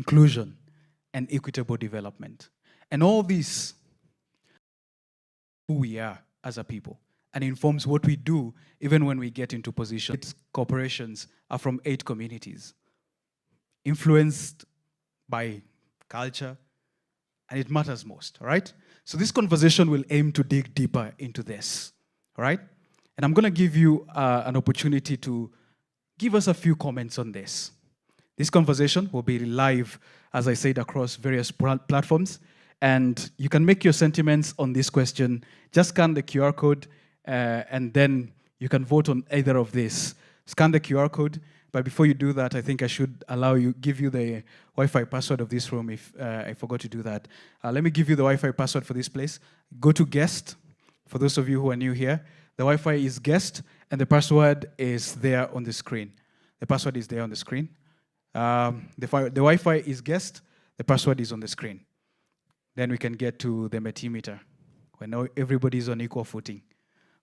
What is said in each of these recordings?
inclusion, and equitable development. And all this, who we are as a people, and informs what we do even when we get into positions. Corporations are from 8 communities, influenced by culture, and it matters most, all right? So this conversation will aim to dig deeper into this, all right? And I'm gonna give you an opportunity to give us a few comments on this. This conversation will be live, as I said, across various platforms, and you can make your sentiments on this question. Just scan the QR code, and then you can vote on either of these. Scan the QR code, but before you do that, I think I should give you the Wi-Fi password of this room if I forgot to do that. Let me give you the Wi-Fi password for this place. Go to guest, for those of you who are new here. The Wi-Fi is guest, and the password is there on the screen. The password is there on the screen. The Wi-Fi is guest, the password is on the screen. Then we can get to the Metimeter, when everybody is on equal footing.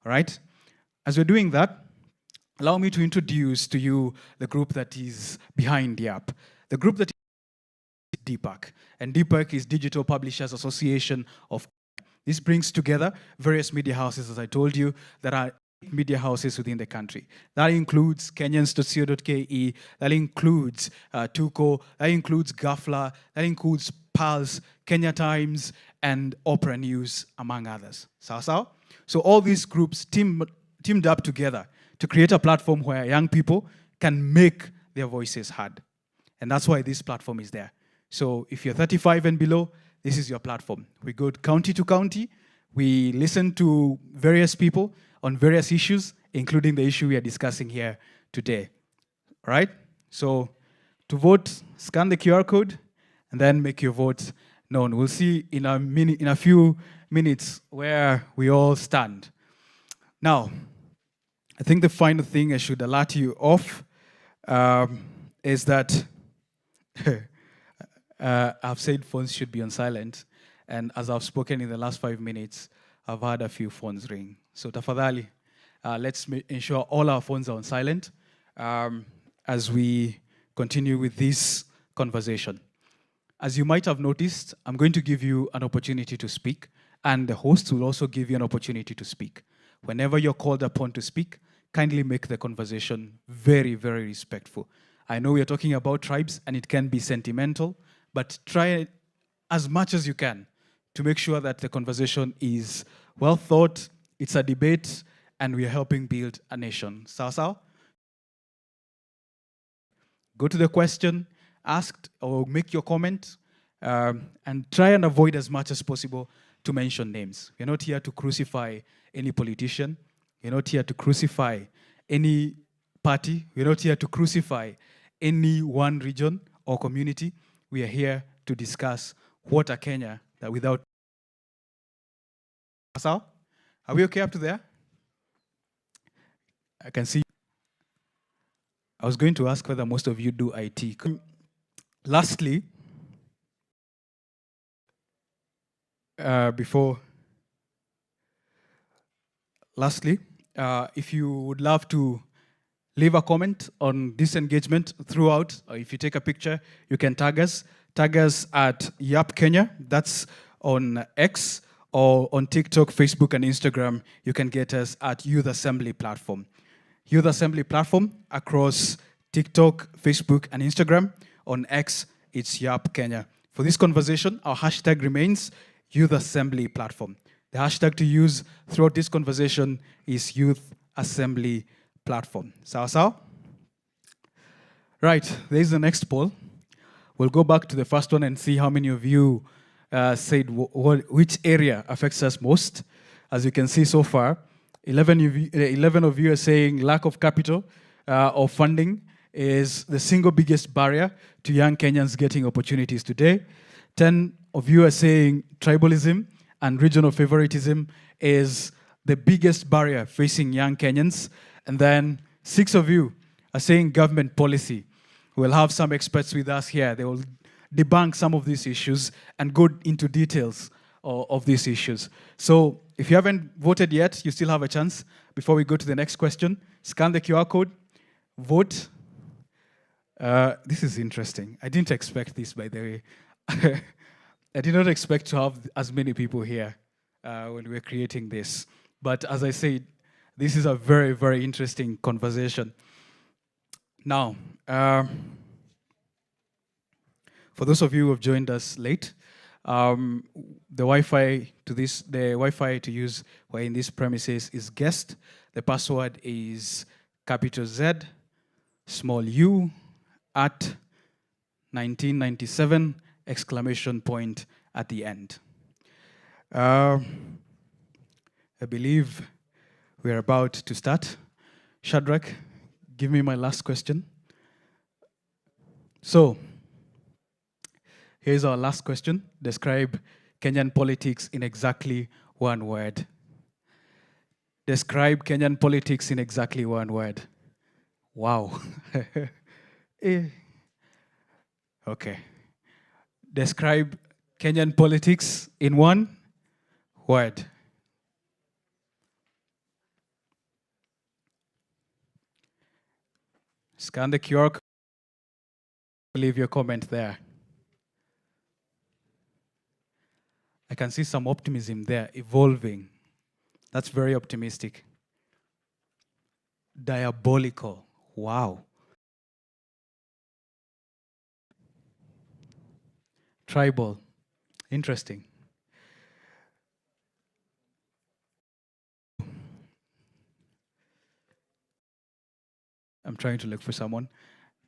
All right? As we're doing that, allow me to introduce to you the group that is behind YAP. The group that is DPAC, and DPAC is Digital Publishers Association of. This brings together various media houses, as I told you, that are media houses within the country. That includes Kenyans.co.ke, that includes Tuko, that includes Gafla, that includes Pulse, Kenya Times, and Opera News, among others. So all these groups teamed up together to create a platform where young people can make their voices heard. And that's why this platform is there. So if you're 35 and below, this is your platform. We go county to county, we listen to various people on various issues, including the issue we are discussing here today. All right? So to vote, scan the QR code, and then make your vote known. We'll see in a few minutes where we all stand. Now, I think the final thing I should alert you of is that I've said phones should be on silent, and as I've spoken in the last 5 minutes, I've had a few phones ring. So tafadhali, let's ensure all our phones are on silent as we continue with this conversation. As you might have noticed, I'm going to give you an opportunity to speak, and the host will also give you an opportunity to speak. Whenever you're called upon to speak, kindly make the conversation very, very respectful. I know we're talking about tribes, and it can be sentimental, but try as much as you can to make sure that the conversation is well thought, it's a debate, and we are helping build a nation. Sao? Go to the question, ask or make your comment, and try and avoid as much as possible to mention names. We're not here to crucify any politician. We're not here to crucify any party. We're not here to crucify any one region or community. We are here to discuss what a Kenya that without. Are we okay up to there? I can see. I was going to ask whether most of you do IT. Lastly, if you would love to leave a comment on this engagement throughout, or if you take a picture, you can tag us. Tag us at YAP Kenya. That's on X, or on TikTok, Facebook, and Instagram. You can get us at Youth Assembly Platform. Youth Assembly Platform across TikTok, Facebook, and Instagram. On X, it's YAP Kenya. For this conversation, our hashtag remains Youth Assembly Platform. The hashtag to use throughout this conversation is Youth Assembly Platform. Sao? Right, there's the next poll. We'll go back to the first one and see how many of you said which area affects us most. As you can see so far, 11 of you are saying lack of capital or funding is the single biggest barrier to young Kenyans getting opportunities today. 10 of you are saying tribalism and regional favoritism is the biggest barrier facing young Kenyans. And then 6 of you are saying government policy. We'll have some experts with us here. They will debunk some of these issues and go into details of these issues. So if you haven't voted yet, you still have a chance. Before we go to the next question, scan the QR code, vote, This is interesting. I didn't expect this, by the way. I did not expect to have as many people here when we were creating this. But as I said, this is a very, very interesting conversation. Now, for those of you who have joined us late, the Wi-Fi to use while in these premises is guest. The password is capital Z, small u, at 1997, exclamation point at the end. I believe we're about to start. Shadrach, give me my last question. So, here's our last question. Describe Kenyan politics in exactly one word. Describe Kenyan politics in exactly one word. Wow. Okay. Describe Kenyan politics in one word. Scan the QR code. Leave your comment there. I can see some optimism there, evolving. That's very optimistic. Diabolical. Wow. Tribal. Interesting. I'm trying to look for someone.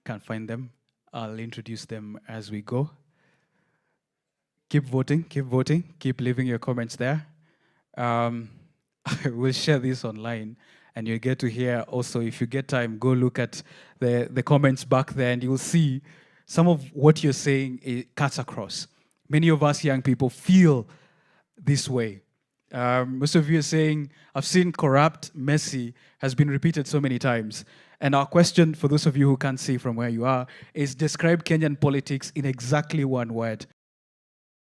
Can't find them. I'll introduce them as we go. Keep voting, keep leaving your comments there. We'll share this online, and you'll get to hear also, if you get time, go look at the comments back there, and you'll see some of what you're saying, it cuts across. Many of us young people feel this way. Most of you are saying, I've seen corrupt, messy, has been repeated so many times. And our question, for those of you who can't see from where you are, is describe Kenyan politics in exactly one word.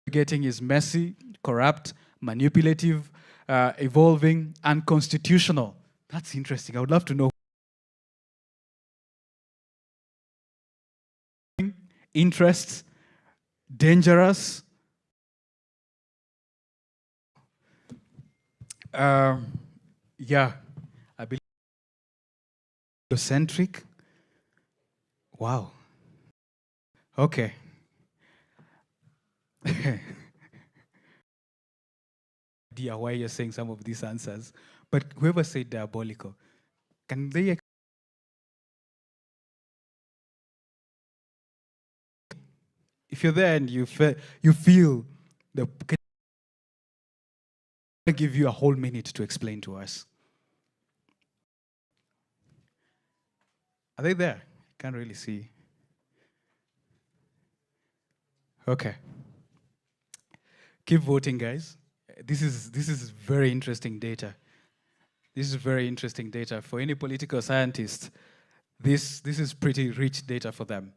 Getting is messy, corrupt, manipulative, evolving, unconstitutional. That's interesting. I would love to know. Interests, dangerous. Yeah, I believe centric. Wow. Okay. Idea why you're saying some of these answers, but whoever said diabolical, can they? If you're there and you feel the, can I give you a whole minute to explain to us? Are they there? Can't really see. Okay. Keep voting, guys. This is very interesting data. This is very interesting data. For any political scientist, this is pretty rich data for them.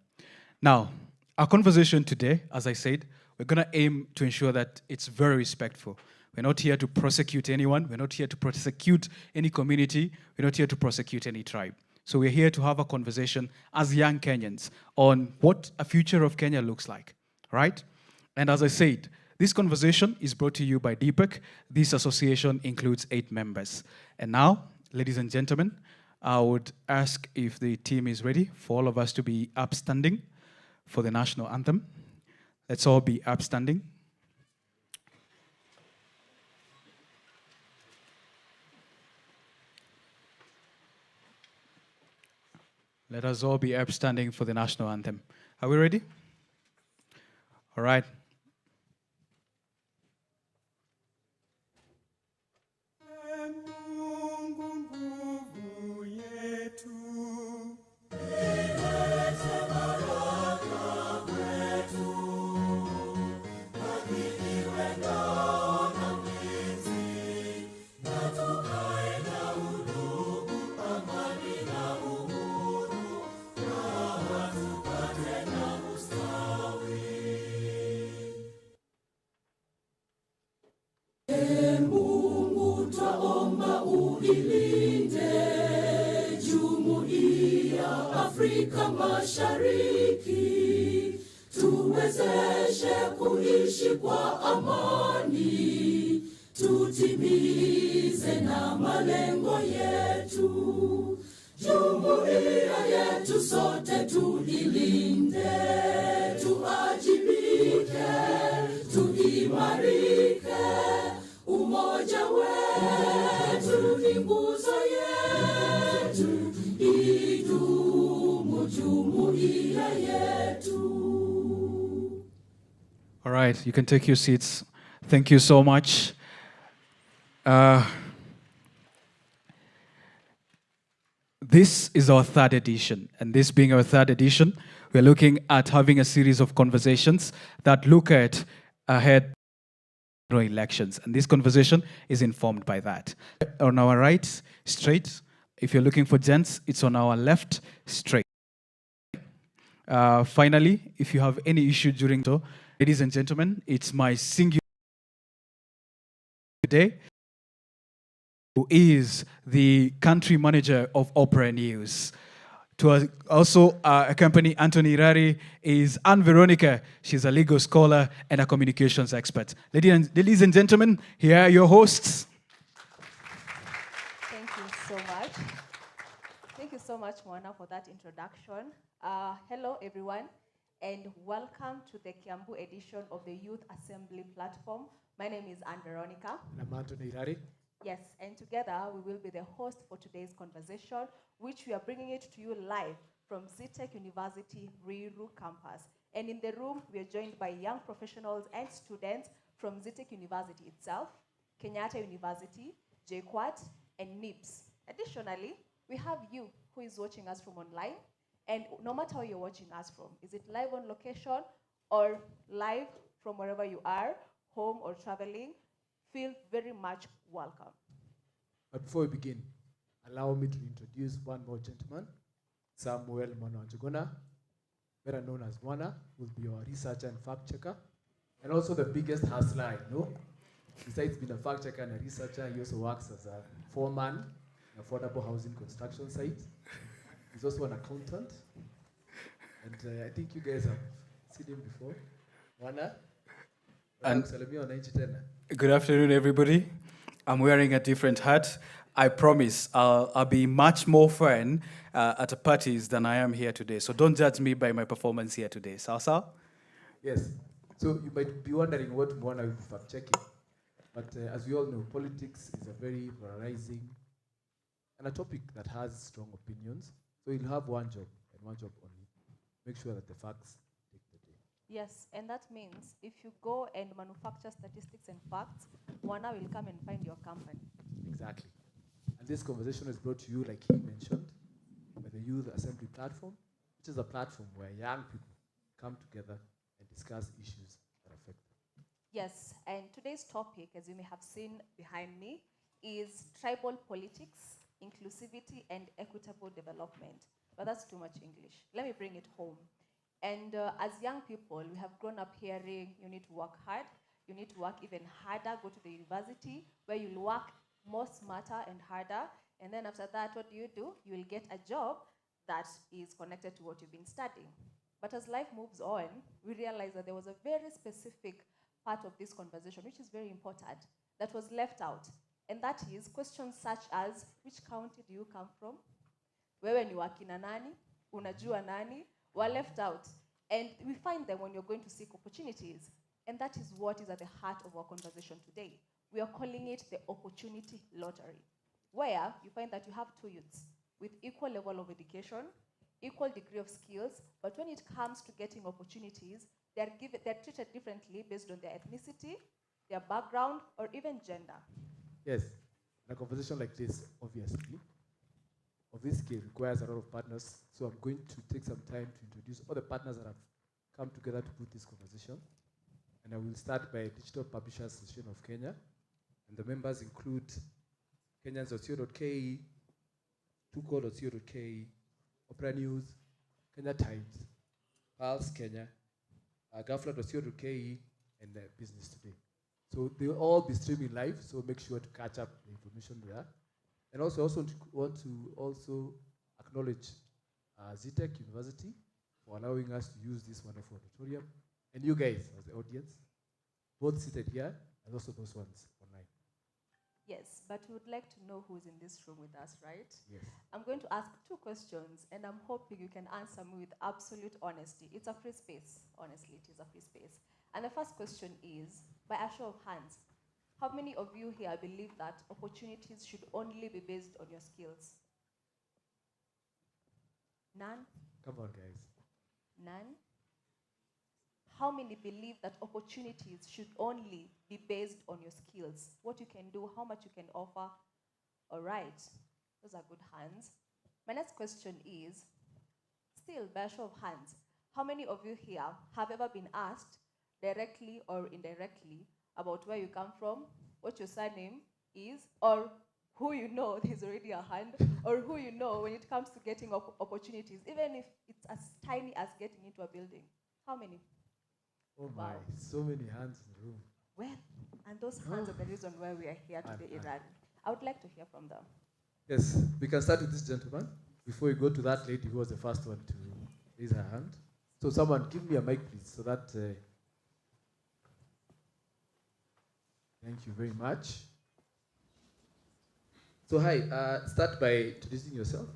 Now, our conversation today, as I said, we're going to aim to ensure that it's very respectful. We're not here to prosecute anyone. We're not here to prosecute any community. We're not here to prosecute any tribe. So we're here to have a conversation as young Kenyans on what a future of Kenya looks like, right? And as I said, this conversation is brought to you by DPEC. This association includes 8 members. And now, ladies and gentlemen, I would ask if the team is ready for all of us to be upstanding for the national anthem. Let's all be upstanding. Let us all be upstanding for the national anthem. Are we ready? All right. Afrika Mashariki, tuwezeshe kuishi kwa amani, tutimize na malengo yetu. Jumuiya yetu sote tuilinde, tuajibike, tuimarike. Umoja wetu ni nguzo yetu, idumu jumuiya yetu. All right, you can take your seats. Thank you so much. This is our third edition, and this being our third edition, we're looking at having a series of conversations that look at ahead elections, and this conversation is informed by that. On our right, straight. If you're looking for gents, it's on our left, straight. Finally, if you have any issue during the, ladies and gentlemen, it's my singular today, who is the country manager of Opera News. To also accompany Anthony Irari is Anne Veronica. She's a legal scholar and a communications expert. Ladies and gentlemen, here are your hosts. Thank you so much. Thank you so much, Moana, for that introduction. Hello, everyone, and welcome to the Kiambu edition of the Youth Assembly platform. My name is Anne Veronica. And I'm Anthony Irari. Yes, and together we will be the host for today's conversation, which we are bringing it to you live from Zitech University, Ruiru campus. And in the room, we are joined by young professionals and students from Zitech University itself, Kenyatta University, JQuat, and NIPS. Additionally, we have you who is watching us from online, and no matter how you're watching us from, is it live on location or live from wherever you are, home or traveling, feel very much welcome. But before we begin, allow me to introduce one more gentleman, Samuel Mwananjuguna, better known as Mwana, who will be our researcher and fact checker, and also the biggest hustler I know. Besides being a fact checker and a researcher, he also works as a foreman in affordable housing construction site. He's also an accountant. And I think you guys have seen him before. Mwana? And good afternoon, everybody. I'm wearing a different hat. I promise I'll be much more fun at parties than I am here today. So don't judge me by my performance here today. Salsa? Yes. So you might be wondering what Mwana will be fact checking. But as we all know, politics is a very polarizing and a topic that has strong opinions. So you'll have one job and one job only. Make sure that the facts take the day. Yes, and that means if you go and manufacture statistics and facts, Mwana will come and find your company. Exactly. And this conversation is brought to you, like he mentioned, by the Youth Assembly platform, which is a platform where young people come together and discuss issues that affect them. Yes, and today's topic, as you may have seen behind me, is tribal politics, inclusivity, and equitable development. But that's too much English. Let me bring it home. And as young people, we have grown up hearing you need to work hard, you need to work even harder, go to the university, where you'll work more smarter and harder. And then after that, what do? You will get a job that is connected to what you've been studying. But as life moves on, we realize that there was a very specific part of this conversation, which is very important, that was left out. And that is questions such as, which county do you come from? Wewe ni wakina nani? Unajua nani? Were left out. And we find them when you're going to seek opportunities. And that is what is at the heart of our conversation today. We are calling it the opportunity lottery, where you find that you have two youths with equal level of education, equal degree of skills, but when it comes to getting opportunities, they're treated differently based on their ethnicity, their background, or even gender. Yes, a conversation like this, obviously, of this scale requires a lot of partners. So I'm going to take some time to introduce all the partners that have come together to put this conversation. And I will start by Digital Publishers Association of Kenya. And the members include Kenyans.co.ke, Tuko.co.ke, Opera News, Kenya Times, Pulse Kenya, Gafla.co.ke, and Business Today. So they'll all be streaming live, so make sure to catch up the information there. And also want to acknowledge ZTech University for allowing us to use this wonderful auditorium, and you guys as the audience, both seated here and also those ones online. Yes, but we would like to know who's in this room with us, right? Yes. I'm going to ask 2 questions, and I'm hoping you can answer me with absolute honesty. It's a free space, honestly, it is a free space. And the first question is, by a show of hands, how many of you here believe that opportunities should only be based on your skills? None? Come on, guys. None? How many believe that opportunities should only be based on your skills? What you can do, how much you can offer? All right, those are good hands. My next question is, still by a show of hands, how many of you here have ever been asked directly or indirectly about where you come from, what your surname is, or who you know, there's already a hand, or who you know when it comes to getting opportunities, even if it's as tiny as getting into a building? How many? Oh my, Wow. so many hands in the room. Well, and those hands are the reason why we are here today, Iran. I would like to hear from them. Yes, we can start with this gentleman before we go to that lady who was the first one to raise her hand. So someone give me a mic, please, so that... thank you very much. So hi, start by introducing yourself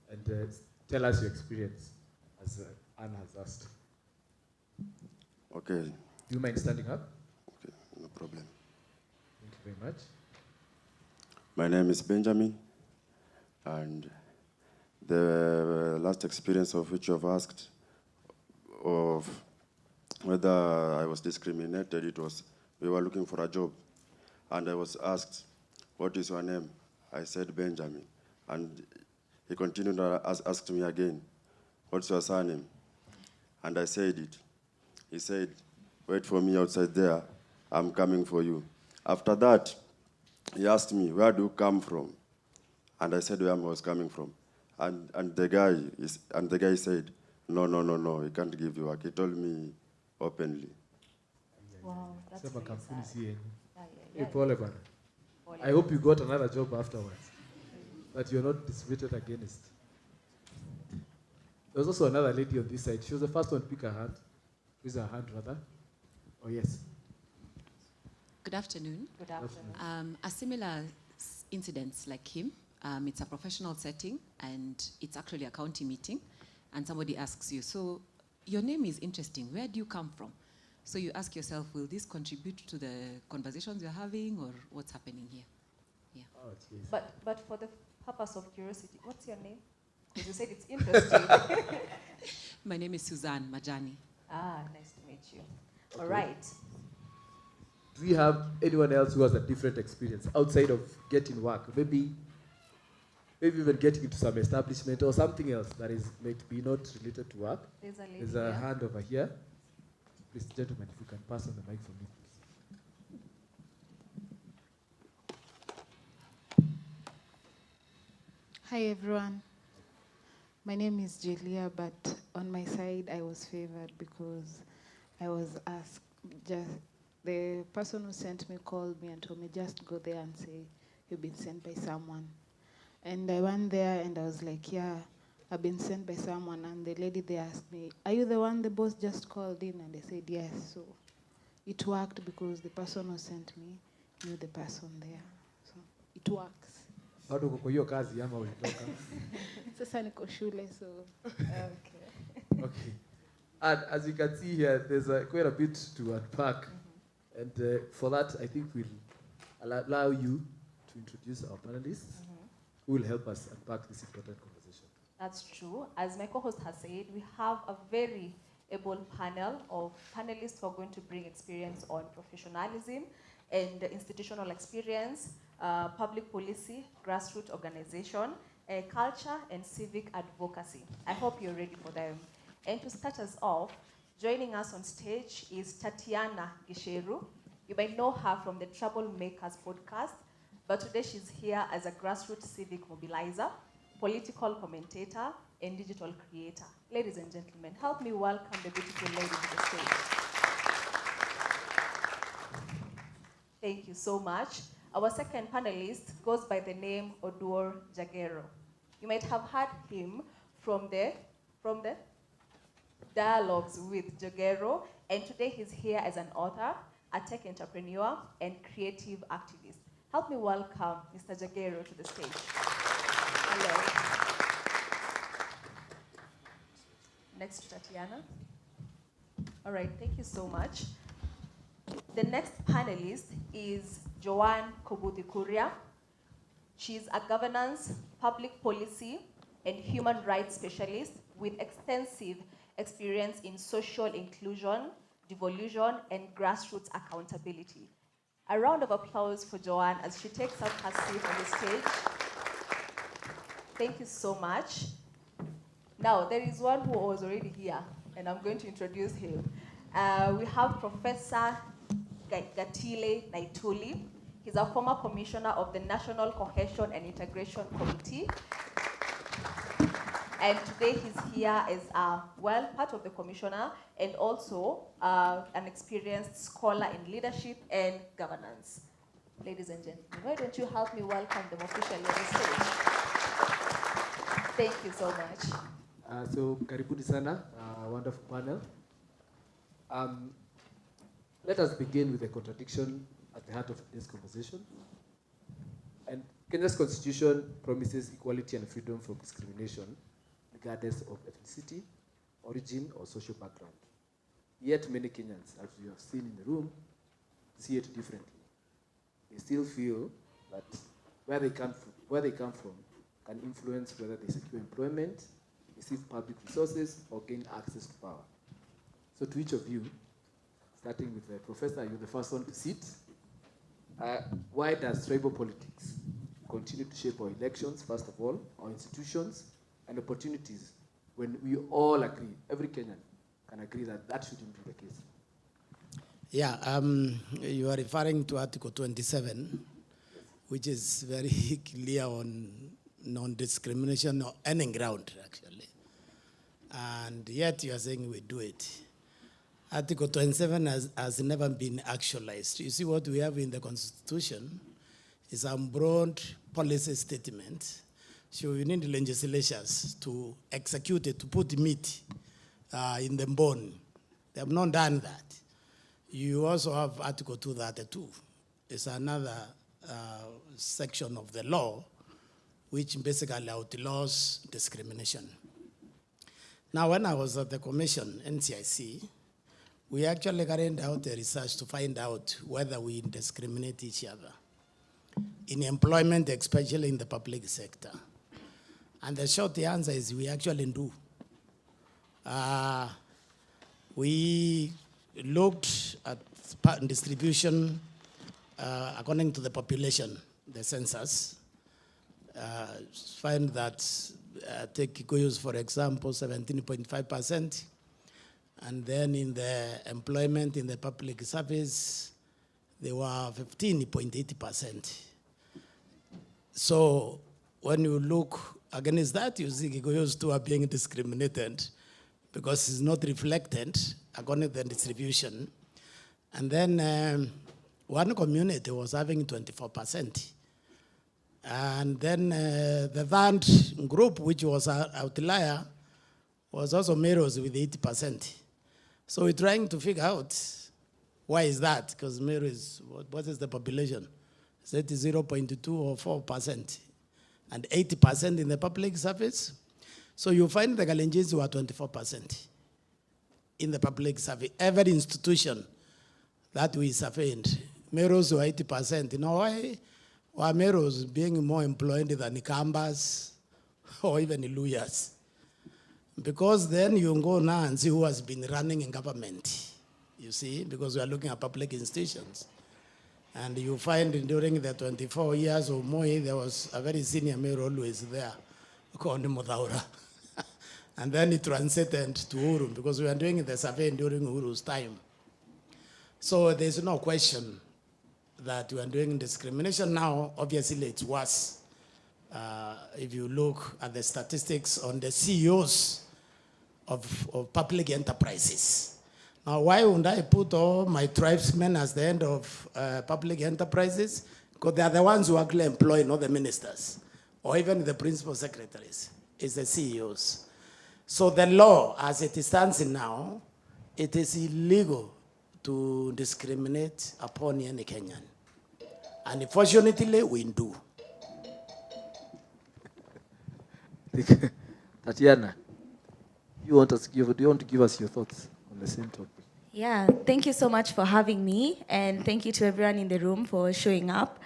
and tell us your experience, as Anne has asked. Okay. Do you mind standing up? Okay, no problem. Thank you very much. My name is Benjamin, and the last experience of which you have asked of whether I was discriminated, it was we were looking for a job, and I was asked, "What is your name?" I said Benjamin, and he continued to ask me again, "What's your surname?" And I said it. He said, "Wait for me outside there, I'm coming for you." After that, he asked me, "Where do you come from?" And I said where I was coming from. And the guy said, no, he can't give you work. He told me openly. Wow, that's Sema really kampuni sad. si yenyu. Yeah. Hey, pole bana. Pole. I hope you got another job afterwards, that you're not discriminated against. There was also another lady on this side. She was the first one to pick her hand. Raise her hand, rather. Oh, yes. Good afternoon. Good afternoon. A similar incident like him, it's a professional setting, and it's actually a county meeting, and somebody asks you, "So your name is interesting, where do you come from?" So you ask yourself, will this contribute to the conversations you're having, or what's happening here? Yeah. Oh, jeez. But for the purpose of curiosity, what's your name? Because you said it's interesting. My name is Suzanne Majani. Nice to meet you. Okay. All right. Do we have anyone else who has a different experience outside of getting work? Maybe even getting into some establishment or something else that is might be not related to work. There's a lady There's a here. hand over here. Please, gentlemen, if you can pass on the mic for me, please. Hi everyone. My name is Julia, but on my side I was favored because I was asked, the person who sent me called me and told me just go there and say you've been sent by someone. And I went there and I was like, yeah, I've been sent by someone. And the lady there asked me, are you the one the boss just called in? And I said yes. So it worked because the person who sent me knew the person there. So it works. Bado uko kwa hiyo kazi ama ulitoka? Sasa niko shule, so Okay. Okay. And as you can see here, there's quite a bit to unpack. And for that, I think we'll allow you to introduce our panelists who will help us unpack this important conversation. That's true. As my co-host has said, we have a very able panel of panelists who are going to bring experience on professionalism and institutional experience, public policy, grassroots organization, culture, and civic advocacy. I hope you're ready for them. And to start us off, joining us on stage is Tatiana Gisheru. You might know her from the Troublemakers podcast, but today she's here as a grassroots civic mobilizer, political commentator, and digital creator. Ladies and gentlemen, help me welcome the beautiful lady to the stage. Thank you so much. Our second panelist goes by the name Oduor Jagero. You might have heard him from the from the Dialogues with Jogero, and today he's here as an author, a tech entrepreneur, and creative activist. Help me welcome Mr. Jogero to the stage. Hello. Next to Tatiana. All right, thank you so much. The next panelist is Joanne Kobuthi-Kuria. She's a governance, public policy, and human rights specialist with extensive experience in social inclusion, devolution, and grassroots accountability. A round of applause for Joanne as she takes up her seat on the stage. Thank you so much. Now, there is one who was already here, and I'm going to introduce him. We have Professor Gatile Naituli. He's a former commissioner of the National Cohesion and Integration Committee. And today he's here as part of the commissioner and also an experienced scholar in leadership and governance. Ladies and gentlemen, why don't you help me welcome them officially on the stage? Thank you so much. So, karibuni sana, wonderful panel. Let us begin with a contradiction at the heart of this conversation. And Kenya's constitution promises equality and freedom from discrimination, regardless of ethnicity, origin, or social background. Yet many Kenyans, as we have seen in the room, see it differently. They still feel that where they come from can influence whether they secure employment, receive public resources, or gain access to power. So to each of you, starting with the professor, you're the first one to sit. Why does tribal politics continue to shape our elections, first of all, our institutions, and opportunities, when we all agree, every Kenyan can agree that that shouldn't be the case? Yeah, you are referring to Article 27, which is very clear on non-discrimination on any ground, actually. And yet you are saying we do it. Article 27 has never been actualized. You see, what we have in the Constitution is a broad policy statement. So you need legislatures to execute it, to put meat in the bone. They have not done that. You also have Article 232. It's another section of the law which basically outlaws discrimination. Now, when I was at the commission, NCIC, we actually carried out a research to find out whether we discriminate each other in employment, especially in the public sector. And the short answer is we actually do. We looked at distribution according to the population, the census. Find that, take Kikuyus, for example, 17.5%. And then in the employment in the public service, they were 15.80%. So when you look against that, you see Kikuyus too are being discriminated because it's not reflected according to the distribution. And then one community was having 24%. And then the third group, which was an outlier, was also Meros with 80%. So we're trying to figure out why is that, because Meru is, what is the population? Is it 0.2 or 4%? And 80% in the public service. So you find the Kalenjins who are 24% in the public service. Every institution that we surveyed, Meros were 80%. You know why? Why Meros being more employed than Ikambas or even Iluyas? Because then you go now and see who has been running in government, you see, because we are looking at public institutions. And you find during the 24 years or more, there was a very senior mayor always there, called Muthaura. And then it transited to Uhuru, because we are doing the survey during Uhuru's time. So there's no question that we are doing discrimination now. Obviously, it's worse. If you look at the statistics on the CEOs of public enterprises. Now, why would I put all my tribesmen as the end of public enterprises? Because they are the ones who actually employ, not the ministers, or even the principal secretaries. It's the CEOs. So the law, as it stands now, it is illegal to discriminate upon any Kenyan. And unfortunately, we do. Tatiana, do you want to give us your thoughts on the same topic? Yeah, thank you so much for having me, and thank you to everyone in the room for showing up.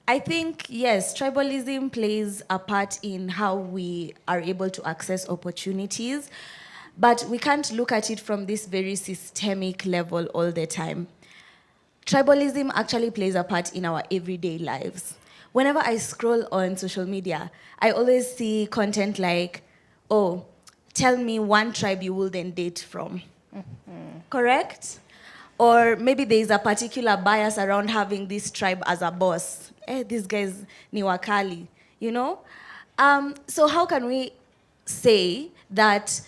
I think, yes, tribalism plays a part in how we are able to access opportunities, but we can't look at it from this very systemic level all the time. Tribalism actually plays a part in our everyday lives. Whenever I scroll on social media, I always see content like, oh, tell me one tribe you wouldn't date from. Correct? Or maybe there is a particular bias around having this tribe as a boss. These guys ni wakali, you know? So how can we say that,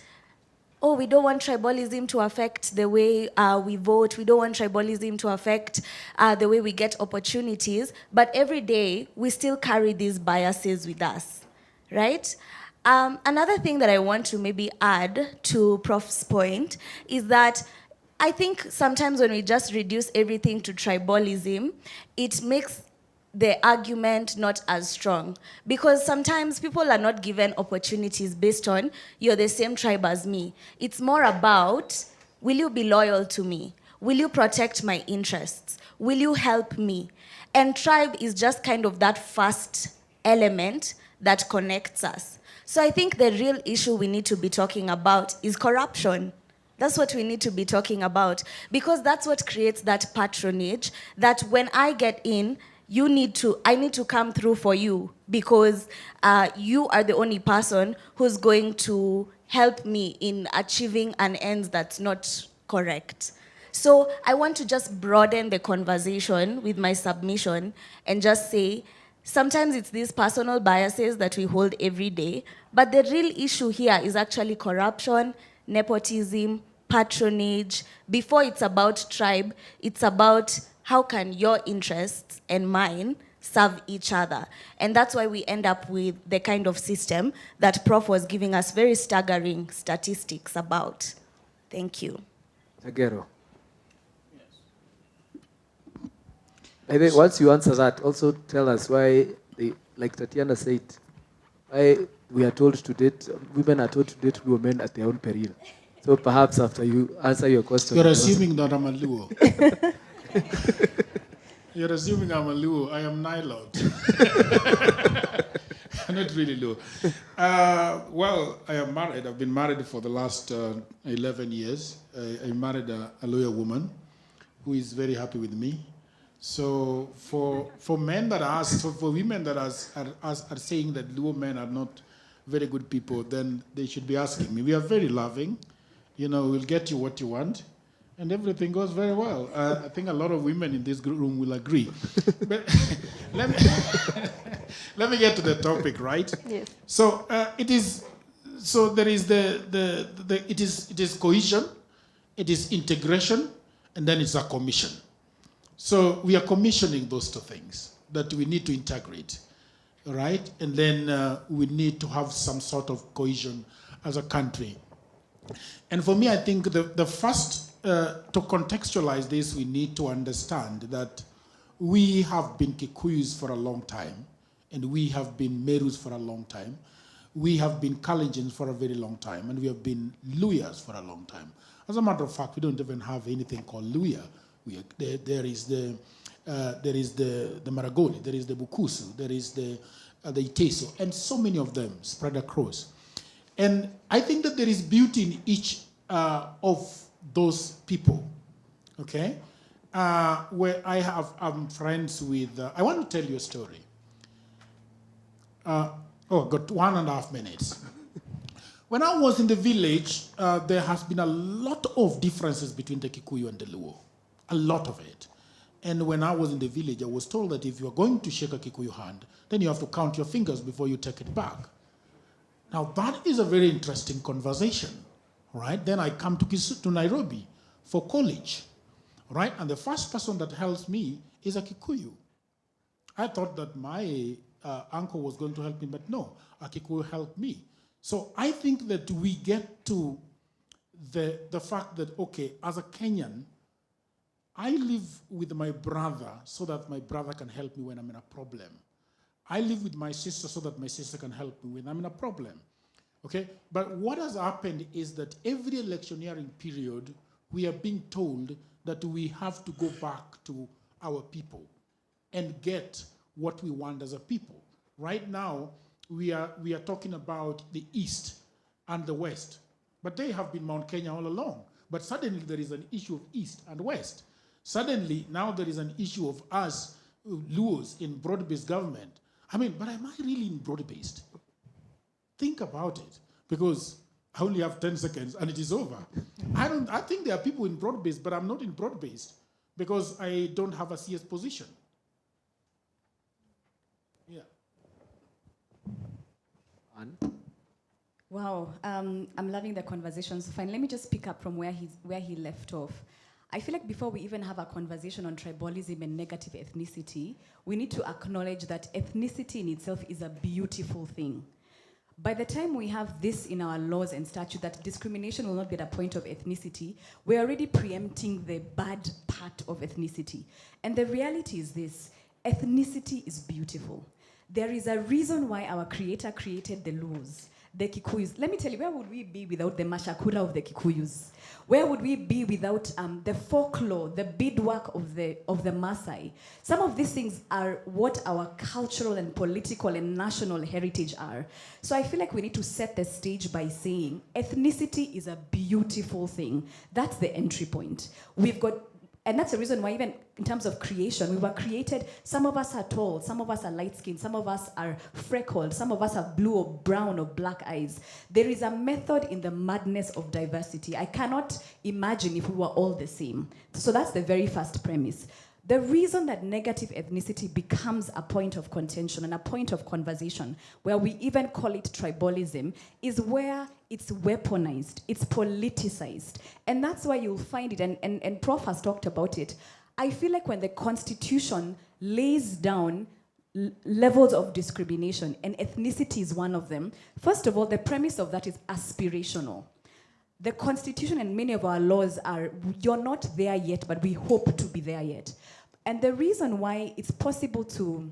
oh, we don't want tribalism to affect the way we vote, we don't want tribalism to affect the way we get opportunities, but every day we still carry these biases with us, right? Another thing that I want to maybe add to Prof's point is that I think sometimes when we just reduce everything to tribalism, it makes the argument not as strong. Because sometimes people are not given opportunities based on, you're the same tribe as me. It's more about, will you be loyal to me? Will you protect my interests? Will you help me? And tribe is just kind of that first element that connects us. So I think the real issue we need to be talking about is corruption. That's what we need to be talking about, because that's what creates that patronage that when I get in, I need to come through for you because you are the only person who's going to help me in achieving an end that's not correct. So I want to just broaden the conversation with my submission and just say, sometimes it's these personal biases that we hold every day, but the real issue here is actually corruption, nepotism, patronage. Before it's about tribe, it's about how can your interests and mine serve each other. And that's why we end up with the kind of system that Prof was giving us very staggering statistics about. Thank you. Tagero. I think once you answer that, also tell us why, like Tatiana said, why we are told to date, women are told to date women at their own peril. So perhaps after you answer your question. You're assuming that I'm a Luo. You're assuming I'm a Luo. I am Nilot. I'm not really Luo. Well, I am married. I've been married for the last 11 years. I married a lawyer woman who is very happy with me. So for men that ask, for women that are saying that Luo men are not very good people, then they should be asking me. We are very loving. You know, we'll get you what you want, and everything goes very well. I think a lot of women in this room will agree. But let me get to the topic, right? Yes. So it is. So there is it is cohesion, it is integration, and then it's a commission. So we are commissioning those two things that we need to integrate, right? And then we need to have some sort of cohesion as a country. And for me, I think the first, to contextualize this, we need to understand that we have been Kikuyus for a long time, and we have been Merus for a long time. We have been Kalenjins for a very long time, and we have been Luyas for a long time. As a matter of fact, we don't even have anything called Luya. There is the Maragoli, there is the Bukusu, there is the Iteso, and so many of them spread across. And I think that there is beauty in each of those people, okay? Where I'm friends with, I want to tell you a story. Got 1.5 minutes. When I was in the village, there has been a lot of differences between the Kikuyu and the Luo, a lot of it. And when I was in the village, I was told that if you are going to shake a Kikuyu hand, then you have to count your fingers before you take it back. Now, that is a very interesting conversation, right? Then I come to Nairobi for college, right? And the first person that helps me is a Kikuyu. I thought that my uncle was going to help me, but no, a Kikuyu helped me. So I think that we get to the fact that, okay, as a Kenyan, I live with my brother so that my brother can help me when I'm in a problem. I live with my sister so that my sister can help me when I'm in a problem. Okay? But what has happened is that every electioneering period, we are being told that we have to go back to our people and get what we want as a people. Right now, we are talking about the East and the West. But they have been Mount Kenya all along. But suddenly there is an issue of East and West. Suddenly, now there is an issue of us, Luos, in broad-based government. I mean, but am I really in broad-based? Think about it, because I only have 10 seconds and it is over. I think there are people in broad-based, but I'm not in broad-based because I don't have a CS position. Yeah. Anne? Wow, I'm loving the conversation. So fine, let me just pick up from where he left off. I feel like before we even have a conversation on tribalism and negative ethnicity, we need to acknowledge that ethnicity in itself is a beautiful thing. By the time we have this in our laws and statute, that discrimination will not be at a point of ethnicity, we're already preempting the bad part of ethnicity. And the reality is this: ethnicity is beautiful. There is a reason why our Creator created the laws. The Kikuyus. Let me tell you, where would we be without the mashakura of the Kikuyus? Where would we be without the folklore, the beadwork of the Maasai? Some of these things are what our cultural and political and national heritage are. So I feel like we need to set the stage by saying ethnicity is a beautiful thing. That's the entry point. We've got, and that's the reason why even in terms of creation, we were created, some of us are tall, some of us are light-skinned, some of us are freckled, some of us have blue or brown or black eyes. There is a method in the madness of diversity. I cannot imagine if we were all the same. So that's the very first premise. The reason that negative ethnicity becomes a point of contention and a point of conversation, where we even call it tribalism, is where it's weaponized, it's politicized. And that's why you'll find it, and Prof has talked about it. I feel like when the Constitution lays down levels of discrimination, and ethnicity is one of them, first of all, the premise of that is aspirational. The Constitution and many of our laws are, you're not there yet, but we hope to be there yet. And the reason why it's possible to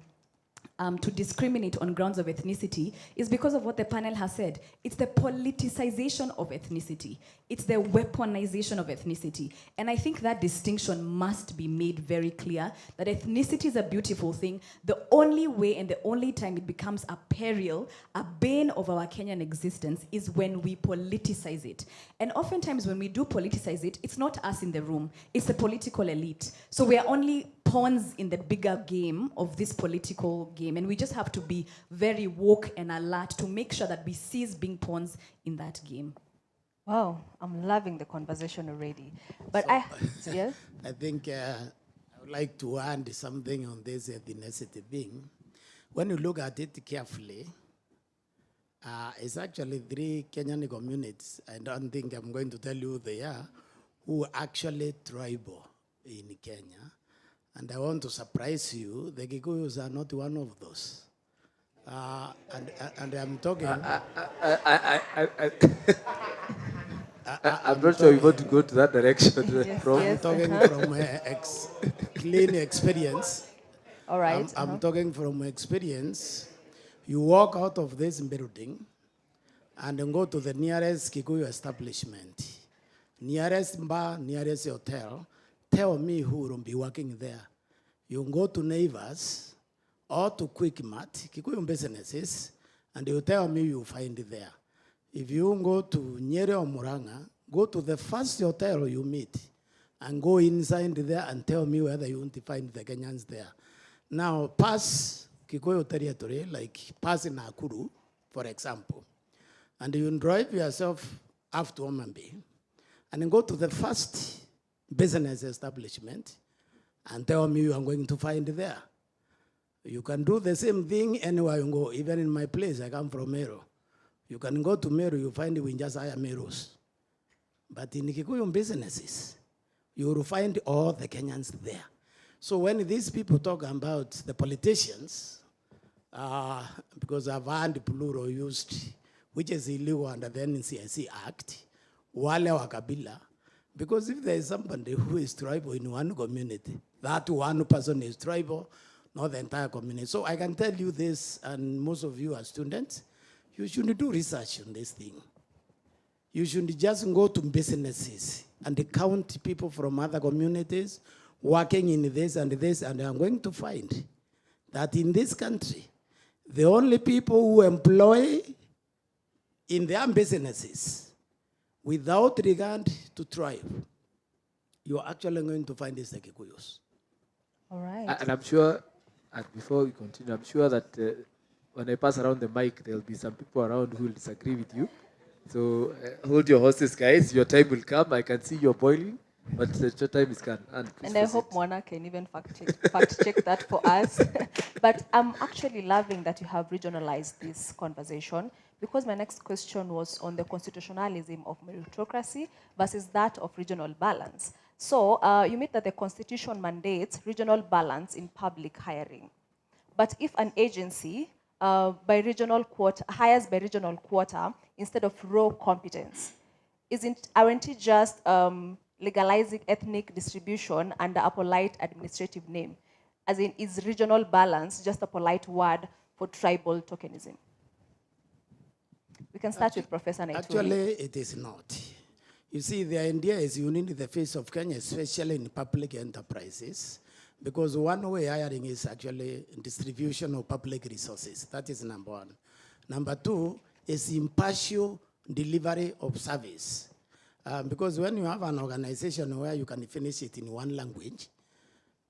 discriminate on grounds of ethnicity is because of what the panel has said. It's the politicization of ethnicity. It's the weaponization of ethnicity. And I think that distinction must be made very clear, that ethnicity is a beautiful thing. The only way and the only time it becomes a peril, a bane of our Kenyan existence, is when we politicize it. And oftentimes when we do politicize it, it's not us in the room, it's the political elite. So we are only pawns in the bigger game of this political game, and we just have to be very woke and alert to make sure that we cease being pawns in that game. Wow, I'm loving the conversation already. But So, yeah? I think I would like to add something on this ethnicity thing. When you look at it carefully, it's actually 3 Kenyan communities, I don't think I'm going to tell you who they are, who are actually tribal in Kenya. And I want to surprise you, the Kikuyus are not one of those. And I'm talking... I'm not sure you want to go to that direction. Yes, I'm talking from clean experience. All right. I'm talking from experience. You walk out of this building and then go to the nearest Kikuyu establishment, nearest bar, nearest hotel. Tell me who will be working there. You go to Neighbors or to Quick Mart, Kikuyu businesses, and you tell me you find it there. If you go to Nyeri or Muranga, go to the first hotel you meet and go inside there and tell me whether you want to find the Kenyans there. Now, pass Kikuyu territory, like pass in Nakuru, for example, and you drive yourself up to Omambi and then go to the first business establishment and tell me you are going to find it there. You can do the same thing anywhere you go. Even in my place, I come from Meru. You can go to Meru, you find Winjasaya Merus. But in Kikuyu businesses, you will find all the Kenyans there. So when these people talk about the politicians, because I've heard plural used which is illegal under the NCIC Act, wale wa kabila. Because if there is somebody who is tribal in one community, that one person is tribal, not the entire community. So I can tell you this, and most of you are students, you should do research on this thing. You should just go to businesses and count people from other communities working in this, and I'm going to find that in this country, the only people who employ in their businesses without regard to tribe, you're actually going to find this the Kikuyus. All right. And I'm sure, before we continue, I'm sure that when I pass around the mic, there'll be some people around who will disagree with you. So hold your horses, guys. Your time will come. I can see you're boiling, but your time is gone. And I hope Mwana can even fact check that for us. But I'm actually loving that you have regionalized this conversation, because my next question was on the constitutionalism of meritocracy versus that of regional balance. So you mean that the Constitution mandates regional balance in public hiring. But if an agency hires by regional quota instead of raw competence, aren't it just legalizing ethnic distribution under a polite administrative name? As in, is regional balance just a polite word for tribal tokenism? We can start with Professor Naituri. Actually, it is not. You see, the idea is you need the face of Kenya, especially in public enterprises, because one way hiring is actually distribution of public resources. That is number one. Number two is impartial delivery of service. Because when you have an organization where you can finish it in one language,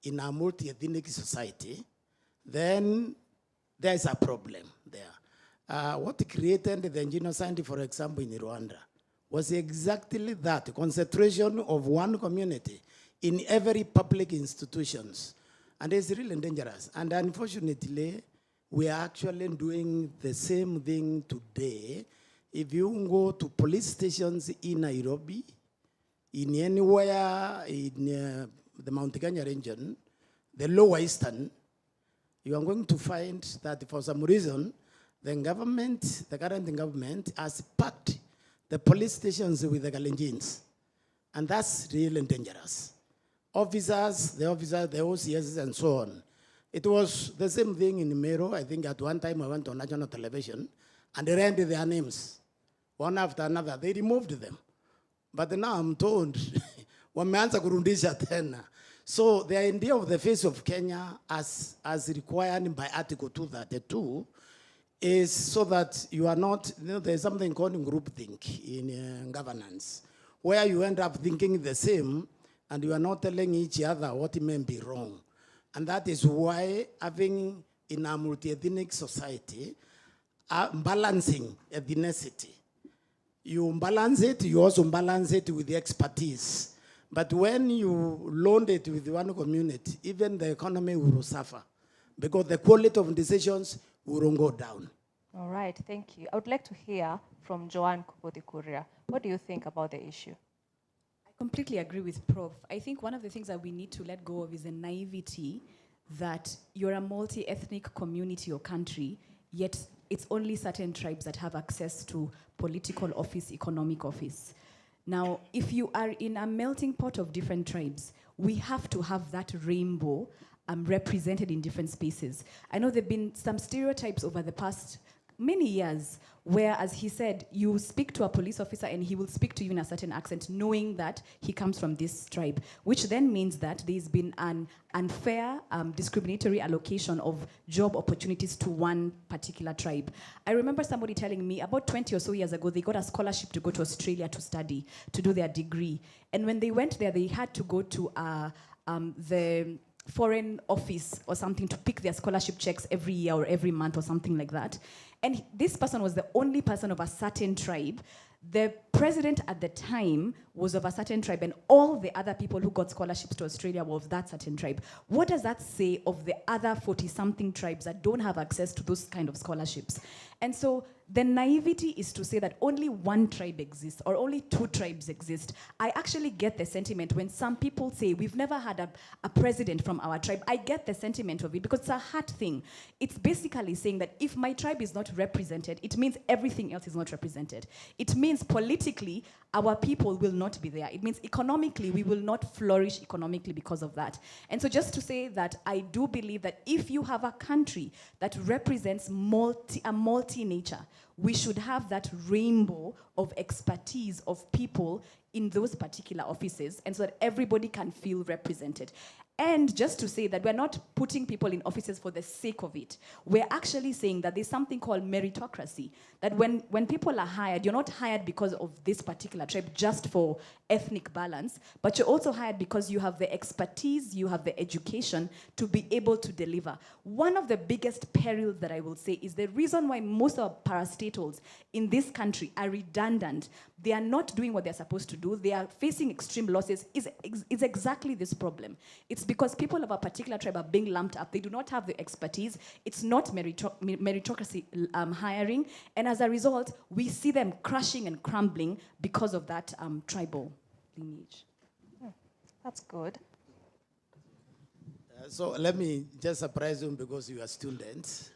in a multi-ethnic society, then there's a problem there. What created the genocide, for example, in Rwanda, was exactly that, concentration of one community in every public institutions. And it's really dangerous. And unfortunately, we are actually doing the same thing today. If you go to police stations in Nairobi, in anywhere in the Mount Kenya region, the Lower Eastern, you are going to find that for some reason, the government, the current government, has packed the police stations with the Kalenjins. And that's really dangerous. Officers, the OCS, and so on. It was the same thing in Meru. I think at one time I went on national television and they ran their names, one after another. They removed them. But now I'm told, wameanza kurundisha tena. So the idea of the face of Kenya as required by Article 232 is so that you are not, there's something called groupthink in governance, where you end up thinking the same and you are not telling each other what may be wrong. And that is why having in a multi-ethnic society, balancing ethnicity. You balance it, you also balance it with the expertise. But when you load it with one community, even the economy will suffer because the quality of decisions will go down. All right, thank you. I would like to hear from Joanne Kuria. What do you think about the issue? I completely agree with Prof. I think one of the things that we need to let go of is the naivety that you're a multi-ethnic community or country, yet it's only certain tribes that have access to political office, economic office. Now, if you are in a melting pot of different tribes, we have to have that rainbow represented in different spaces. I know there have been some stereotypes over the past many years where, as he said, you speak to a police officer and he will speak to you in a certain accent knowing that he comes from this tribe, which then means that there's been an unfair, discriminatory allocation of job opportunities to one particular tribe. I remember somebody telling me about 20 or so years ago, they got a scholarship to go to Australia to study, to do their degree. And when they went there, they had to go to the foreign office or something to pick their scholarship checks every year or every month or something like that. And this person was the only person of a certain tribe. The president at the time was of a certain tribe, and all the other people who got scholarships to Australia were of that certain tribe. What does that say of the other 40-something tribes that don't have access to those kind of scholarships? And so the naivety is to say that only one tribe exists or only two tribes exist. I actually get the sentiment when some people say we've never had a president from our tribe. I get the sentiment of it because it's a hard thing. It's basically saying that if my tribe is not represented, it means everything else is not represented. It means politically, our people will not be there. It means economically, we will not flourish economically because of that. And so just to say that I do believe that if you have a country that represents a multi-nature, we should have that rainbow of expertise of people in those particular offices, and so that everybody can feel represented. And just to say that we're not putting people in offices for the sake of it. We're actually saying that there's something called meritocracy. That when people are hired, you're not hired because of this particular tribe just for ethnic balance, but you're also hired because you have the expertise, you have the education to be able to deliver. One of the biggest perils that I will say is the reason why most of parastatals in this country are redundant. They are not doing what they're supposed to do. They are facing extreme losses. Is exactly this problem. It's because people of a particular tribe are being lumped up. They do not have the expertise. It's not meritocracy hiring. And as a result, we see them crashing and crumbling because of that tribal lineage. That's good. So let me just surprise you because you are students.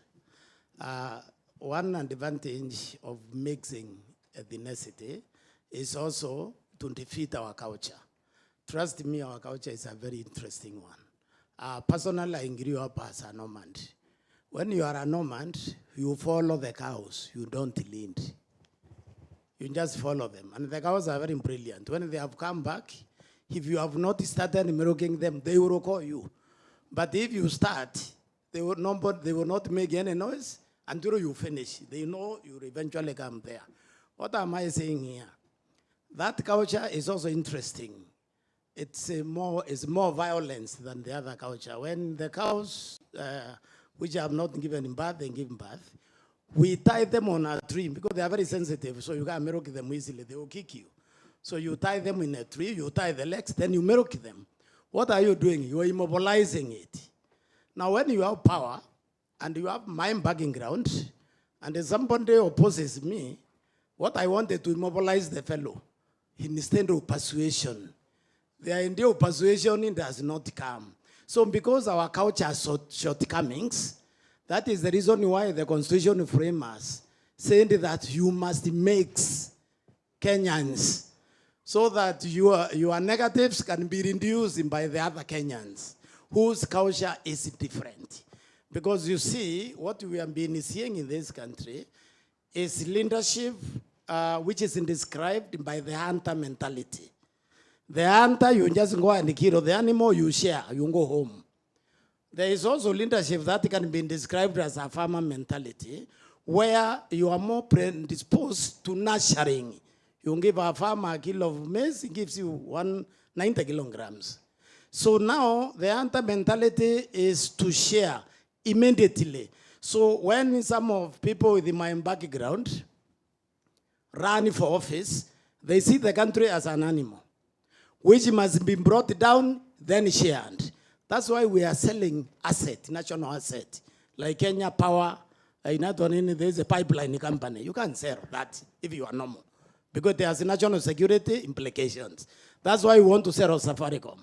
One advantage of mixing ethnicity is also to defeat our culture. Trust me, our culture is a very interesting one. Personally, I grew up as a nomad. When you are a nomad, you follow the cows, you don't lead. You just follow them. And the cows are very brilliant. When they have come back, if you have not started milking them, they will call you. But if you start, they will not make any noise until you finish. They know you will eventually come there. What am I saying here? That culture is also interesting. It's more violence than the other culture. When the cows, which have not given birth, they give birth, we tie them on a tree because they are very sensitive, so you can't milk them easily. They will kick you. So you tie them in a tree, you tie the legs, then you milk them. What are you doing? You are immobilizing it. Now, when you have power and you have my background, and somebody opposes me, what I wanted to immobilize the fellow instead of persuasion. The idea of persuasion does not come. So because our culture has shortcomings, that is the reason why the constitution framers said that you must mix Kenyans so that your negatives can be reduced by the other Kenyans whose culture is different. Because you see, what we have been seeing in this country is leadership which is described by the hunter mentality. The hunter, you just go and kill the animal, you share, you go home. There is also leadership that can be described as a farmer mentality, where you are more predisposed to nurturing. You give a farmer a kilo of maize, he gives you 90 kilograms. So now the hunter mentality is to share immediately. So when some of people with my background run for office, they see the country as an animal, which must be brought down, then shared. That's why we are selling asset, national asset, like Kenya Power. There's a pipeline company. You can't sell that if you are normal, because there's national security implications. That's why we want to sell Safaricom.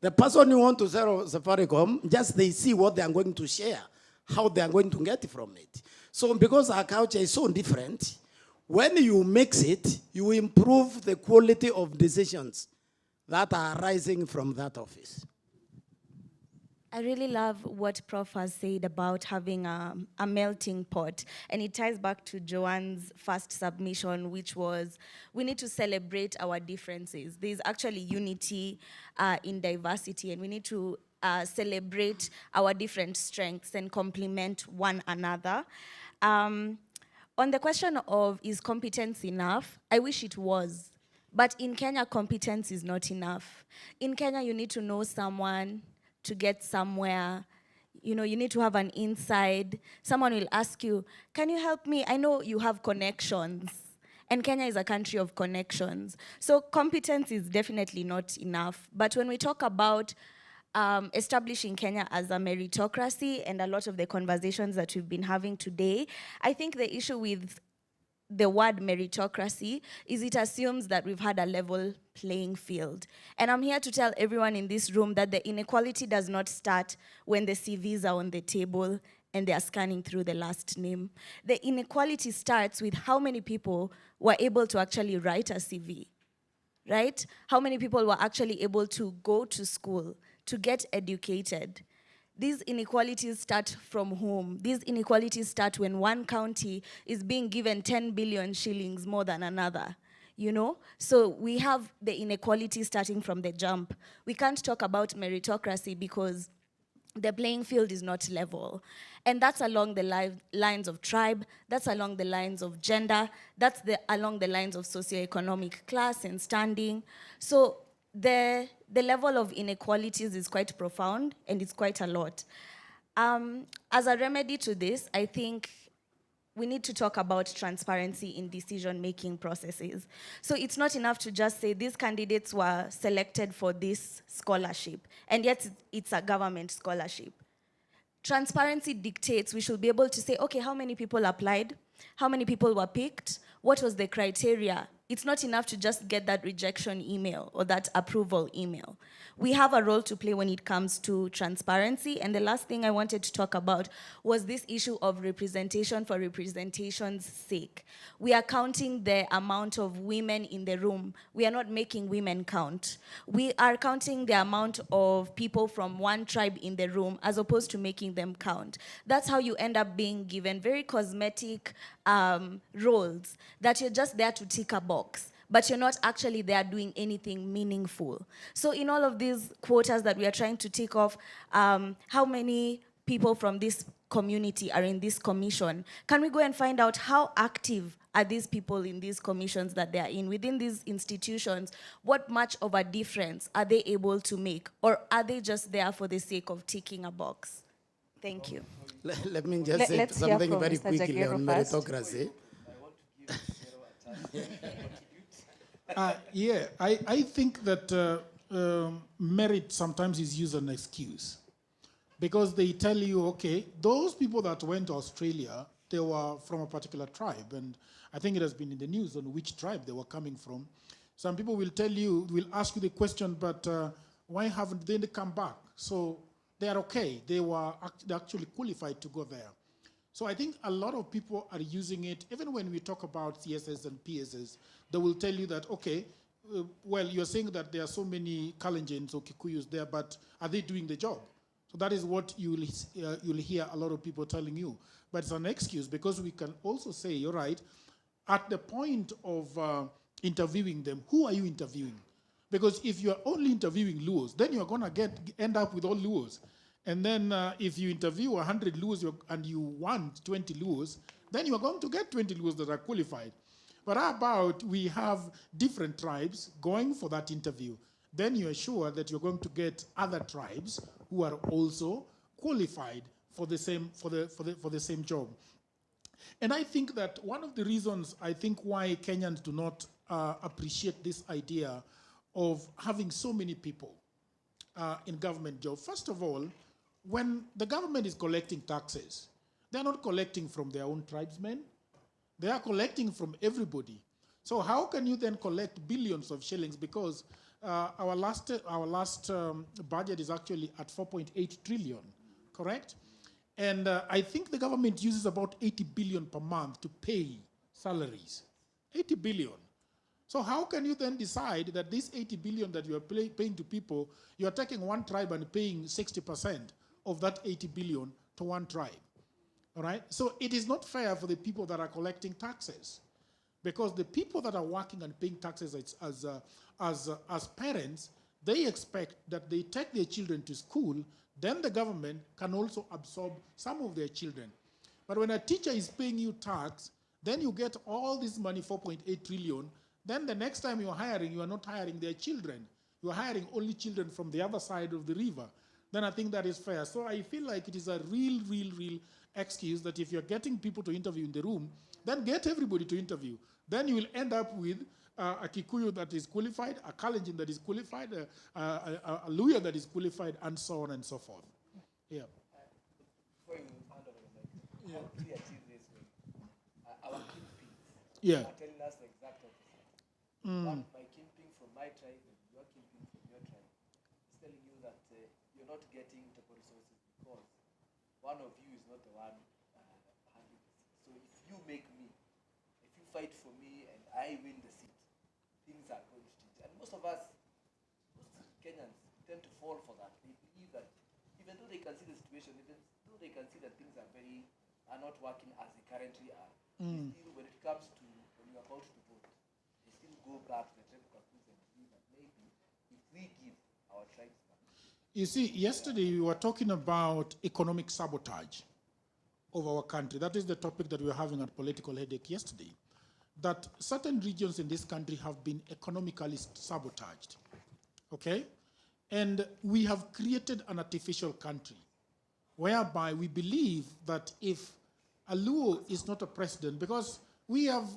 The person who wants to sell Safaricom, just they see what they are going to share, how they are going to get from it. So because our culture is so different, when you mix it, you improve the quality of decisions that are arising from that office. I really love what Prof has said about having a melting pot. And it ties back to Joanne's first submission, which was we need to celebrate our differences. There's actually unity in diversity, and we need to celebrate our different strengths and complement one another. On the question of is competence enough, I wish it was. But in Kenya, competence is not enough. In Kenya, you need to know someone to get somewhere. You know, you need to have an inside. Someone will ask you, can you help me? I know you have connections. And Kenya is a country of connections. So competence is definitely not enough. But when we talk about establishing Kenya as a meritocracy and a lot of the conversations that we've been having today, I think the issue with the word meritocracy is it assumes that we've had a level playing field. And I'm here to tell everyone in this room that the inequality does not start when the CVs are on the table and they are scanning through the last name. The inequality starts with how many people were able to actually write a CV, right? How many people were actually able to go to school, to get educated. These inequalities start from home. These inequalities start when one county is being given 10 billion shillings more than another, you know? So we have the inequality starting from the jump. We can't talk about meritocracy because the playing field is not level. And that's along the lines of tribe, that's along the lines of gender, that's along the lines of socioeconomic class and standing. So the level of inequalities is quite profound and it's quite a lot. As a remedy to this, I think we need to talk about transparency in decision-making processes. So it's not enough to just say these candidates were selected for this scholarship, and yet it's a government scholarship. Transparency dictates we should be able to say, okay, how many people applied? How many people were picked? What was the criteria? It's not enough to just get that rejection email or that approval email. We have a role to play when it comes to transparency. And the last thing I wanted to talk about was this issue of representation for representation's sake. We are counting the amount of women in the room. We are not making women count. We are counting the amount of people from one tribe in the room as opposed to making them count. That's how you end up being given very cosmetic roles that you're just there to tick a box, but you're not actually there doing anything meaningful. So in all of these quotas that we are trying to tick off, how many people from this community are in this commission? Can we go and find out how active are these people in these commissions that they are in? Within these institutions, what much of a difference are they able to make? Or are they just there for the sake of ticking a box? Thank you. Let me just say something very quickly on meritocracy. I think that merit sometimes is used as an excuse. Because they tell you, okay, those people that went to Australia, they were from a particular tribe. And I think it has been in the news on which tribe they were coming from. Some people will tell you, will ask you the question, but why haven't they come back? So they are okay. They were actually qualified to go there. So I think a lot of people are using it, even when we talk about CSS and PSS, they will tell you that, okay, well, you're saying that there are so many Kalenjins or Kikuyus there, but are they doing the job? So that is what you'll hear a lot of people telling you. But it's an excuse because we can also say, you're right, at the point of interviewing them, who are you interviewing? Because if you're only interviewing Luos, then you're going to end up with all Luos. And then if you interview 100 Luos and you want 20 Luos, then you're going to get 20 Luos that are qualified. But how about we have different tribes going for that interview? Then you're sure that you're going to get other tribes who are also qualified for the same job. And I think that one of the reasons I think why Kenyans do not appreciate this idea of having so many people in government jobs. First of all, when the government is collecting taxes, they're not collecting from their own tribesmen. They are collecting from everybody. So how can you then collect billions of shillings? Because our last budget is actually at 4.8 trillion, correct? And I think the government uses about 80 billion per month to pay salaries. 80 billion. So how can you then decide that this 80 billion that you are paying to people, you are taking one tribe and paying 60% of that 80 billion to one tribe? All right? So it is not fair for the people that are collecting taxes, because the people that are working and paying taxes as parents, they expect that they take their children to school, then the government can also absorb some of their children. But when a teacher is paying you tax, then you get all this money, 4.8 trillion, then the next time you're hiring, you are not hiring their children. You're hiring only children from the other side of the river. Then I think that is fair. So I feel like it is a real excuse that if you're getting people to interview in the room, then get everybody to interview. Then you will end up with a Kikuyu that is qualified, a Kalenjin that is qualified, a Luya that is qualified, and so on and so forth. Yeah. Yeah. are telling us the exact opposite. Mm. My kingpin from my tribe and your kingpin from your tribe is telling you that you're not getting equitable resources because one of you is not the one handling the seat. So if you make me, if you fight for me and I win the seat, things are going to change. And most of us, most Kenyans, tend to fall for that. They believe that even though they can see the situation, even though they can see that things are not working as they currently are, they still, when it comes to when you're about to vote, they still go back to the tribe cartoons and believe that maybe if we give our tribes money. You see, yesterday we were talking about economic sabotage of our country. That is the topic that we were having at Political Headache yesterday. That certain regions in this country have been economically sabotaged. Okay? And we have created an artificial country whereby we believe that if a Luo is not a president, because we have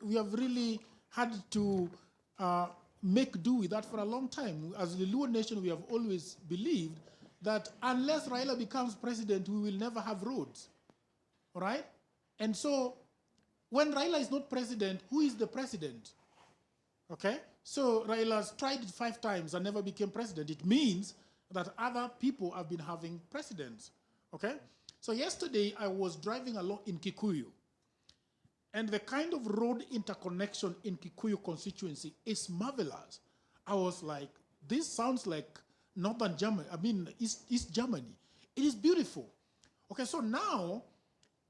really had to make do with that for a long time. As the Luo nation, we have always believed that unless Raila becomes president, we will never have roads. All right? And so when Raila is not president, who is the president? Okay? So Raila's tried it 5 times and never became president. It means that other people have been having presidents. Okay? So yesterday I was driving along in Kikuyu, and the kind of road interconnection in Kikuyu constituency is marvelous. I was like, this sounds like Northern Germany, East Germany. It is beautiful. Okay, so now,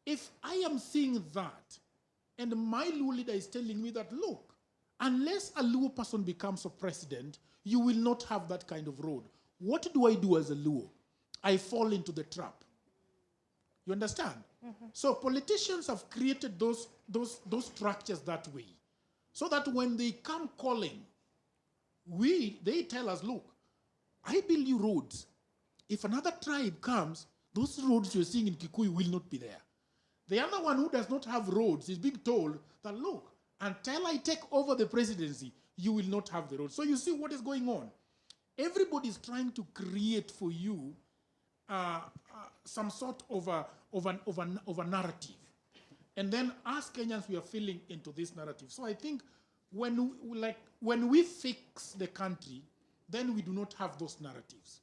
if I am seeing that, and my Luo leader is telling me that, look, unless a Luo person becomes a president, you will not have that kind of road. What do I do as a Luo? I fall into the trap. You understand? Mm-hmm. So politicians have created those structures that way, so that when they come calling, they tell us, look, I build you roads. If another tribe comes, those roads you're seeing in Kikuyu will not be there. The other one who does not have roads is being told that, look, until I take over the presidency, you will not have the roads. So you see what is going on. Everybody is trying to create for you some sort of a narrative. And then as Kenyans, we are feeling into this narrative. So I think when we fix the country, then we do not have those narratives.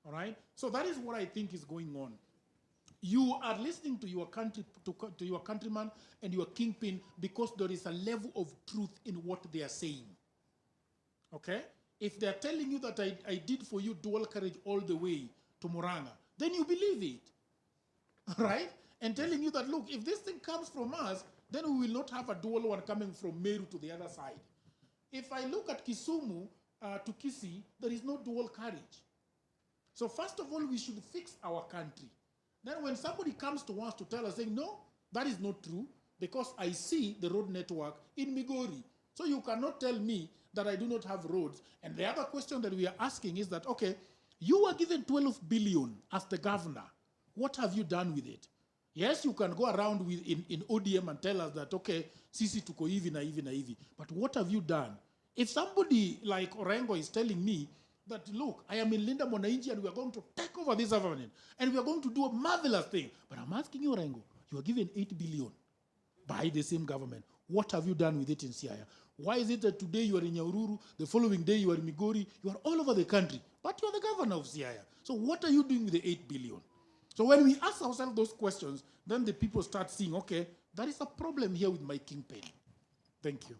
All right? So that is what I think is going on. You are listening to your country, to your countryman and your kingpin because there is a level of truth in what they are saying. Okay? If they are telling you that I did for you dual carriage all the way to Muranga, then you believe it. All right? And telling you that, look, if this thing comes from us, then we will not have a dual one coming from Meru to the other side. If I look at Kisumu to Kisii, there is no dual carriage. So first of all, we should fix our country. Then when somebody comes to us to tell us, saying, no, that is not true, because I see the road network in Migori. So you cannot tell me that I do not have roads. And the other question that we are asking is that, okay, you were given 12 billion as the governor. What have you done with it? Yes, you can go around in ODM and tell us that, okay, sisi tuko hivi na hivi na hivi. But what have you done? If somebody like Orengo is telling me that, look, I am in Linda Mwananchi and we are going to take over this government and we are going to do a marvelous thing. But I'm asking you, Orengo, you are given 8 billion by the same government. What have you done with it in Siaya? Why is it that today you are in Nyahururu, the following day you are in Migori, you are all over the country, but you are the governor of Siaya. So what are you doing with the 8 billion? So when we ask ourselves those questions, then the people start seeing, okay, there is a problem here with my kingpin. Thank you.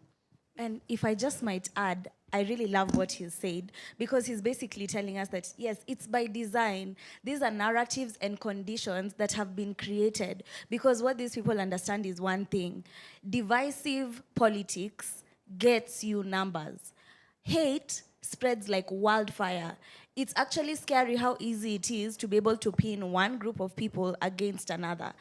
And if I just might add, I really love what he said, because he's basically telling us that, yes, it's by design. These are narratives and conditions that have been created, because what these people understand is one thing. Divisive politics gets you numbers. Hate spreads like wildfire. It's actually scary how easy it is to be able to pin one group of people against another.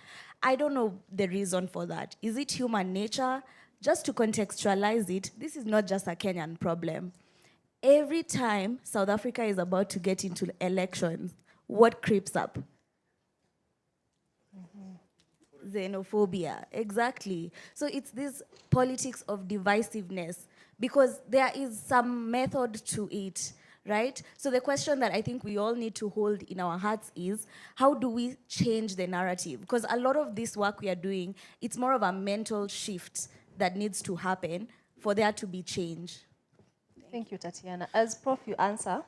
I don't know the reason for that. Is it human nature? Just to contextualize it, this is not just a Kenyan problem. Every time South Africa is about to get into elections, what creeps up? Xenophobia, exactly. So it's this politics of divisiveness, because there is some method to it, right? So the question that I think we all need to hold in our hearts is, how do we change the narrative? Because a lot of this work we are doing, it's more of a mental shift that needs to happen for there to be change. Thank you, Tatiana. As Prof, you answer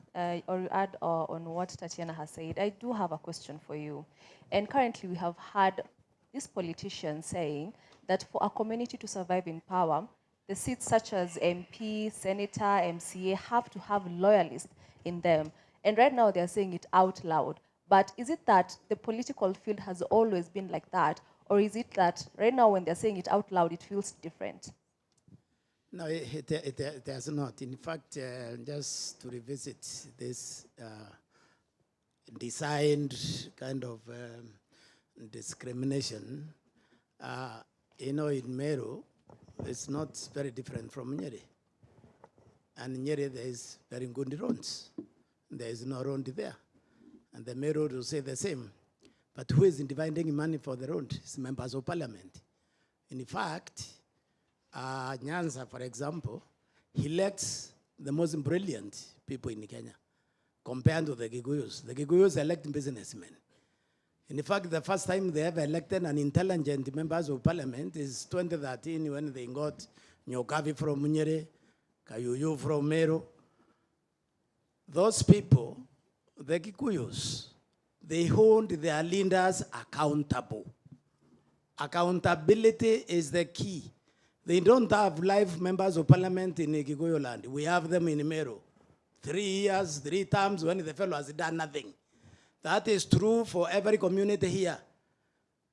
or you add on what Tatiana has said, I do have a question for you. And currently we have had this politician saying that for a community to survive in power, the seats such as MP, Senator, MCA have to have loyalists in them. And right now they're saying it out loud. But is it that the political field has always been like that? Or is it that right now when they're saying it out loud, it feels different? No, it has not. In fact, just to revisit this designed kind of discrimination, in Meru, it's not very different from Nyeri. And in Nyeri, there is very good roads. There is no road there. And the Meru will say the same. But who is dividing money for the road? It's members of parliament. In fact, Nyanza, for example, he elects the most brilliant people in Kenya compared to the Giguyus. The Giguyus elect businessmen. In fact, the first time they ever elected an intelligent members of parliament is 2013 when they got Nyokavi from Nyeri, Kayuyu from Meru. Those people, the Giguyus, they hold their leaders accountable. Accountability is the key. They don't have live members of parliament in Gikuyu land. We have them in Meru. 3 years, 3 terms when the fellow has done nothing. That is true for every community here.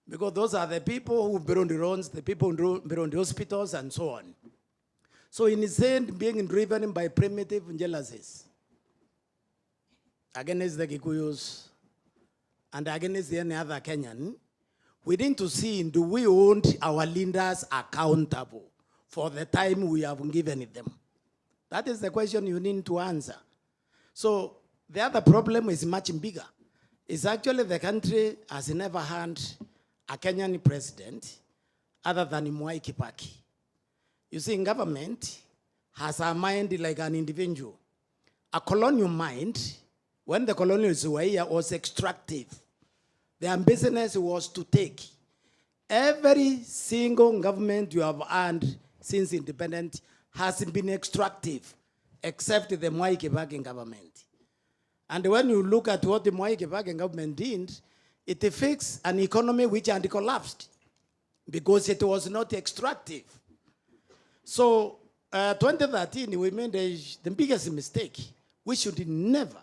Because those are the people who build the roads, the people who build the hospitals, and so on. So instead being driven by primitive jealousies against the Gikuyus and against any other Kenyan, we need to see, do we hold our leaders accountable for the time we have given them? That is the question you need to answer. So the other problem is much bigger. It's actually the country has never had a Kenyan president other than Mwai Kibaki. You see, government has a mind like an individual. A colonial mind, when the colonials were here, was extractive. Their business was to take. Every single government you have earned since independence has been extractive, except the Mwai Kibaki government. And when you look at what the Mwai Kibaki government did, it fixed an economy which had collapsed because it was not extractive. So 2013, we made the biggest mistake. We should never,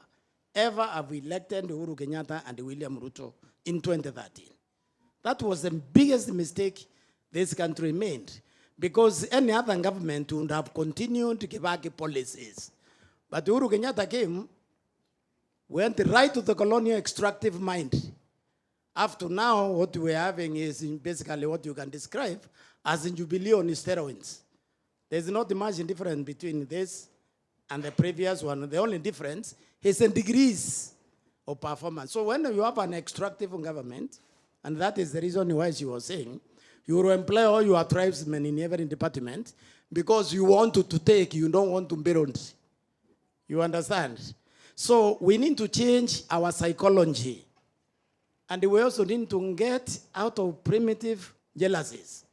ever have elected Uhuru Kenyatta and William Ruto in 2013. That was the biggest mistake this country made, because any other government would have continued Kibaki policies. But Uhuru Kenyatta came, went right to the colonial extractive mind. Up to now, what we're having is basically what you can describe as in Jubilee on steroids. There's not much difference between this and the previous one. The only difference is in degrees of performance. So when you have an extractive government, and that is the reason why she was saying, you will employ all your tribesmen in every department because you want to take, you don't want to build. You understand? So we need to change our psychology. And we also need to get out of primitive jealousies,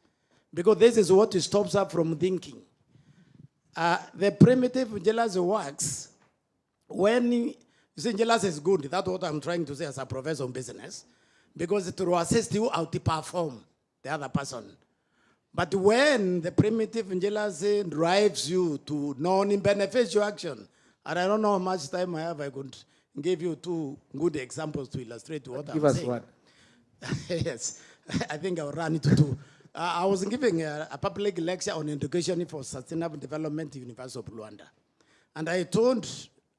because this is what stops us from thinking. The primitive jealousy works when you see, jealousy is good. That's what I'm trying to say as a professor of business, because it will assist you outperform the other person. But when the primitive jealousy drives you to non-beneficial action, and I don't know how much time I have, I could give you 2 good examples to illustrate what I'm saying. Give us one. Yes, I think I'll run into 2. I was giving a public lecture on education for sustainable development at University of Luanda. And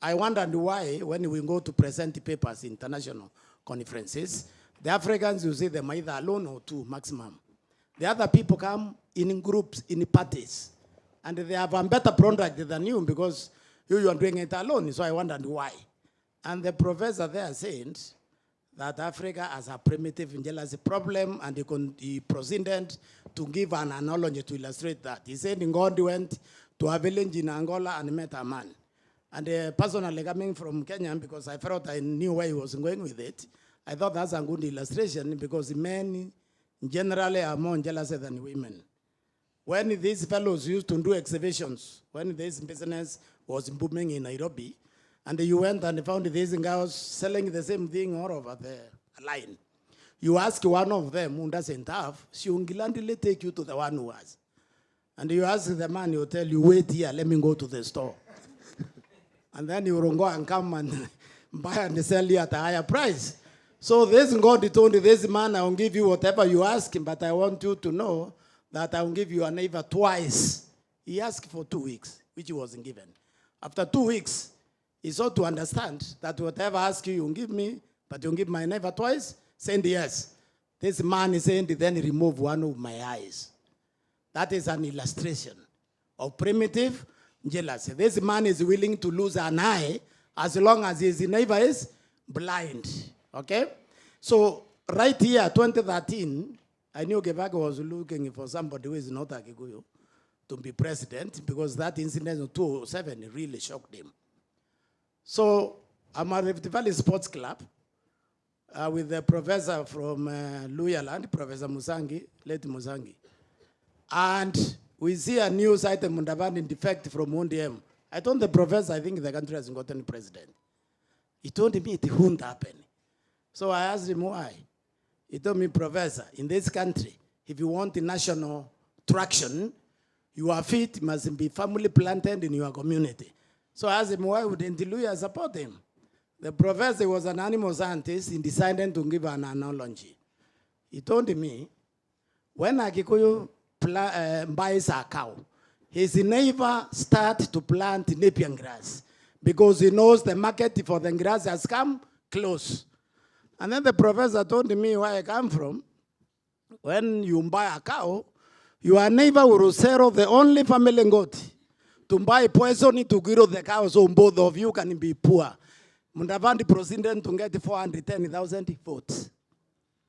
I wondered why, when we go to present papers in international conferences, the Africans, you see them either alone or 2 maximum. The other people come in groups, in parties, and they have a better product than you because you are doing it alone. So I wondered why. And the professor there said that Africa has a primitive jealousy problem, and he proceeded to give an analogy to illustrate that. He said God went to a village in Angola and met a man. And personally coming from Kenya, because I thought I knew where he was going with it, I thought that's a good illustration, because men generally are more jealous than women. when these fellows used to do exhibitions, when this business was booming in Nairobi, and you went and found these guys selling the same thing all over the line. You ask one of them who doesn't have, she will gladly take you to the one who has. And you ask the man, he'll tell you, wait here, let me go to the store. And then you will go and come and buy and sell you at a higher price. So this God told this man, I will give you whatever you ask him, but I want you to know that I will give you a neighbor twice. He asked for 2 weeks, which he wasn't given. After 2 weeks, he sought to understand that whatever I ask you, you will give me, but you will give my neighbor twice. Saying yes. This man is saying, then remove one of my eyes. That is an illustration of primitive jealousy. This man is willing to lose an eye as long as his neighbor is blind. Okay? So, right here, 2013, I knew Gebage was looking for somebody who is not a Kikuyu to be president because that incident of 2007 really shocked him. So, I'm at Rift Valley Sports Club with the professor from Luyaland, Professor Musangi, late Musangi. And we see a news item in defect from ODM. I told the professor, I think the country hasn't got any president. He told me it won't happen. So I asked him why. He told me, Professor, in this country, if you want the national traction, your feet must be firmly planted in your community. So I asked him, why wouldn't Luya support him? The professor was an animal scientist. He decided to give an analogy. He told me, when a Kikuyu buys a cow, his neighbor starts to plant Napier grass because he knows the market for the grass has come close. And then the professor told me where I come from. When you buy a cow, your neighbor will sell the only family goat to buy poison to grow the cow so both of you can be poor. Mundavandi proceeded to get 410,000 votes.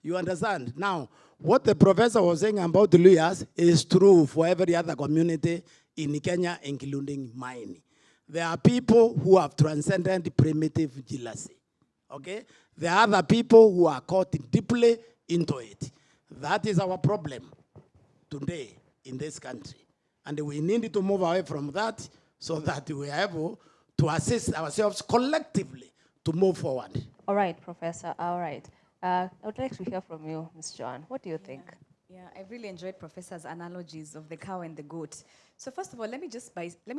You understand? Now, what the professor was saying about Luyas is true for every other community in Kenya, including mine. There are people who have transcended primitive jealousy. Okay? There are other people who are caught deeply into it. That is our problem today in this country. And we need to move away from that so that we are able to assist ourselves collectively to move forward. All right, Professor. All right. I would like to hear from you, Ms. Joan. What do you think? Yeah, I really enjoyed Professor's analogies of the cow and the goat. So first of all, let me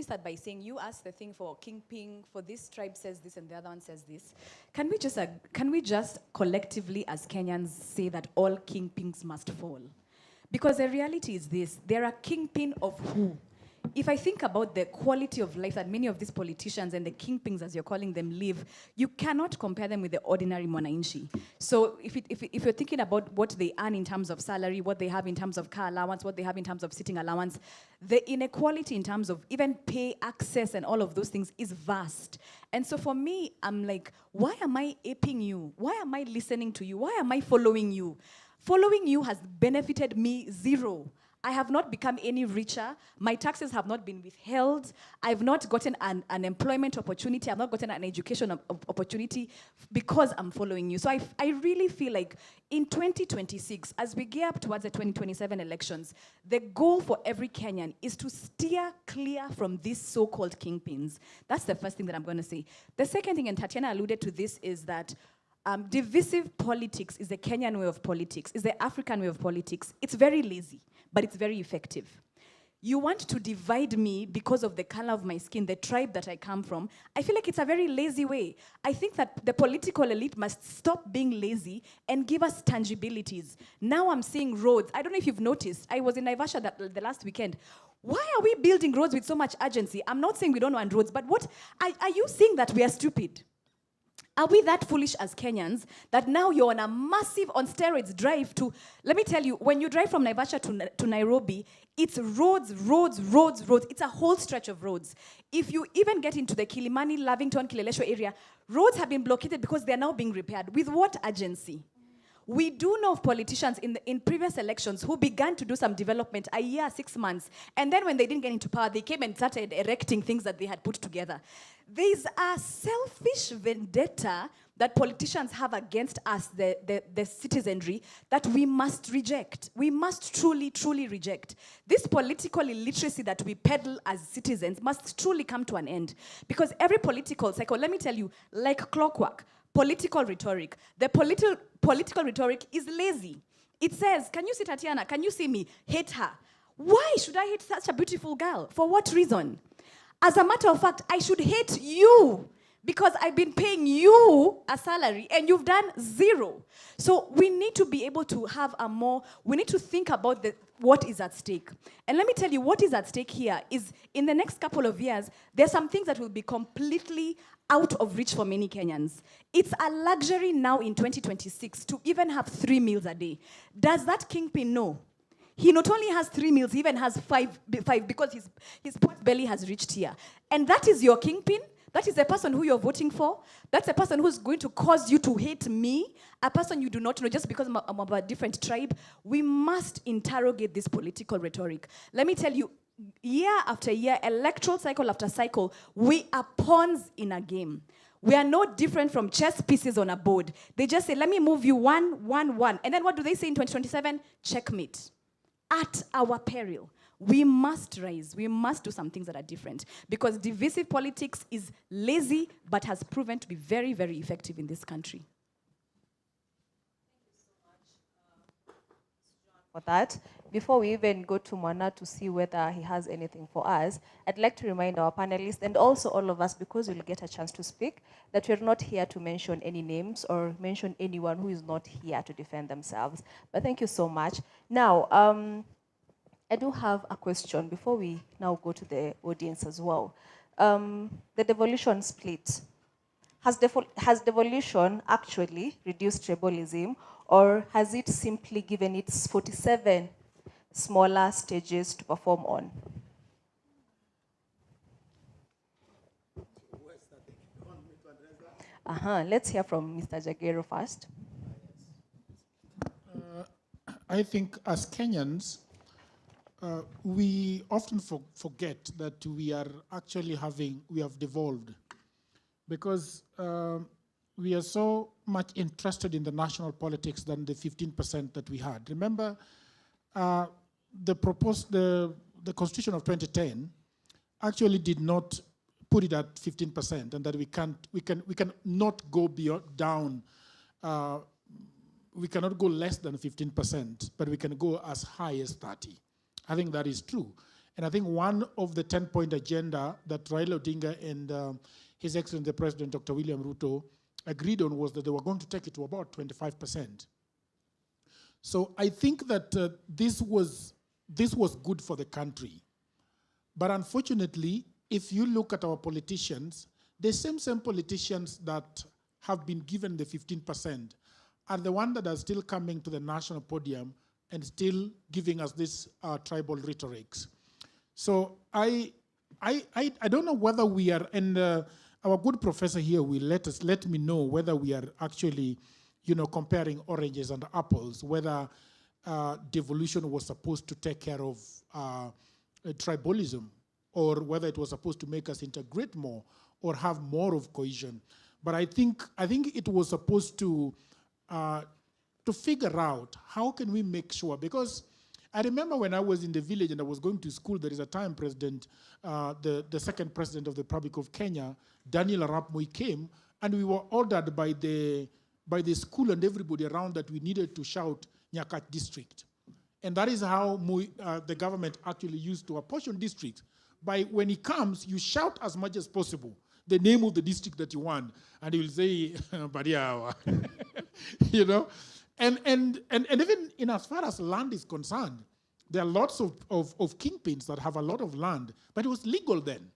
start by saying you asked the thing for kingpin, for this tribe says this and the other one says this. Can we just collectively as Kenyans say that all kingpins must fall? Because the reality is this, there are kingpin of who? If I think about the quality of life that many of these politicians and the kingpins, as you're calling them, live, you cannot compare them with the ordinary mwananchi. So if you're thinking about what they earn in terms of salary, what they have in terms of car allowance, what they have in terms of sitting allowance, the inequality in terms of even pay, access, and all of those things is vast. And so for me, I'm like, why am I aping you? Why am I listening to you? Why am I following you? Following you has benefited me zero. I have not become any richer. My taxes have not been withheld. I've not gotten an employment opportunity. I've not gotten an education opportunity because I'm following you. So I really feel like in 2026, as we gear up towards the 2027 elections, the goal for every Kenyan is to steer clear from these so-called kingpins. That's the first thing that I'm going to say. The second thing, and Tatiana alluded to this, is that divisive politics is the Kenyan way of politics, is the African way of politics. It's very lazy, but it's very effective. You want to divide me because of the color of my skin, the tribe that I come from. I feel like it's a very lazy way. I think that the political elite must stop being lazy and give us tangibilities. Now I'm seeing roads. I don't know if you've noticed. I was in Naivasha the last weekend. Why are we building roads with so much urgency? I'm not saying we don't want roads, but what are you saying that we are stupid? Are we that foolish as Kenyans that now you're on a massive, on steroids drive to, let me tell you, when you drive from Naivasha to Nairobi, it's roads, roads, roads, roads. It's a whole stretch of roads. If you even get into the Kilimani, Lavington, Kileleshwa area, roads have been blockaded because they're now being repaired. With what urgency? We do know of politicians in previous elections who began to do some development a year, 6 months, and then when they didn't get into power, they came and started erecting things that they had put together. There's a selfish vendetta that politicians have against us, the citizenry, that we must reject. We must truly, truly reject. This political illiteracy that we peddle as citizens must truly come to an end. Because every political cycle, let me tell you, like clockwork, political rhetoric, the political rhetoric is lazy. It says, can you see Tatiana? Can you see me? Hate her. Why should I hate such a beautiful girl? For what reason? As a matter of fact, I should hate you because I've been paying you a salary and you've done zero. So we need to be able to have we need to think about what is at stake. And let me tell you, what is at stake here is in the next couple of years, there's some things that will be completely out of reach for many Kenyans. It's a luxury now in 2026 to even have 3 meals a day. Does that kingpin know? He not only has 3 meals, he even has five because his pot belly has reached here. And that is your kingpin. That is the person who you're voting for. That's a person who's going to cause you to hate me, a person you do not know just because I'm of a different tribe. We must interrogate this political rhetoric. Let me tell you, year after year, electoral cycle after cycle, we are pawns in a game. We are no different from chess pieces on a board. They just say, let me move you 1, 1, 1. And then what do they say in 2027? Checkmate. At our peril. We must rise. We must do some things that are different. Because divisive politics is lazy, but has proven to be very, very effective in this country. For that. Before we even go to Mwana to see whether he has anything for us, I'd like to remind our panelists and also all of us, because we'll get a chance to speak, that we're not here to mention any names or mention anyone who is not here to defend themselves. But thank you so much. Now, I do have a question before we now go to the audience as well. The devolution split. Has devolution actually reduced tribalism, or has it simply given its 47 smaller stages to perform on? Let's hear from Mr. Jagero first. I think as Kenyans, we often forget that we have devolved, because we are so much interested in the national politics than the 15% that we had. Remember, the Constitution of 2010 actually did not put it at 15%, and that we can not go down. We cannot go less than 15%, but we can go as high as 30. I think that is true. And I think one of the 10-point agenda that Raila Odinga and His Excellency the President, Dr. William Ruto, agreed on was that they were going to take it to about 25%. So I think that this was good for the country. But unfortunately, if you look at our politicians, the same politicians that have been given the 15% are the ones that are still coming to the national podium and still giving us this tribal rhetorics. So I don't know whether we are, and our good professor here will let me know whether we are actually, comparing oranges and apples, whether devolution was supposed to take care of tribalism, or whether it was supposed to make us integrate more or have more of cohesion. But I think it was supposed to figure out how can we make sure, because I remember when I was in the village and I was going to school, there is a time President, the second president of the Republic of Kenya, Daniel Arap Moi, came, and we were ordered by the school and everybody around that we needed to shout Nyakat district. And that is how the government actually used to apportion districts. When he comes, you shout as much as possible the name of the district that you want, and he will say, Bariawa. And even in as far as land is concerned, there are lots of kingpins that have a lot of land, but it was legal then.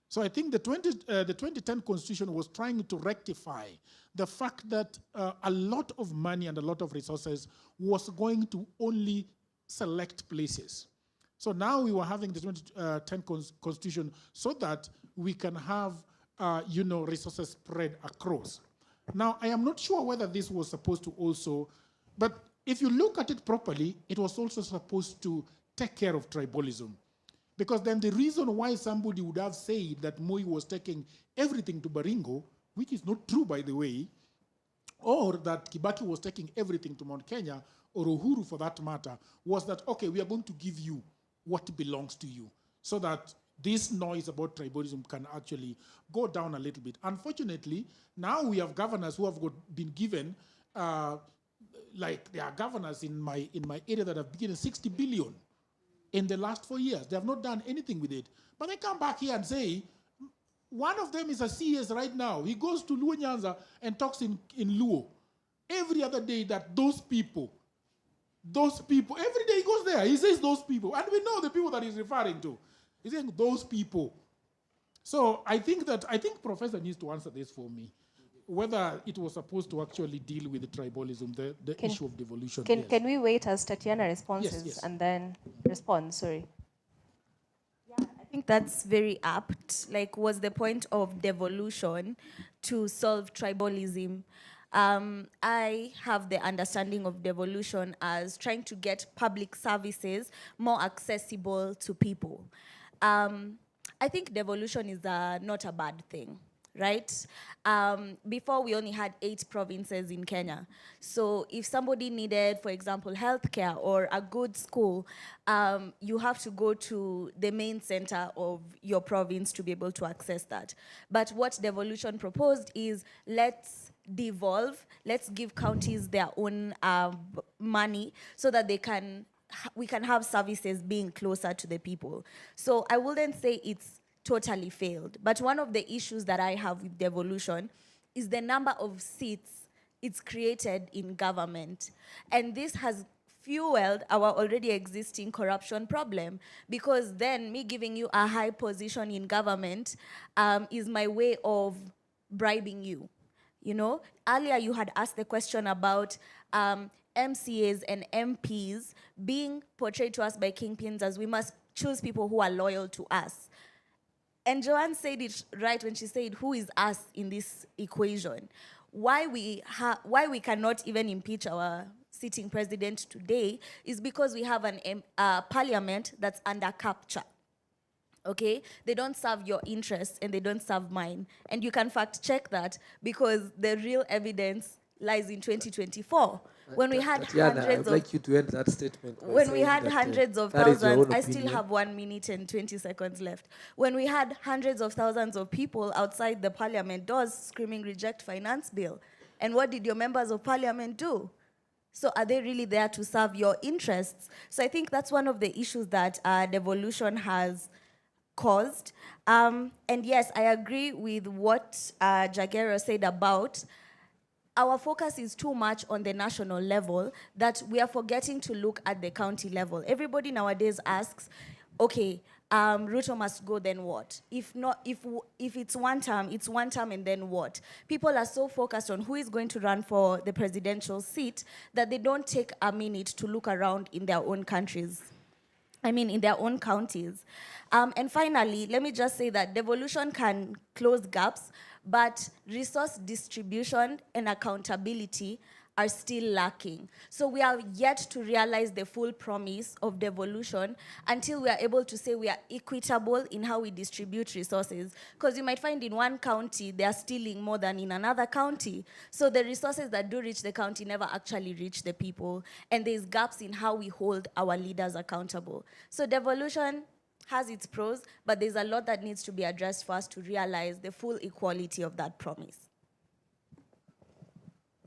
So I think the 2010 Constitution was trying to rectify the fact that a lot of money and a lot of resources was going to only select places. So now we were having the 2010 Constitution so that we can have resources spread across. Now, I am not sure whether this was supposed to also, but if you look at it properly, it was also supposed to take care of tribalism. Because then the reason why somebody would have said that Moi was taking everything to Baringo, which is not true, by the way, or that Kibaki was taking everything to Mount Kenya, or Uhuru for that matter, was that, okay, we are going to give you what belongs to you, so that this noise about tribalism can actually go down a little bit. Unfortunately, now we have governors who have been given, like there are governors in my area that have been given 60 billion in the last 4 years. They have not done anything with it. But they come back here and say, one of them is a CS right now. He goes to Luo Nyanza and talks in Luo every other day, that those people, every day he goes there, he says those people. And we know the people that he's referring to. He's saying those people. So I think Professor needs to answer this for me, whether it was supposed to actually deal with the tribalism, the issue of devolution. Can we wait as Tatiana responses Yes. and then respond? Sorry. I think that's very apt. Like, was the point of devolution to solve tribalism? I have the understanding of devolution as trying to get public services more accessible to people. I think devolution is not a bad thing, right? Before, we only had 8 provinces in Kenya. So if somebody needed, for example, healthcare or a good school, you have to go to the main center of your province to be able to access that. But what devolution proposed is, let's devolve, let's give counties their own money so that we can have services being closer to the people. So I wouldn't say it's totally failed. But one of the issues that I have with devolution is the number of seats it's created in government. And this has fueled our already existing corruption problem, because then me giving you a high position in government is my way of bribing you. You know, earlier you had asked the question about MCAs and MPs being portrayed to us by kingpins as we must choose people who are loyal to us. And Joanne said it right when she said, who is us in this equation? Why we cannot even impeach our sitting president today is because we have a parliament that's under capture. Okay? They don't serve your interests and they don't serve mine. And you can fact check that, because the real evidence lies in 2024. When we had Tatiana, hundreds I'd like you to end that statement. When we had hundreds of that is your thousands, own I still opinion. have 1 minute and 20 seconds left. When we had hundreds of thousands of people outside the parliament doors screaming, reject finance bill. And what did your members of parliament do? So are they really there to serve your interests? So I think that's one of the issues that devolution has caused. And yes, I agree with what Jagero said about our focus is too much on the national level that we are forgetting to look at the county level. Everybody nowadays asks, okay, Ruto must go, then what? If it's one term and then what? People are so focused on who is going to run for the presidential seat that they don't take a minute to look around in their own countries. In their own counties. And finally, let me just say that devolution can close gaps, but resource distribution and accountability are still lacking. So we are yet to realize the full promise of devolution until we are able to say we are equitable in how we distribute resources. Because you might find in one county, they are stealing more than in another county. So the resources that do reach the county never actually reach the people. And there's gaps in how we hold our leaders accountable. So devolution has its pros, but there's a lot that needs to be addressed for us to realize the full equality of that promise.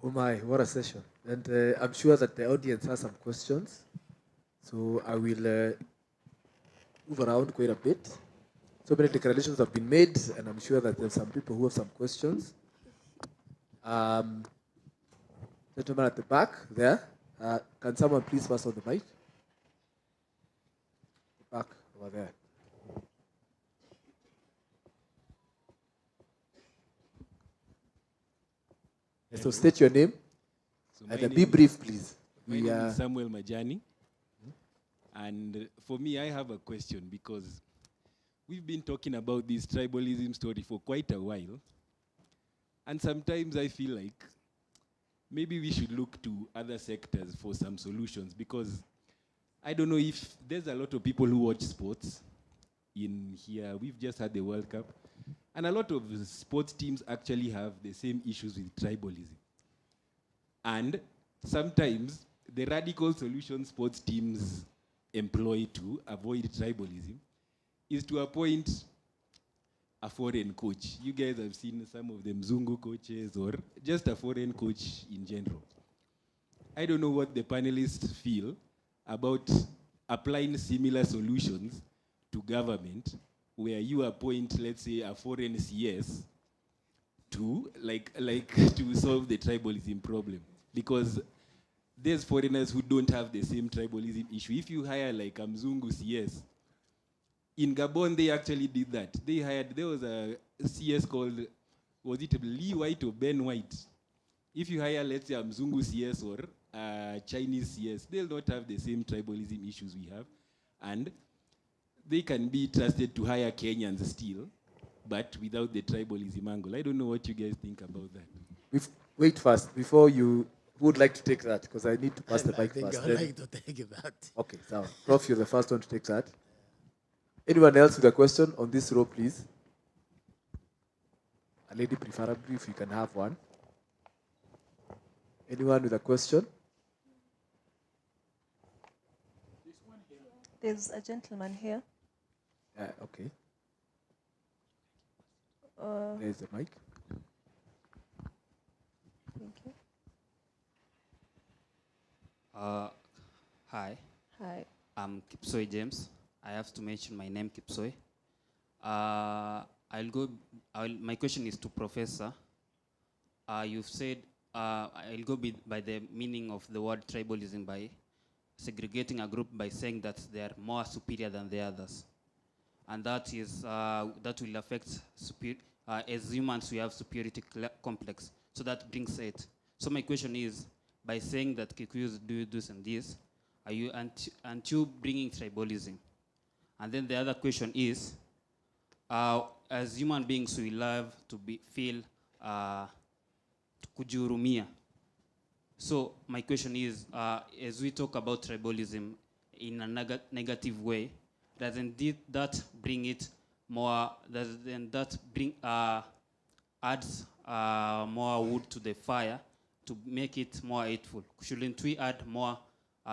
Oh my, what a session. And I'm sure that the audience has some questions. So I will move around quite a bit. So many declarations have been made, and I'm sure that there's some people who have some questions. Gentleman at the back there. Can someone please pass on the mic? The back over there. So state your name and be brief, please. My name is Samuel Majani. And for me, I have a question, because we've been talking about this tribalism story for quite a while. And sometimes I feel like maybe we should look to other sectors for some solutions, because I don't know if there's a lot of people who watch sports in here. We've just had the World Cup. And a lot of sports teams actually have the same issues with tribalism. And sometimes the radical solution sports teams employ to avoid tribalism is to appoint a foreign coach. You guys have seen some of the Mzungu coaches or just a foreign coach in general. I don't know what the panelists feel about applying similar solutions to government where you appoint, let's say, a foreign CS to to solve the tribalism problem. Because there's foreigners who don't have the same tribalism issue. If you hire like a Mzungu CS, in Gabon they actually did that. There was a CS called, was it Lee White or Ben White? If you hire, let's say, a Mzungu CS or a Chinese CS, they'll not have the same tribalism issues we have. And they can be trusted to hire Kenyans still, but without the tribalism angle. I don't know what you guys think about that. Wait first, before you, who would like to take that? Because I need to pass the mic first. I would like to take that. Okay, so Prof, you're the first one to take that. Anyone else with a question on this row, please? A lady preferably, if you can have one. Anyone with a question? There's a gentleman here. Okay. There's the mic. Thank you. Hi. Hi. I'm Kipsoi James. I have to mention my name, Kipsoi. My question is to Professor. You've said, I'll go by the meaning of the word tribalism by segregating a group by saying that they are more superior than the others. And that is, that will affect, as humans we have superiority complex. So that brings it. So my question is, by saying that Kikuyus do this and this, aren't you bringing tribalism? And then the other question is, as human beings, we love to feel kujihurumia. So my question is, as we talk about tribalism in a negative way, doesn't that bring it more? Doesn't that bring adds more wood to the fire to make it more hateful? Shouldn't we add more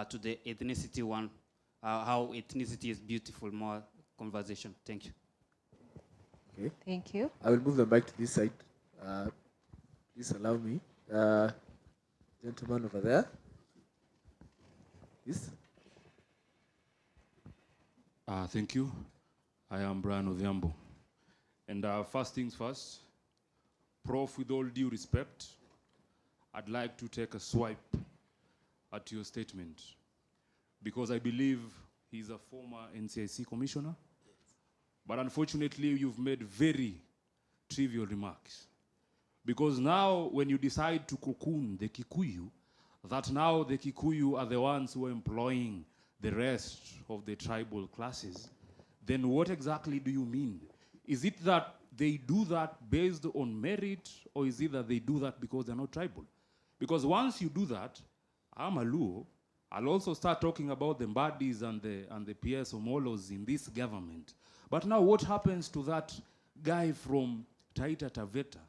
to the ethnicity one? How ethnicity is beautiful, more conversation. Thank you. Okay. Thank you. I will move the mic to this side. Please allow me. Gentleman over there. Yes. Thank you. I am Brian Odhiambo. And first things first, Prof, with all due respect, I'd like to take a swipe at your statement, because I believe he's a former NCIC commissioner, but unfortunately you've made very trivial remarks. Because now when you decide to cocoon the Kikuyu, that now the Kikuyu are the ones who are employing the rest of the tribal classes, then what exactly do you mean? Is it that they do that based on merit, or is it that they do that because they're not tribal? Because once you do that, I'm a Luo, I'll also start talking about the Mbadis and the PS Omolos in this government. But now what happens to that guy from Taita Taveta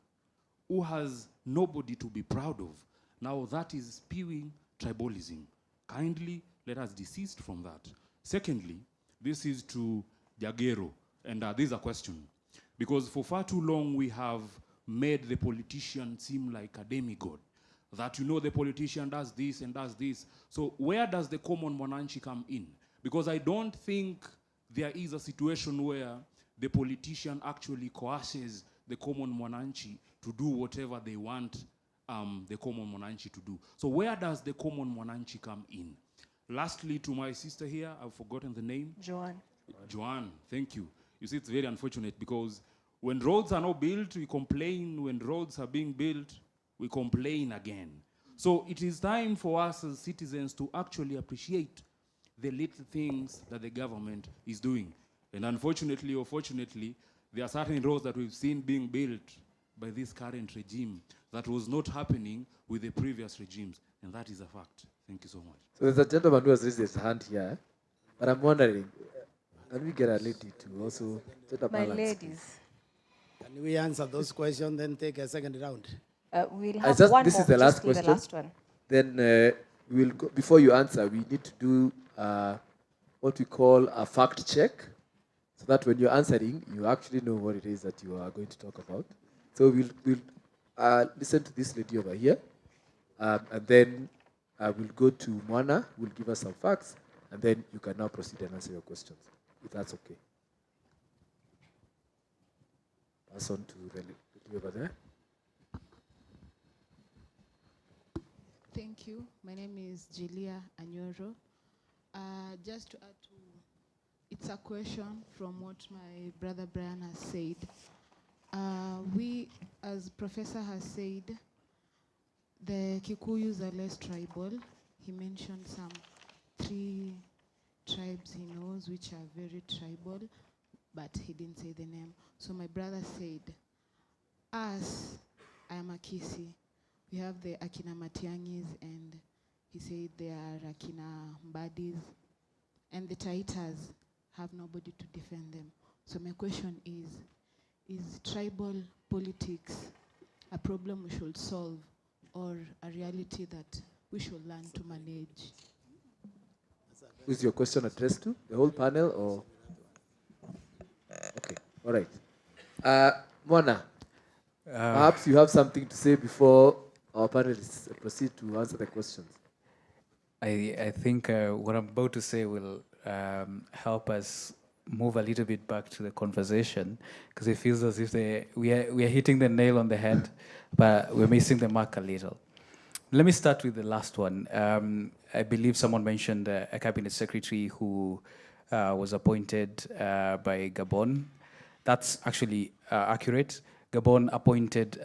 who has nobody to be proud of? Now that is spewing tribalism. Kindly let us desist from that. Secondly, this is to Jagero, and this is a question. Because for far too long we have made the politician seem like a demigod. That, you know, the politician does this and does this. So where does the common Mwananchi come in? Because I don't think there is a situation where the politician actually coerces the common Mwananchi to do whatever they want the common Mwananchi to do. So where does the common Mwananchi come in? Lastly, to my sister here, I've forgotten the name. Joanne. Joanne, thank you. You see, it's very unfortunate because when roads are not built, we complain. When roads are being built, we complain again. So it is time for us as citizens to actually appreciate the little things that the government is doing. And unfortunately or fortunately, there are certain roads that we've seen being built by this current regime that was not happening with the previous regimes. And that is a fact. Thank you so much. So there's a gentleman who has raised his hand here. But I'm wondering, can we get a lady to also set up My balance? ladies. Can we answer those questions, then take a second round? We'll have one this more. is the last Just do question. the last one. Then we'll go, before you answer, we need to do what we call a fact check, so that when you're answering, you actually know what it is that you are going to talk about. So we'll listen to this lady over here, and then we'll go to Mwana, who will give us some facts, and then you can now proceed and answer your questions, if that's okay. Pass on to the lady over there. Thank you. My name is Julia Anyoro. Just to add to, it's a question from what my brother Brian has said. We, as Professor has said, the Kikuyus are less tribal. He mentioned some 3 tribes he knows which are very tribal, but he didn't say the name. So my brother said, us, I am a Kisi. We have the Akina Matiangis, and he said they are Akina Mbadis, and the Taitas have nobody to defend them. So my question is tribal politics a problem we should solve, or a reality that we should learn to manage? Who's your question addressed to? The whole panel, or? Okay, all right. Mwana, perhaps you have something to say before our panelists proceed to answer the questions. I think what I'm about to say will help us move a little bit back to the conversation, because it feels as if we are hitting the nail on the head, but we're missing the mark a little. Let me start with the last one. I believe someone mentioned a cabinet secretary who was appointed by Gabon. That's actually accurate. Gabon appointed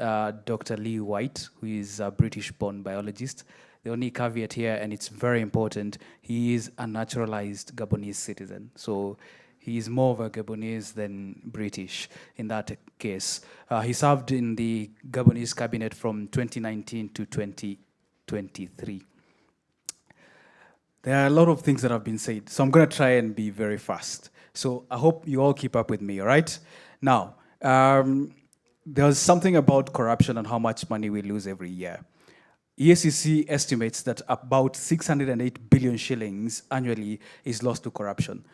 Dr. Lee White, who is a British-born biologist. The only caveat here, and it's very important, he is a naturalized Gabonese citizen. So he is more of a Gabonese than British in that case. He served in the Gabonese cabinet from 2019 to 2023. There are a lot of things that have been said, so I'm going to try and be very fast. So I hope you all keep up with me, all right? Now, there's something about corruption and how much money we lose every year. EACC estimates that about 608 billion shillings annually is lost to corruption.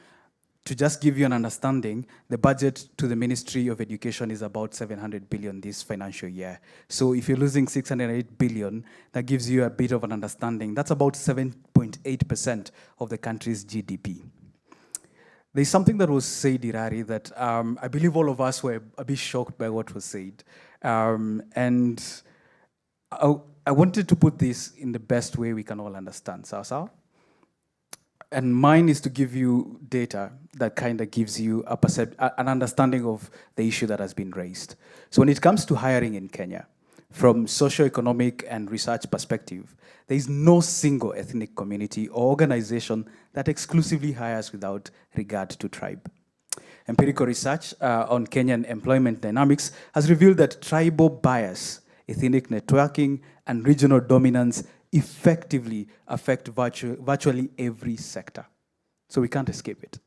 To just give you an understanding, the budget to the Ministry of Education is about 700 billion this financial year. So if you're losing 608 billion, that gives you a bit of an understanding. That's about 7.8% of the country's GDP. There's something that was said, Irari, that I believe all of us were a bit shocked by what was said. And I wanted to put this in the best way we can all understand. Sao? And mine is to give you data that kind of gives you an understanding of the issue that has been raised. So when it comes to hiring in Kenya, from socio-economic and research perspective, there is no single ethnic community or organization that exclusively hires without regard to tribe. Empirical research on Kenyan employment dynamics has revealed that tribal bias, ethnic networking, and regional dominance effectively affect virtually every sector. So we can't escape it.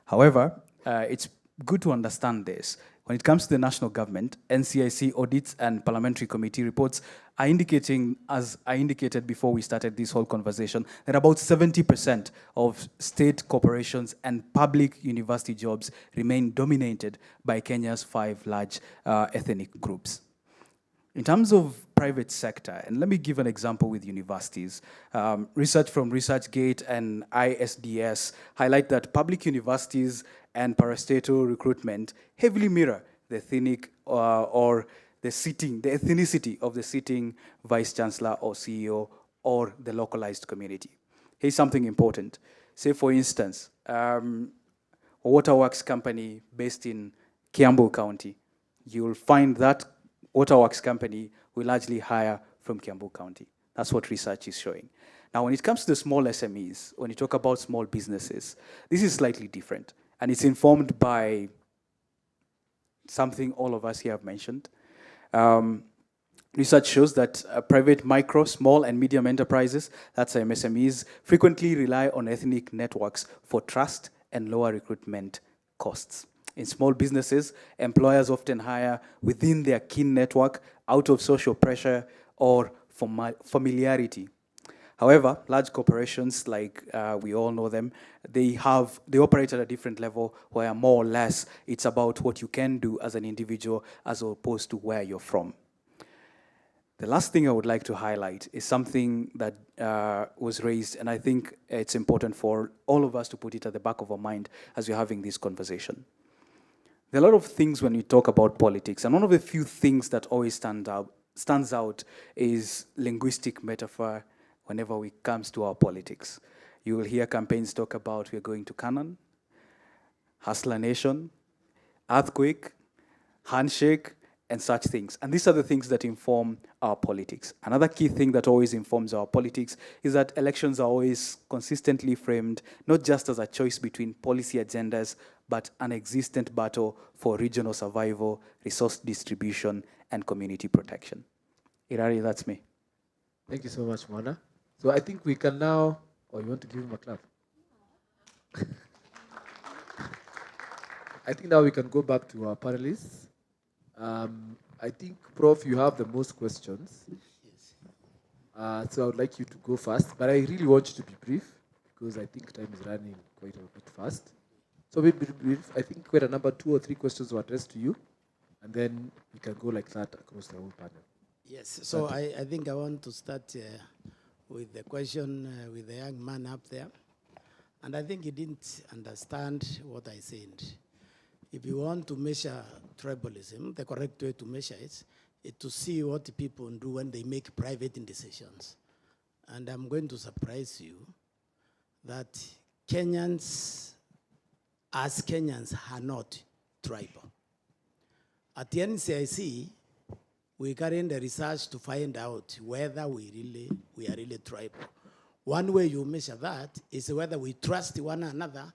However, it's good to understand this. When it comes to the national government, NCIC audits and parliamentary committee reports are indicating, as I indicated before we started this whole conversation, that about 70% of state corporations and public university jobs remain dominated by Kenya's 5 large ethnic groups. In terms of private sector, and let me give an example with universities. Research from ResearchGate and ISDS highlight that public universities and parastatal recruitment heavily mirror the ethnic or the ethnicity of the sitting vice chancellor or CEO or the localized community. Here's something important. Say, for instance, a waterworks company based in Kiambu County. You'll find that waterworks company will largely hire from Kiambu County. That's what research is showing. Now, when it comes to the small SMEs, when you talk about small businesses, this is slightly different. And it's informed by something all of us here have mentioned. Research shows that private micro, small, and medium enterprises, that's MSMEs, frequently rely on ethnic networks for trust and lower recruitment costs. In small businesses, employers often hire within their kin network out of social pressure or familiarity. However, large corporations, like we all know them, they operate at a different level where more or less it's about what you can do as an individual as opposed to where you're from. The last thing I would like to highlight is something that was raised, and I think it's important for all of us to put it at the back of our mind as we're having this conversation. There are a lot of things when we talk about politics, and one of the few things that always stands out is linguistic metaphor whenever it comes to our politics. You will hear campaigns talk about we're going to Canaan, Hustler Nation, earthquake, handshake, and such things. And these are the things that inform our politics. Another key thing that always informs our politics is that elections are always consistently framed, not just as a choice between policy agendas, but an existent battle for regional survival, resource distribution, and community protection. Irari, that's me. Thank you so much, Mwana. So I think we can now, you want to give him a clap? I think now we can go back to our panelists. I think, Prof, you have the most questions. Yes. So I would like you to go first, but I really want you to be brief because I think time is running quite a bit fast. So be brief. I think quite a number 2 or 3 questions were addressed to you, and then we can go like that across the whole panel. Yes, so I think I want to start with the question with the young man up there. And I think he didn't understand what I said. If you want to measure tribalism, the correct way to measure it is to see what people do when they make private decisions. And I'm going to surprise you that Kenyans, as Kenyans, are not tribal. At the NCIC, we carry the research to find out whether we are really tribal. One way you measure that is whether we trust one another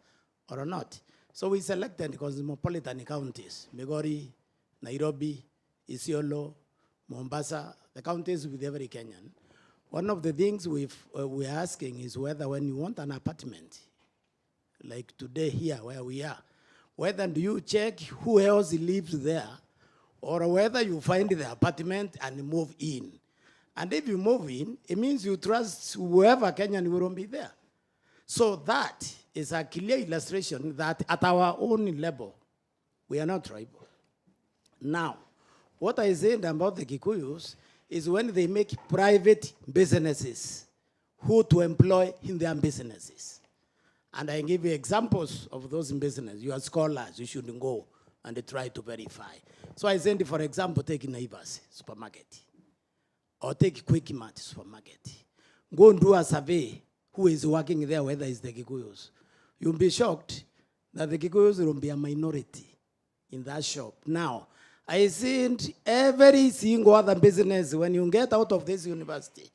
or not. So we selected cosmopolitan counties, Migori, Nairobi, Isiolo, Mombasa, the counties with every Kenyan. One of the things we're asking is whether when you want an apartment, like today here where we are, whether do you check who else lives there, or whether you find the apartment and move in. And if you move in, it means you trust whoever Kenyan will be there. So that is a clear illustration that at our own level, we are not tribal. Now, what I said about the Kikuyus is when they make private businesses, who to employ in their businesses. And I give you examples of those businesses. You are scholars, you should go and try to verify. So I said, for example, take Naivas supermarket, or take Quick Mart supermarket. Go and do a survey who is working there, whether it's the Kikuyus. You'll be shocked that the Kikuyus will be a minority in that shop. Now, I said every single other business, when you get out of this university,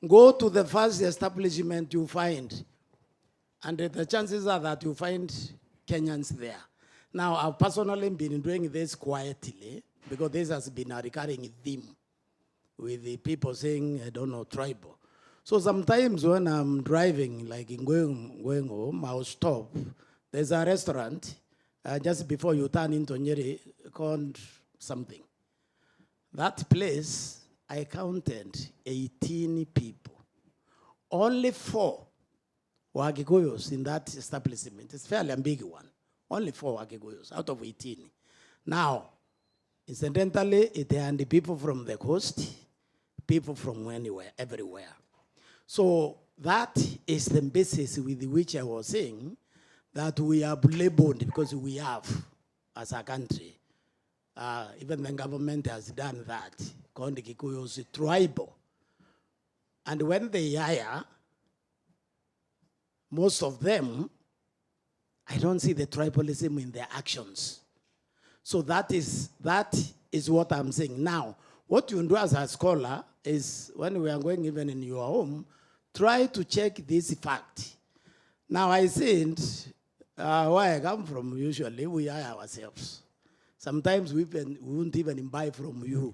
go to the first establishment you find, and the chances are that you find Kenyans there. Now, I've personally been doing this quietly because this has been a recurring theme with the people saying, I don't know, tribal. So sometimes when I'm driving, like in going home, I'll stop. There's a restaurant just before you turn into Nyeri called something. That place, I counted 18 people. Only 4 were Giguyos in that establishment. It's fairly a big one. Only 4 were Giguyos out of 18. Now, incidentally, it are the people from the coast, people from anywhere, everywhere. So that is the basis with which I was saying that we are labeled because we have, as a country, even the government has done that, called the Kikuyos tribal. And when they hire, most of them, I don't see the tribalism in their actions. So that is what I'm saying. Now, what you do as a scholar is, when we are going even in your home, try to check this fact. Now, I said, where I come from, usually we hire ourselves. Sometimes we won't even buy from you.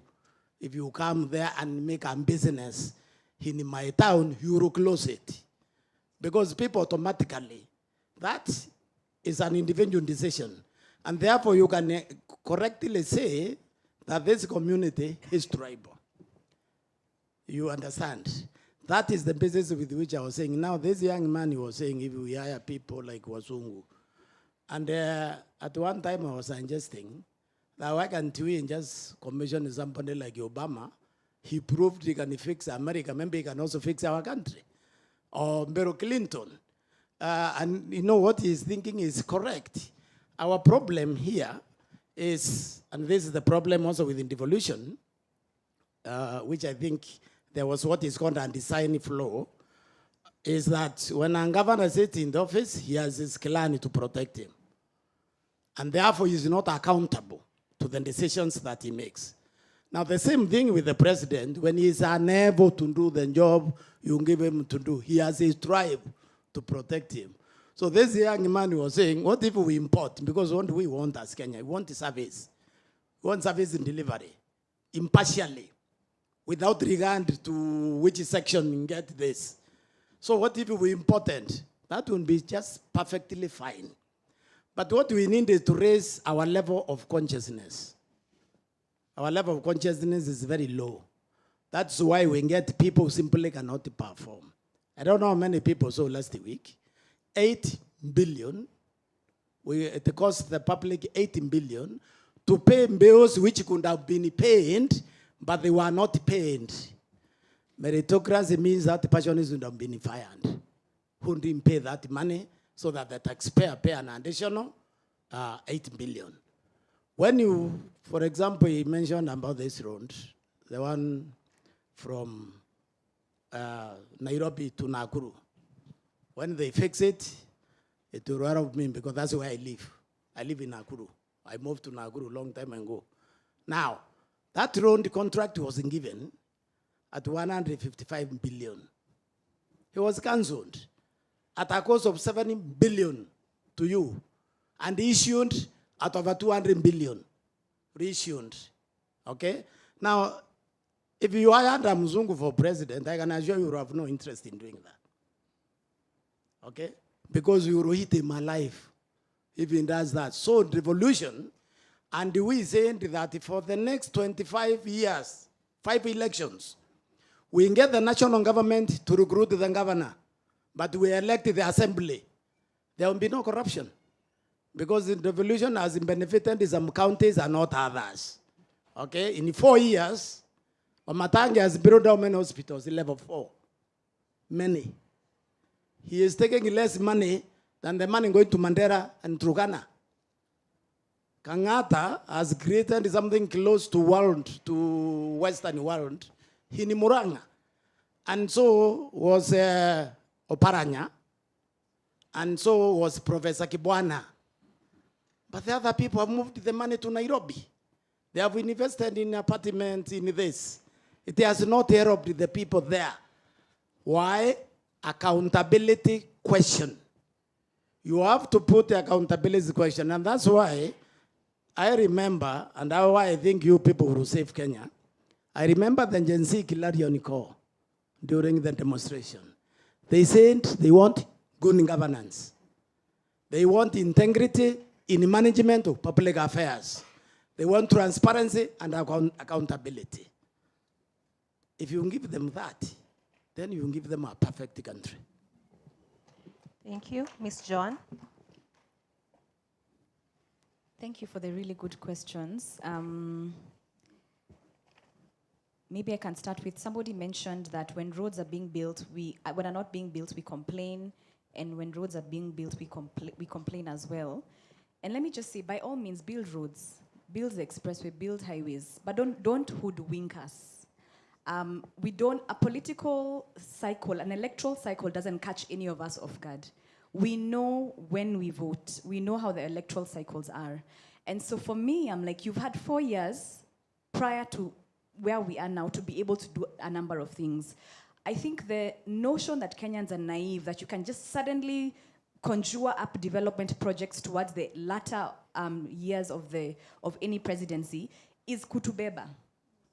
If you come there and make a business in my town, you will close it. Because people automatically, that is an individual decision. And therefore, you can correctly say that this community is tribal. You understand? That is the basis with which I was saying. Now, this young man, he was saying, if we hire people like Wasungu, and at one time I was suggesting that why can't we just commission somebody like Obama? He proved he can fix America. Maybe he can also fix our country. Or Bill Clinton. And you know what he's thinking is correct. Our problem here is, and this is the problem also within devolution, which I think there was what is called undesign flow, is that when a governor sits in the office, he has his clan to protect him. And therefore, he's not accountable to the decisions that he makes. Now, the same thing with the president. When he's unable to do the job you give him to do, he has a tribe to protect him. So this young man was saying, what if we import? Because what do we want as Kenya? We want service. We want service in delivery, impartially, without regard to which section you get this. So what if we import it? That would be just perfectly fine. But what we need is to raise our level of consciousness. Our level of consciousness is very low. That's why we get people who simply cannot perform. I don't know how many people saw last week. 8 billion. It cost the public 18 billion to pay bills which could have been paid, but they were not paid. Meritocracy means that the pensioners would have been fired. Who didn't pay that money so that the taxpayer pay an additional 8 billion. When you, for example, you mentioned about this road, the one from Nairobi to Nakuru. When they fix it, it will worry me because that's where I live. I live in Nakuru. I moved to Nakuru a long time ago. Now, that road contract was given at 155 billion. It was cancelled at a cost of 7 billion to you and issued at over 200 billion. Reissued. Okay? Now, if you hired a Mzungu for president, I can assure you have no interest in doing that. Okay? Because you will hit him alive if he does that. So, revolution, and we said that for the next 25 years, 5 elections, we get the national government to recruit the governor, but we elect the assembly. There will be no corruption. Because the revolution has benefited some counties and not others. Okay? In 4 years, Omatangi has built how many hospitals? Level 4. Many. He is taking less money than the money going to Mandera and Turkana. Kangata has created something close to Western world, Hinimuranga. And so was Oparanya. And so was Professor Kibwana. But the other people have moved the money to Nairobi. They have invested in apartments in this. It has not helped the people there. Why? Accountability question. You have to put the accountability question. And that's why I remember, and that's why I think you people will save Kenya. I remember the Gen Z Clarion call during the demonstration. They said they want good governance. They want integrity in management of public affairs. They want transparency and accountability. If you give them that, then you give them a perfect country. Thank you. Ms. John. Thank you for the really good questions. Maybe I can start with, somebody mentioned that when roads are being built, when are not being built, we complain, and when roads are being built, we complain as well. And let me just say, by all means, build roads, build the expressway, build highways, but don't hoodwink us. A political cycle, an electoral cycle doesn't catch any of us off guard. We know when we vote. We know how the electoral cycles are. And so for me, I'm like, you've had 4 years prior to where we are now to be able to do a number of things. I think the notion that Kenyans are naive, that you can just suddenly conjure up development projects towards the latter years of any presidency is kutubeba.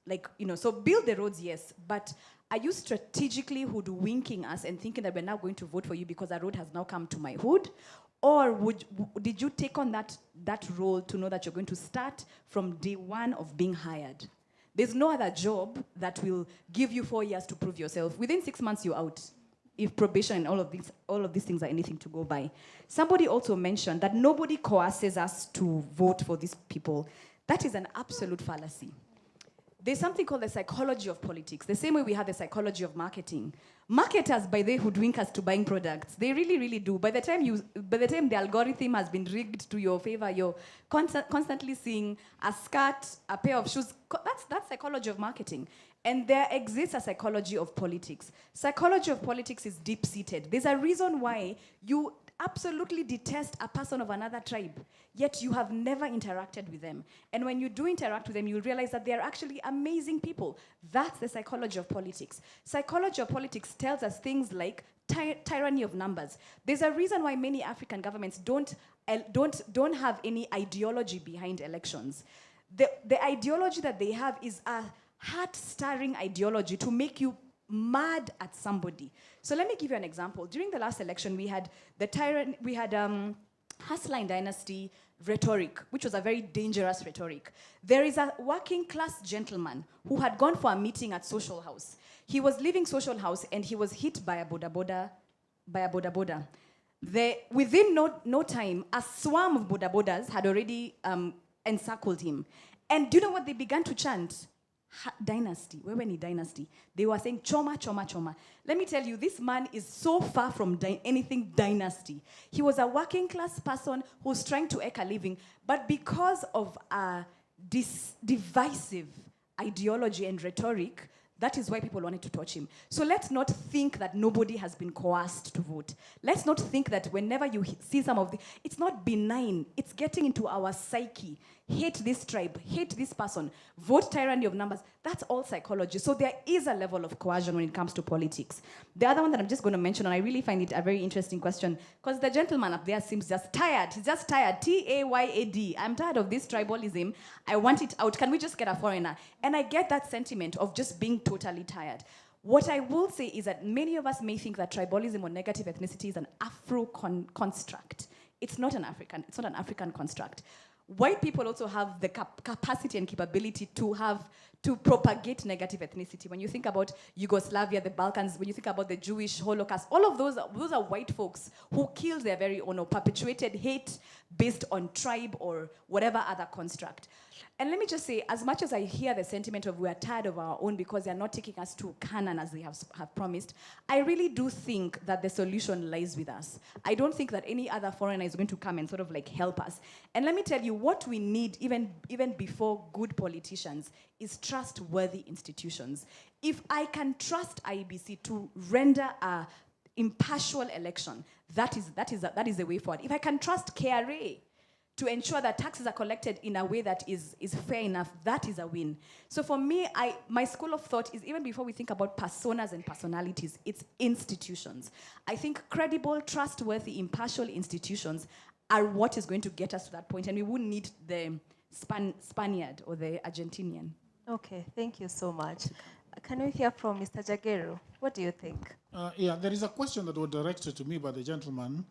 Like, so build the roads, yes, but are you strategically hoodwinking us and thinking that we're now going to vote for you because a road has now come to my hood? Or did you take on that role to know that you're going to start from day one of being hired? There's no other job that will give you 4 years to prove yourself. Within 6 months, you're out. If probation and all of these things are anything to go by. Somebody also mentioned that nobody coerces us to vote for these people. That is an absolute fallacy. There's something called the psychology of politics, the same way we have the psychology of marketing. Marketers, by the hoodwink us to buying products. They really, really do. By the time the algorithm has been rigged to your favor, you're constantly seeing a skirt, a pair of shoes. That's psychology of marketing. And there exists a psychology of politics. Psychology of politics is deep-seated. There's a reason why you absolutely detest a person of another tribe, yet you have never interacted with them. And when you do interact with them, you'll realize that they're actually amazing people. That's the psychology of politics. Psychology of politics tells us things like tyranny of numbers. There's a reason why many African governments don't have any ideology behind elections. The ideology that they have is a heart-stirring ideology to make you mad at somebody. So let me give you an example. During the last election, we had Hustline Dynasty rhetoric, which was a very dangerous rhetoric. There is a working class gentleman who had gone for a meeting at Social House. He was leaving Social House and he was hit by a boda boda. Within no time, a swarm of boda bodas had already encircled him. And do you know what they began to chant? Dynasty. Where were dynasty? They were saying choma, choma, choma. Let me tell you, this man is so far from anything dynasty. He was a working class person who's trying to make a living, but because of a divisive ideology and rhetoric, that is why people wanted to touch him. So let's not think that nobody has been coerced to vote. Let's not think that whenever you see some of it's not benign. It's getting into our psyche. Hate this tribe, hate this person, vote tyranny of numbers. That's all psychology. So there is a level of coercion when it comes to politics. The other one that I'm just going to mention, and I really find it a very interesting question, because the gentleman up there seems just tired. He's just tired. T-A-Y-A-D. I'm tired of this tribalism. I want it out. Can we just get a foreigner? And I get that sentiment of just being totally tired. What I will say is that many of us may think that tribalism or negative ethnicity is an Afro construct. It's not an African construct. White people also have the capacity and capability to propagate negative ethnicity. When you think about Yugoslavia, the Balkans, when you think about the Jewish Holocaust, all of those are white folks who killed their very own or perpetuated hate based on tribe or whatever other construct. And let me just say, as much as I hear the sentiment of we're tired of our own because they're not taking us to Canaan as they have promised, I really do think that the solution lies with us. I don't think that any other foreigner is going to come and sort of like help us. And let me tell you, what we need, even before good politicians, is trustworthy institutions. If I can trust IEBC to render a impartial election, that is the way forward. If I can trust KRA to ensure that taxes are collected in a way that is fair enough, that is a win. So for me, my school of thought is even before we think about personas and personalities, it's institutions. I think credible, trustworthy, impartial institutions are what is going to get us to that point, and we wouldn't need the Spaniard or the Argentinian. Okay, thank you so much. Can we hear from Mr. Jageru? What do you think? Yeah, there is a question that was directed to me by the gentleman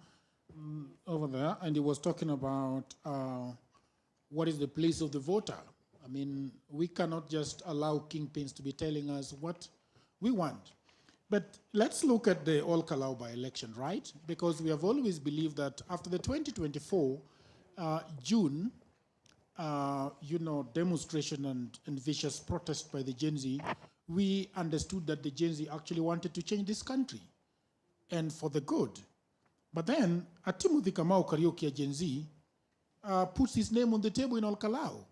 over there, and he was talking about what is the place of the voter. I mean, we cannot just allow kingpins to be telling us what we want. But let's look at the All Kalau by-election, right? Because we have always believed that after the 2024 June, demonstration and vicious protest by the Gen Z, we understood that the Gen Z actually wanted to change this country, and for the good. But then, Timothy Kamau Karaoke Gen Z puts his name on the table in All Kalau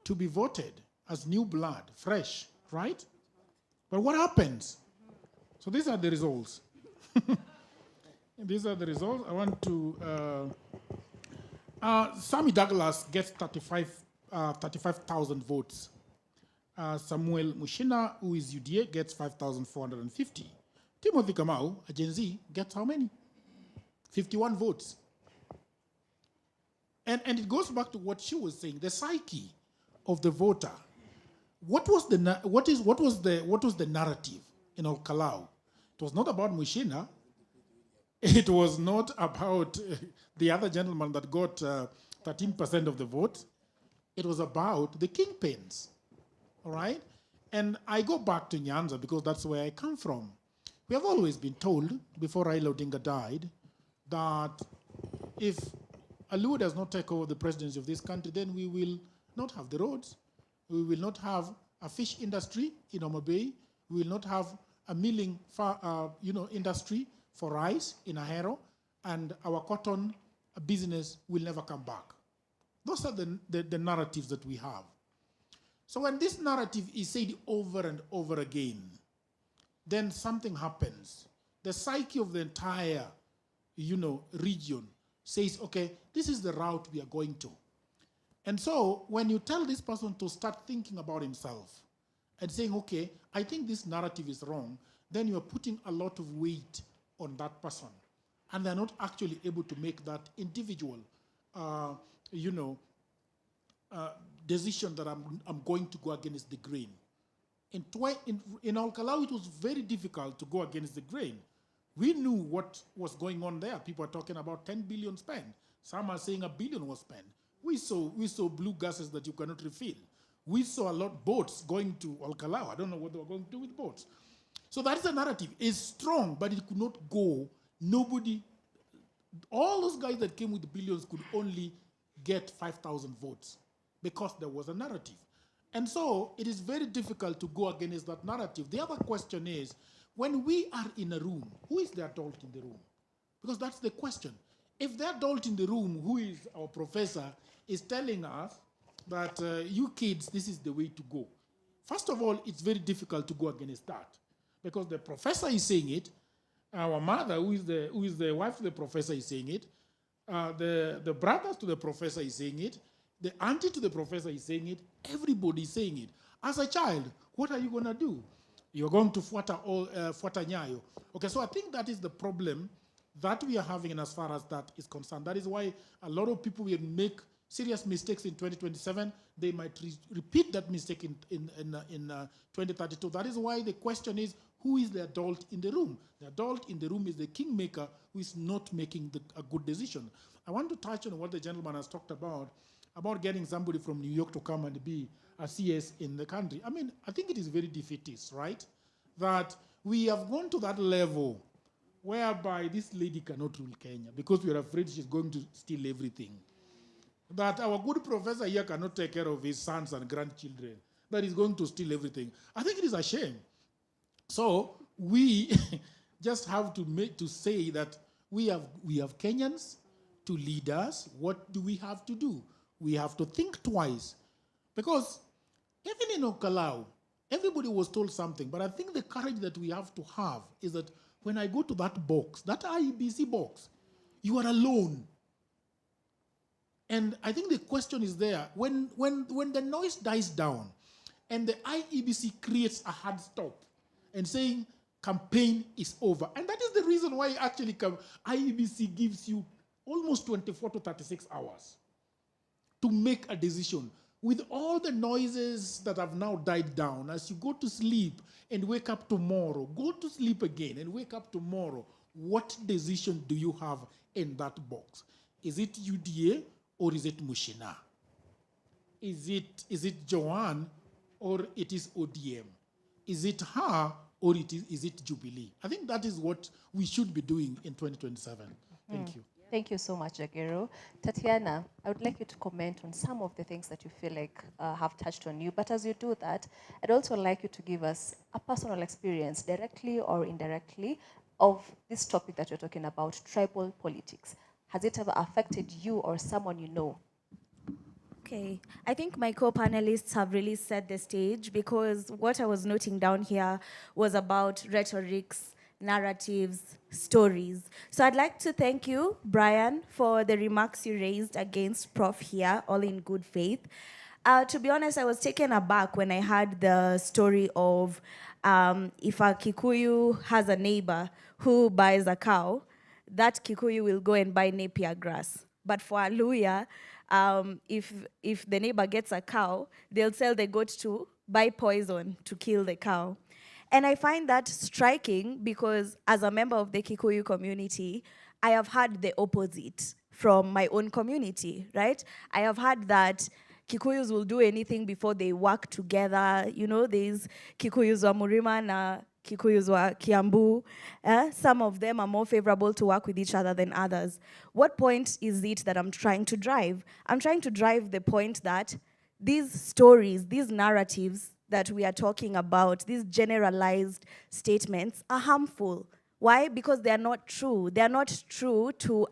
to be voted as new blood, fresh, right? But what happens? So these are the results. These are the results. I want to... Sammy Douglas gets 35,000 votes. Samuel Mushina, who is UDA, gets 5,450. Timothy Kamau, a Gen Z, gets how many? 51 votes. And it goes back to what she was saying, the psyche of the voter. What was the narrative in All Kalau? It was not about Mushina. It was not about the other gentleman that got 13% of the vote. It was about the kingpins. all right? And I go back to Nyanza because that's where I come from. We have always been told, before Raila Odinga died, that if Aluo does not take over the presidency of this country, then we will not have the roads, we will not have a fish industry in Homa Bay, we will not have a milling industry for rice in Ahero, and our cotton business will never come back. Those are the narratives that we have. So when this narrative is said over and over again, then something happens. The psyche of the entire, region says, okay, this is the route we are going to. And so when you tell this person to start thinking about himself and saying, okay, I think this narrative is wrong, then you're putting a lot of weight on that person. And they're not actually able to make that individual, decision that I'm going to go against the grain. In Al-Kalau, it was very difficult to go against the grain. We knew what was going on there. People are talking about 10 billion spent. Some are saying $1 billion was spent. We saw blue gases that you cannot refill. We saw a lot of boats going to Al-Kalau. I don't know what they were going to do with boats. So that is the narrative. It's strong, but it could not go. All those guys that came with the billions could only get 5,000 votes because there was a narrative. And so it is very difficult to go against that narrative. The other question is, when we are in a room, who is the adult in the room? Because that's the question. If the adult in the room, who is our professor, is telling us that you kids, this is the way to go. First of all, it's very difficult to go against that because the professor is saying it, our mother, who is the wife to the professor, is saying it, the brothers to the professor is saying it, the auntie to the professor is saying it, everybody is saying it. As a child, what are you going to do? You're going to fuata nyayo. Okay, so I think that is the problem that we are having as far as that is concerned. That is why a lot of people will make serious mistakes in 2027. They might repeat that mistake in 2032. That is why the question is, who is the adult in the room? The adult in the room is the kingmaker who is not making a good decision. I want to touch on what the gentleman has talked about getting somebody from New York to come and be a CS in the country. I mean, I think it is very defeatist, right? That we have gone to that level whereby this lady cannot rule Kenya because we are afraid she's going to steal everything. That our good professor here cannot take care of his sons and grandchildren, that he's going to steal everything. I think it is a shame. So we just have to say that we have Kenyans to lead us. What do we have to do? We have to think twice. Because even in Okalau, everybody was told something, but I think the courage that we have to have is that when I go to that box, that IEBC box, you are alone. And I think the question is there, when the noise dies down and the IEBC creates a hard stop and saying campaign is over, and that is the reason why actually IEBC gives you almost 24 to 36 hours to make a decision. With all the noises that have now died down, as you go to sleep and wake up tomorrow, go to sleep again and wake up tomorrow, what decision do you have in that box? Is it UDA or is it Mushina? Is it Joanne or it is ODM? Is it her or is it Jubilee? I think that is what we should be doing in 2027. Thank you. Thank you so much, Jagiru. Tatiana, I would like you to comment on some of the things that you feel like have touched on you. But as you do that, I'd also like you to give us a personal experience, directly or indirectly, of this topic that you're talking about, tribal politics. Has it ever affected you or someone you know? Okay, I think my co-panelists have really set the stage, because what I was noting down here was about rhetorics, narratives, stories. So I'd like to thank you, Brian, for the remarks you raised against Prof here, all in good faith. To be honest, I was taken aback when I heard the story of if a Kikuyu has a neighbor who buys a cow, that Kikuyu will go and buy napier grass. But for a Luya, if the neighbor gets a cow, they'll tell the goat to buy poison to kill the cow. And I find that striking because as a member of the Kikuyu community, I have heard the opposite from my own community, right? I have heard that Kikuyus will do anything before they work together. You know, there's Kikuyus wa Murima na Kikuyus wa Kiambu. Some of them are more favorable to work with each other than others. What point is it that I'm trying to drive? I'm trying to drive the point that these stories, these narratives that we are talking about, these generalized statements are harmful. Why? Because they are not true. They are not true to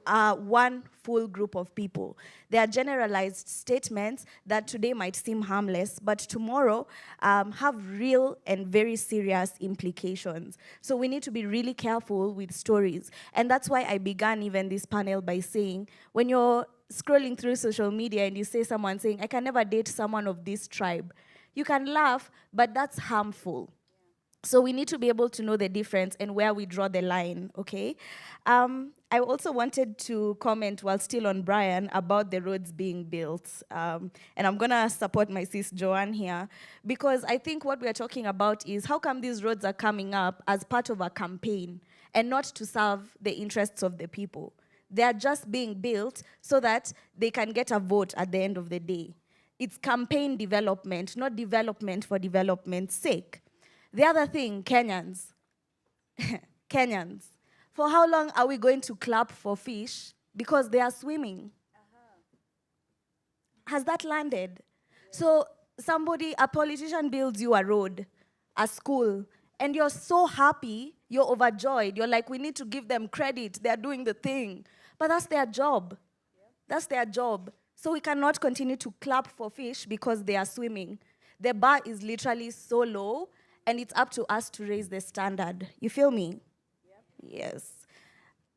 one full group of people. They are generalized statements that today might seem harmless, but tomorrow have real and very serious implications. So we need to be really careful with stories. And that's why I began even this panel by saying, when you're scrolling through social media and you say someone saying, I can never date someone of this tribe, you can laugh, but that's harmful. So we need to be able to know the difference and where we draw the line, okay? I also wanted to comment while still on Brian about the roads being built. And I'm gonna support my sis Joanne here, because I think what we are talking about is how come these roads are coming up as part of a campaign and not to serve the interests of the people. They are just being built so that they can get a vote at the end of the day. It's campaign development, not development for development's sake. The other thing, Kenyans, Kenyans, for how long are we going to clap for fish because they are swimming? Has that landed? So somebody, a politician builds you a road, a school, and you're so happy, you're overjoyed. You're like, we need to give them credit. They're doing the thing. But that's their job. That's their job. So we cannot continue to clap for fish because they are swimming. The bar is literally so low, and it's up to us to raise the standard. You feel me? Yes.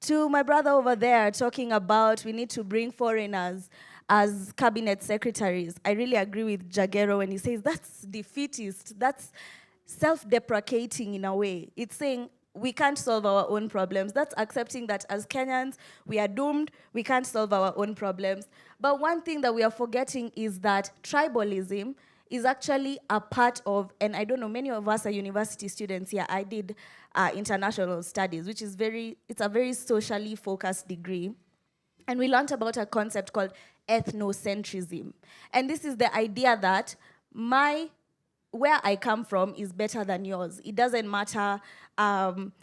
To my brother over there talking about we need to bring foreigners as cabinet secretaries, I really agree with Jagero when he says that's defeatist, that's self-deprecating in a way. It's saying we can't solve our own problems. That's accepting that as Kenyans, we are doomed, we can't solve our own problems. But one thing that we are forgetting is that tribalism is actually a part of, and I don't know, many of us are university students here. I did international studies, which is it's a very socially focused degree. And we learned about a concept called ethnocentrism. And this is the idea that where I come from is better than yours. It doesn't matter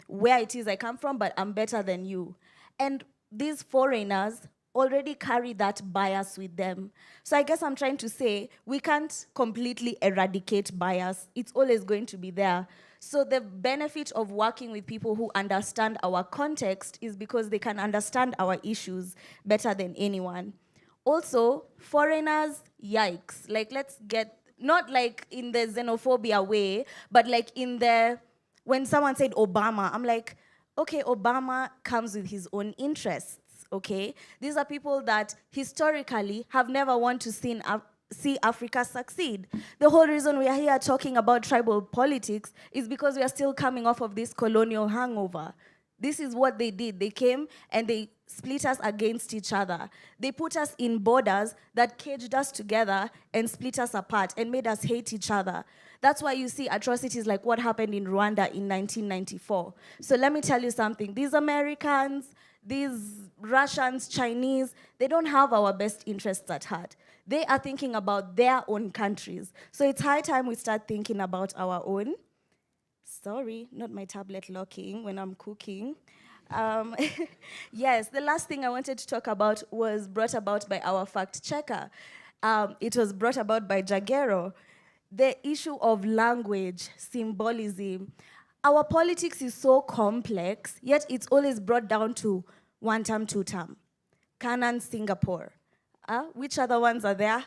where it is I come from, but I'm better than you. And these foreigners already carry that bias with them. So I guess I'm trying to say we can't completely eradicate bias. It's always going to be there. So the benefit of working with people who understand our context is because they can understand our issues better than anyone. Also, foreigners, yikes. Like, let's get, not like in the xenophobia way, but like in the, when someone said Obama, I'm like, okay, Obama comes with his own interests. Okay, these are people that historically have never wanted to see Africa succeed. The whole reason we are here talking about tribal politics is because we are still coming off of this colonial hangover. This is what they did. They came and they split us against each other. They put us in borders that caged us together and split us apart and made us hate each other. That's why you see atrocities like what happened in Rwanda in 1994. So let me tell you something. These Americans, these Russians, Chinese, they don't have our best interests at heart. They are thinking about their own countries. So it's high time we start thinking about our own. Sorry, not my tablet locking when I'm cooking. Yes, the last thing I wanted to talk about was brought about by our fact checker. It was brought about by Jagero. The issue of language, symbolism. Our politics is so complex, yet it's always brought down to one term, two term. Canaan, Singapore. Which other ones are there?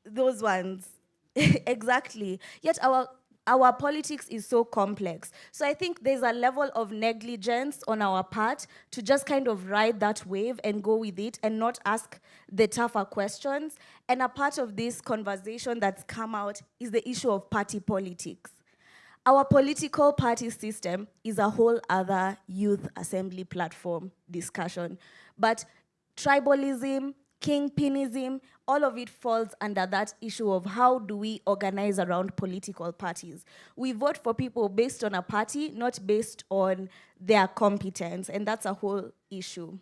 Those ones. Exactly. Yet our politics is so complex. So I think there's a level of negligence on our part to just kind of ride that wave and go with it and not ask the tougher questions. And a part of this conversation that's come out is the issue of party politics. Our political party system is a whole other youth assembly platform discussion. But tribalism, kingpinism, all of it falls under that issue of how do we organize around political parties. We vote for people based on a party, not based on their competence, and that's a whole issue.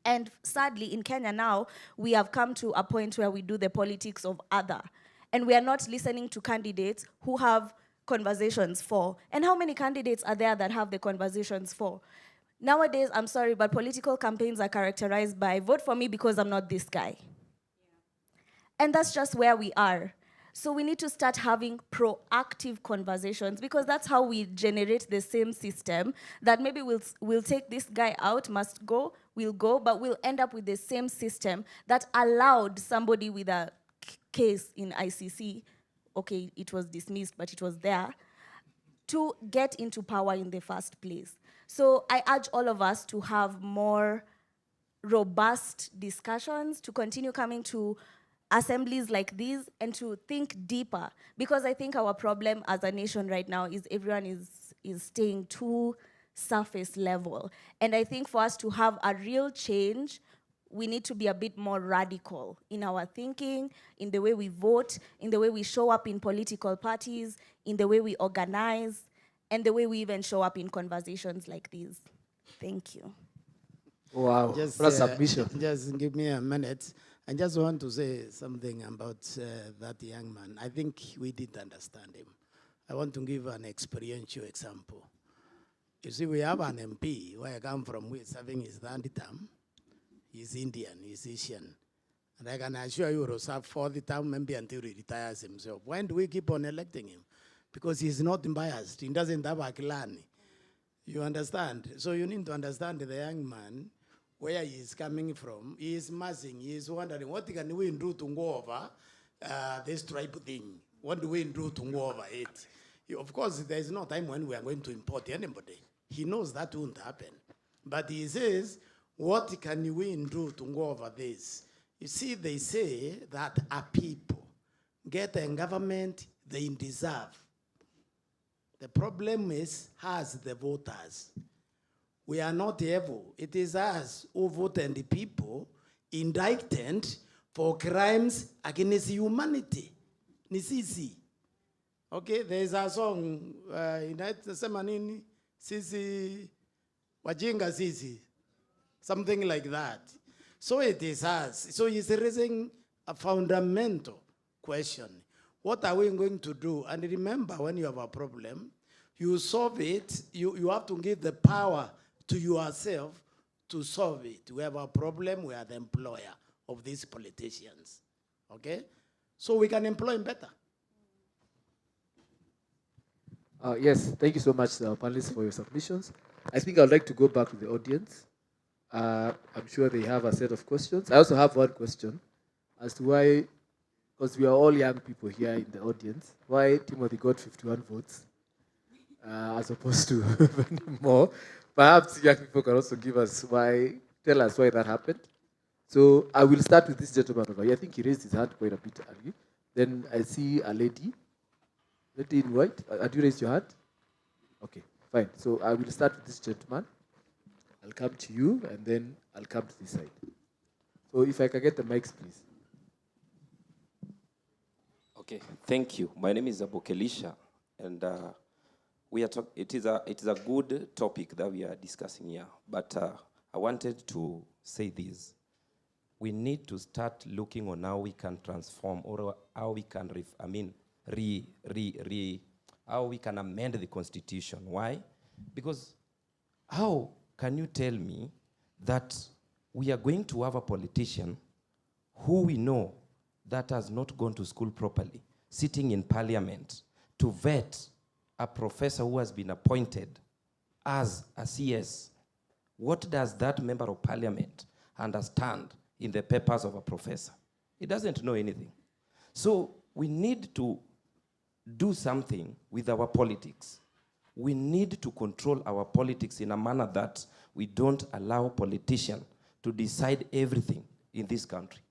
And sadly, in Kenya now, we have come to a point where we do the politics of other. And we are not listening to candidates who have conversations for. And how many candidates are there that have the conversations for? Nowadays, I'm sorry, but political campaigns are characterized by vote for me because I'm not this guy. And that's just where we are. So we need to start having proactive conversations, because that's how we generate the same system that maybe we'll take this guy out, must go, we'll go, but we'll end up with the same system that allowed somebody with a case in ICC, okay, it was dismissed, but it was there, to get into power in the first place. So I urge all of us to have more robust discussions, to continue coming to assemblies like these and to think deeper, because I think our problem as a nation right now is everyone is staying too surface level. And I think for us to have a real change, we need to be a bit more radical in our thinking, in the way we vote, in the way we show up in political parties, in the way we organize, and the way we even show up in conversations like these. Thank you. Wow, Just, what a submission. Just give me a minute. I just want to say something about that young man. I think we didn't understand him. I want to give an experiential example. You see, we have an MP, where I come from, who is serving his third term. He's Indian, he's Asian. And I can assure you, he will serve for the term maybe until he retires himself. Why do we keep on electing him? Because he's not biased. He doesn't have a clan. You understand? So you need to understand the young man, where he is coming from. He is massing, he is wondering, what can we do to go over this tribe thing? What do we do to go over it? Of course, there is no time when we are going to import anybody. He knows that won't happen. But he says, what can we do to go over this? You see, they say that a people get a government they deserve. The problem is us, the voters. We are not evil. It is us who vote and the people indicted for crimes against humanity. Nisisi. Okay, there is a song in that Semanini, Sisi, Wajinga Sisi, something like that. So it is us. So he's raising a fundamental question. What are we going to do? And remember, when you have a problem, you solve it, you have to give the power to yourself to solve it. We have a problem, we are the employer of these politicians. Okay? So we can employ them better. Yes, thank you so much, panelists, for your submissions. I think I'd like to go back to the audience. I'm sure they have a set of questions. I also have one question as to why, because we are all young people here in the audience, why Timothy got 51 votes as opposed to more. Perhaps young people can also tell us why that happened. So I will start with this gentleman over here. I think he raised his hand quite a bit early. Then I see a lady in white. Had you raised your hand? Okay, fine. So I will start with this gentleman. I'll come to you, and then I'll come to this side. So if I can get the mics, please. Okay, thank you. My name is Abokelisha, and it is a good topic that we are discussing here. But I wanted to say this: we need to start looking on how we can transform, or how we can how we can amend the Constitution. Why? Because how can you tell me that we are going to have a politician who we know that has not gone to school properly, sitting in parliament to vet a professor who has been appointed as a CS? What does that member of parliament understand in the papers of a professor? He doesn't know anything. So we need to do something with our politics. We need to control our politics in a manner that we don't allow politicians to decide everything in this country.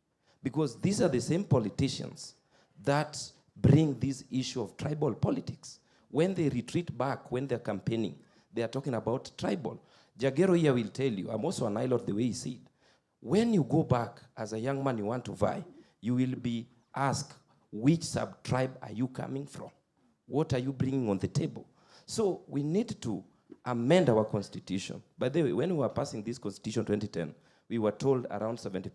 Because these are the same politicians that bring this issue of tribal politics. When they retreat back, when they're campaigning, they are talking about tribal. Jagero here will tell you, I'm also an ILOT the way he said. When you go back as a young man you want to vie, you will be asked, which sub-tribe are you coming from? What are you bringing on the table? So we need to amend our constitution. By the way, when we were passing this constitution 2010, we were told around 75%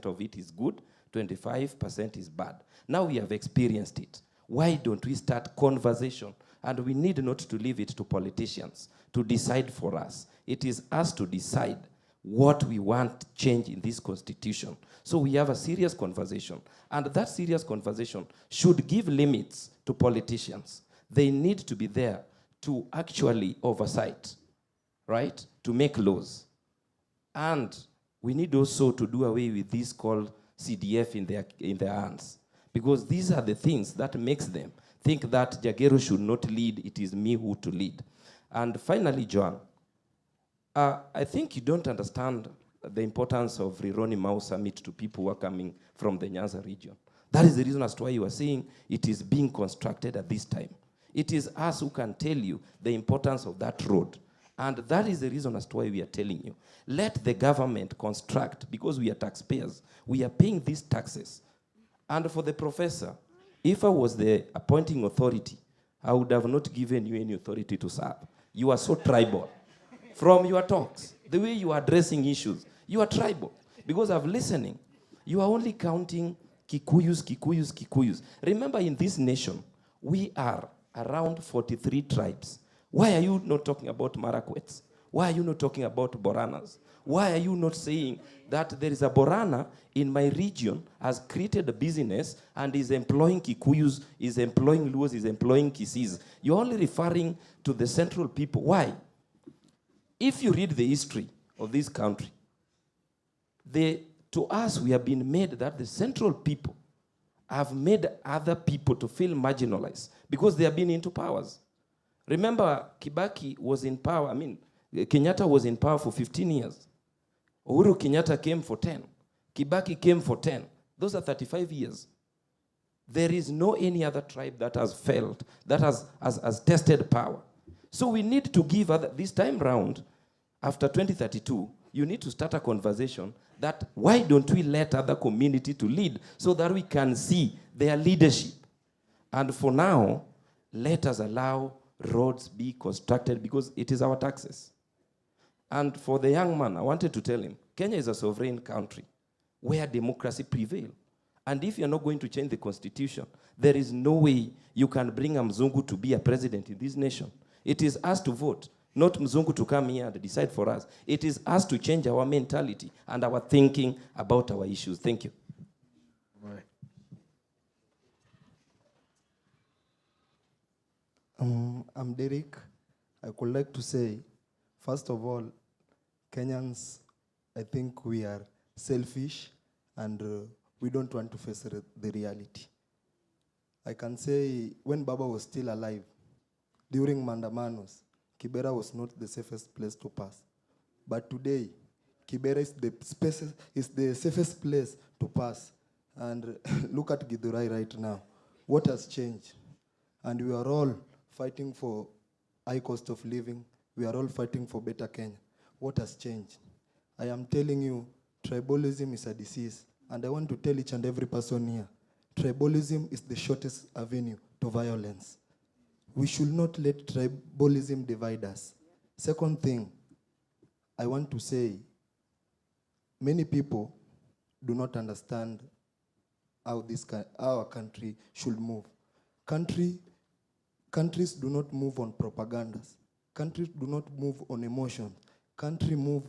of it is good, 25% is bad. Now we have experienced it. Why don't we start conversation? And we need not to leave it to politicians to decide for us. It is us to decide what we want change in this constitution. So we have a serious conversation. And that serious conversation should give limits to politicians. They need to be there to actually oversight, right? To make laws. And we need also to do away with this called CDF in their hands. Because these are the things that makes them think that Jagero should not lead, it is me who to lead. And finally, Joan, I think you don't understand the importance of Rironi Mau Summit to people who are coming from the Nyanza region. That is the reason as to why you are saying it is being constructed at this time. It is us who can tell you the importance of that road. And that is the reason as to why we are telling you. Let the government construct, because we are taxpayers. We are paying these taxes. And for the professor, if I was the appointing authority, I would have not given you any authority to serve. You are so tribal. From your talks, the way you are addressing issues, you are tribal. Because I'm listening, you are only counting Kikuyus, Kikuyus, Kikuyus. Remember, in this nation, we are around 43 tribes. Why are you not talking about Marakwets? Why are you not talking about Boranas? Why are you not saying that there is a Borana in my region has created a business and is employing Kikuyus, is employing Luos, is employing Kisis? You're only referring to the central people. Why? If you read the history of this country, to us we have been made that the central people have made other people to feel marginalized because they have been into powers. Remember, Kibaki was in power, Kenyatta was in power for 15 years. Uhuru Kenyatta came for 10. Kibaki came for 10. Those are 35 years. There is no any other tribe that has failed, that has tested power. So we need to give this time round, after 2032, you need to start a conversation that why don't we let other community to lead so that we can see their leadership. And for now, let us allow roads be constructed because it is our taxes. And for the young man, I wanted to tell him, Kenya is a sovereign country where democracy prevails. And if you're not going to change the constitution, there is no way you can bring a Mzungu to be a president in this nation. It is us to vote, not Mzungu to come here and decide for us. It is us to change our mentality and our thinking about our issues. Thank you. Right. I'm Derek. I would like to say, first of all, Kenyans, I think we are selfish and we don't want to face the reality. I can say when Baba was still alive, during Mandamanos, Kibera was not the safest place to pass. But today, Kibera is the safest place to pass. And look at Githurai right now. What has changed? And we are all fighting for high cost of living. We are all fighting for better Kenya. What has changed? I am telling you, tribalism is a disease. And I want to tell each and every person here, tribalism is the shortest avenue to violence. We should not let tribalism divide us. Second thing, I want to say, many people do not understand how our country should move. Countries do not move on propagandas. Countries do not move on emotions. Country move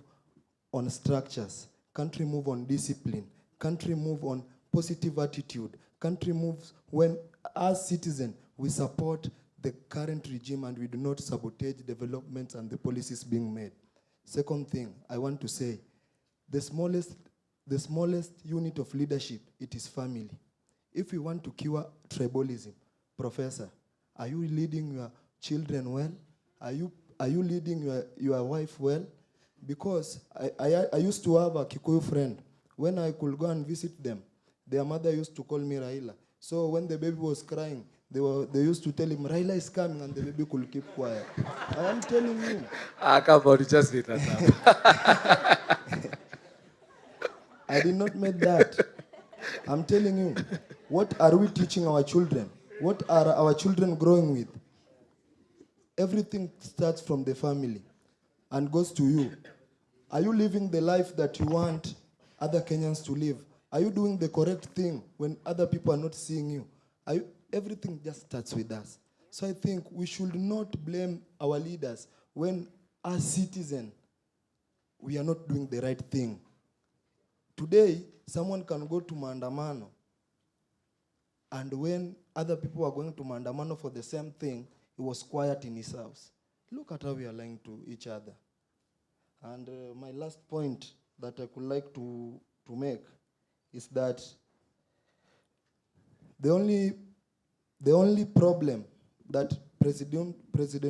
on structures. Country move on discipline. Country move on positive attitude. Country moves when, as citizens, we support the current regime and we do not sabotage developments and the policies being made. Second thing, I want to say, the smallest unit of leadership, it is family. If we want to cure tribalism, Professor, are you leading your children well? Are you leading your wife well? Because I used to have a Kikuyu friend. When I could go and visit them, their mother used to call me Raila. So when the baby was crying, they used to tell him, Raila is coming, and the baby could keep quiet. I am telling you. Come on, just read that up. I did not make that. I'm telling you, what are we teaching our children? What are our children growing with? Everything starts from the family and goes to you. Are you living the life that you want other Kenyans to live? Are you doing the correct thing when other people are not seeing you? Everything just starts with us. So I think we should not blame our leaders when, as citizens, we are not doing the right thing. Today, someone can go to Maandamano, and when other people are going to Maandamano for the same thing, he was quiet in his house. Look at how we are lying to each other. And my last point that I would like to make is that the only problem that President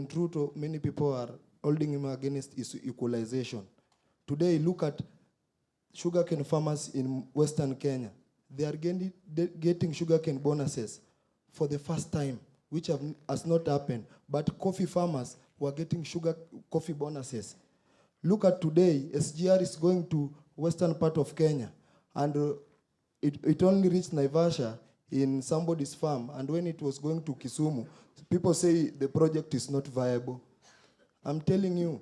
Ruto, many people are holding him against, is equalization. Today, look at sugarcane farmers in Western Kenya. They are getting sugarcane bonuses for the first time, which has not happened. But coffee farmers were getting coffee bonuses. Look at today, SGR is going to western part of Kenya, and it only reached Naivasha in somebody's farm, and when it was going to Kisumu, people say the project is not viable. I'm telling you,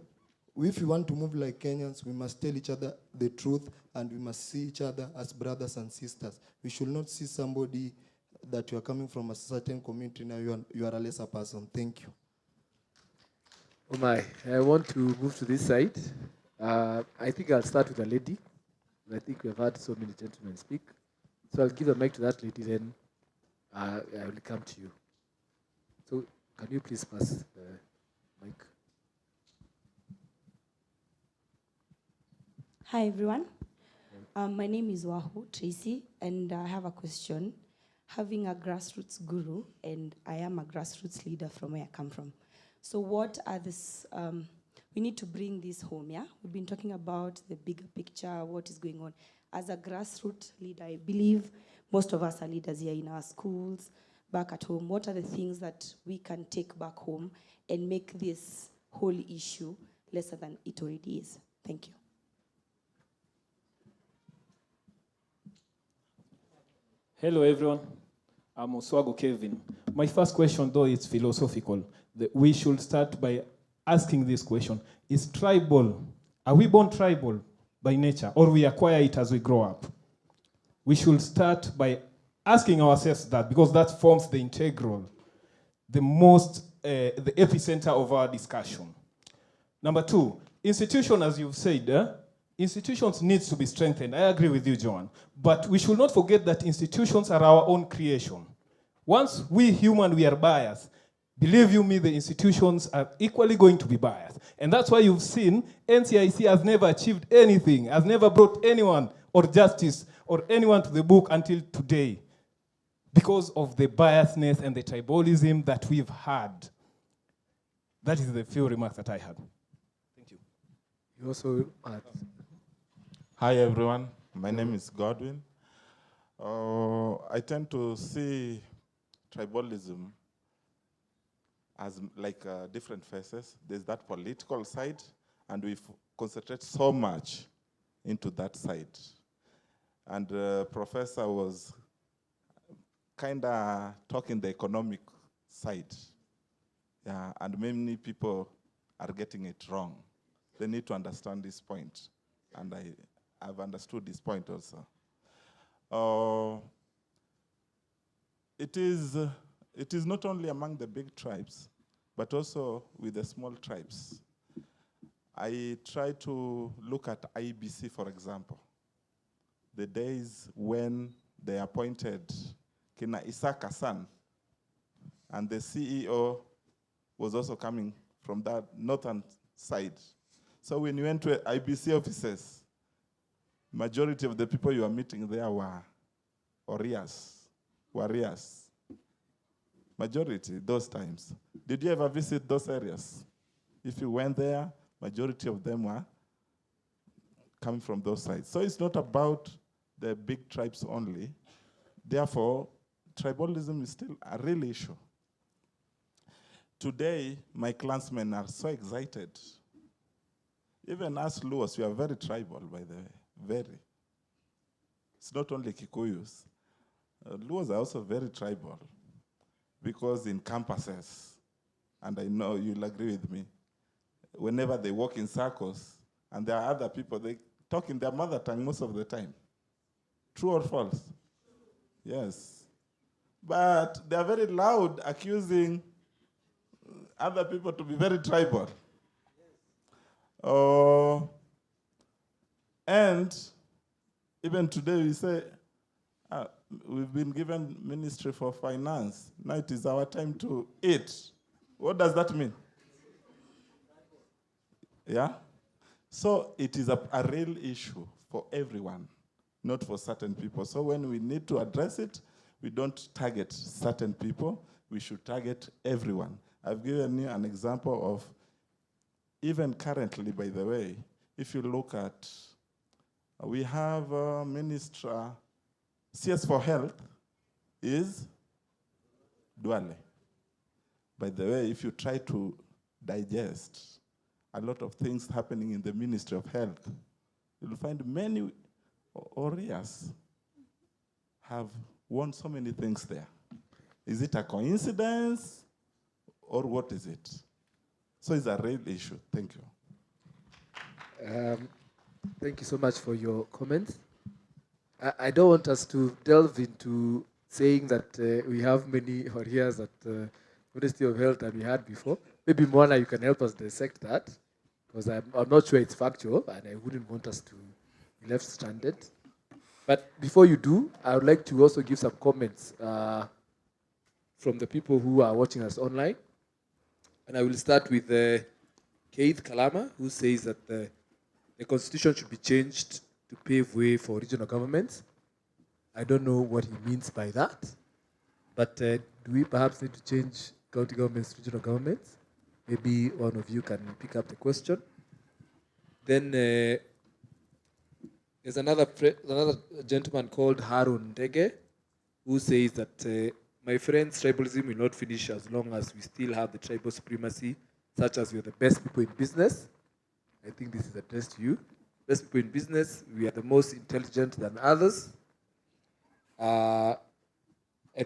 if we want to move like Kenyans, we must tell each other the truth, and we must see each other as brothers and sisters. We should not see somebody that you are coming from a certain community, now you are a lesser person. Thank you. Oh my, I want to move to this side. I think I'll start with a lady. I think we've had so many gentlemen speak. So I'll give the mic to that lady, then I will come to you. So can you please pass the mic? Hi, everyone. My name is Wahu Tracy, and I have a question. Having a grassroots guru, and I am a grassroots leader from where I come from. So what are this, we need to bring this home, yeah? We've been talking about the bigger picture, what is going on. As a grassroots leader, I believe most of us are leaders here in our schools, back at home. What are the things that we can take back home and make this whole issue lesser than it already is? Thank you. Hello, everyone. I'm Oswago Kevin. My first question, though, is philosophical. We should start by asking this question. Is tribal, are we born tribal by nature, or we acquire it as we grow up? We should start by asking ourselves that, because that forms the integral, the epicenter of our discussion. Number two, institution, as you've said, institutions need to be strengthened. I agree with you, Joan. But we should not forget that institutions are our own creation. Once we human, we are biased, believe you me, the institutions are equally going to be biased. And that's why you've seen NCIC has never achieved anything, has never brought anyone or justice or anyone to the book until today, because of the biasness and the tribalism that we've had. That is the few remarks that I had. Thank you. You also Hi, everyone. My name is Godwin. I tend to see tribalism as like different faces. There's that political side, and we concentrate so much into that side. And the professor was kind of talking the economic side. Yeah, and many people are getting it wrong. They need to understand this point, and I've understood this point also. It is not only among the big tribes, but also with the small tribes. I try to look at IBC, for example. The days when they appointed Kina Isaac Hassan, and the CEO was also coming from that northern side. So when you went to IBC offices, majority of the people you are meeting there were warriors. Majority, those times. Did you ever visit those areas? If you went there, majority of them were coming from those sides. So it's not about the big tribes only. Therefore, tribalism is still a real issue. Today, my clansmen are so excited. Even us Luos, we are very tribal, by the way, very. It's not only Kikuyus. Luos are also very tribal, because in campuses, and I know you'll agree with me, whenever they walk in circles, And there are other people, they talk in their mother tongue most of the time. True or false? Yes. But they are very loud, accusing other people to be very tribal. And even today we say, we've been given Ministry for Finance. Now it is our time to eat. What does that mean? Yeah? So it is a real issue for everyone, not for certain people. So when we need to address it, we don't target certain people. We should target everyone. I've given you an example of, even currently, by the way, if you look at, we have a minister, CS for Health is Duale. By the way, if you try to digest a lot of things happening in the Ministry of Health, you'll find many areas have won so many things there. Is it a coincidence or what is it? So it's a real issue. Thank you. Thank you so much for your comments. I don't want us to delve into saying that we have many areas at Ministry of Health than we had before. Maybe Mwana, you can help us dissect that, because I'm not sure it's factual, and I wouldn't want us to be left stranded. But before you do, I would like to also give some comments from the people who are watching us online. And I will start with Keith Kalama, who says that the constitution should be changed to pave way for regional governments. I don't know what he means by that, but do we perhaps need to change county governments to regional governments? Maybe one of you can pick up the question. Then there's another gentleman called Harun Dege, who says that my friends, tribalism will not finish as long as we still have the tribal supremacy, such as we're the best people in business. I think this is addressed to you. Best people in business, we are the most intelligent than others. And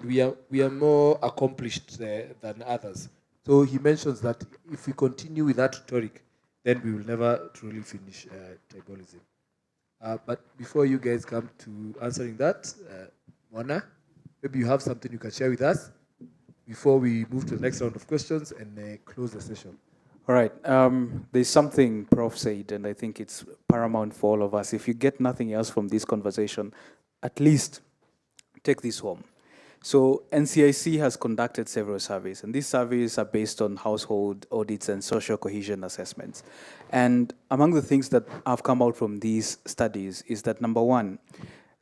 we are more accomplished than others. So he mentions that if we continue with that rhetoric, then we will never truly finish tribalism. But before you guys come to answering that, Mwana, maybe you have something you can share with us before we move to the next round of questions and close the session. All right. There's something Prof said, and I think it's paramount for all of us. If you get nothing else from this conversation, at least take this home. So NCIC has conducted several surveys, and these surveys are based on household audits and social cohesion assessments. And among the things that have come out from these studies is that, number one,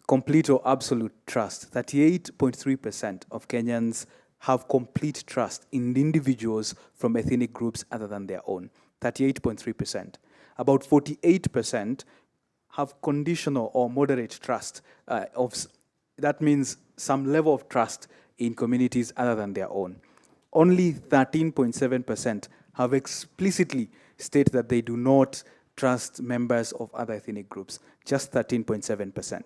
complete or absolute trust. 38.3% of Kenyans have complete trust in individuals from ethnic groups other than their own. 38.3%. About 48% have conditional or moderate trust that means some level of trust in communities other than their own. Only 13.7% have explicitly stated that they do not trust members of other ethnic groups, just 13.7%.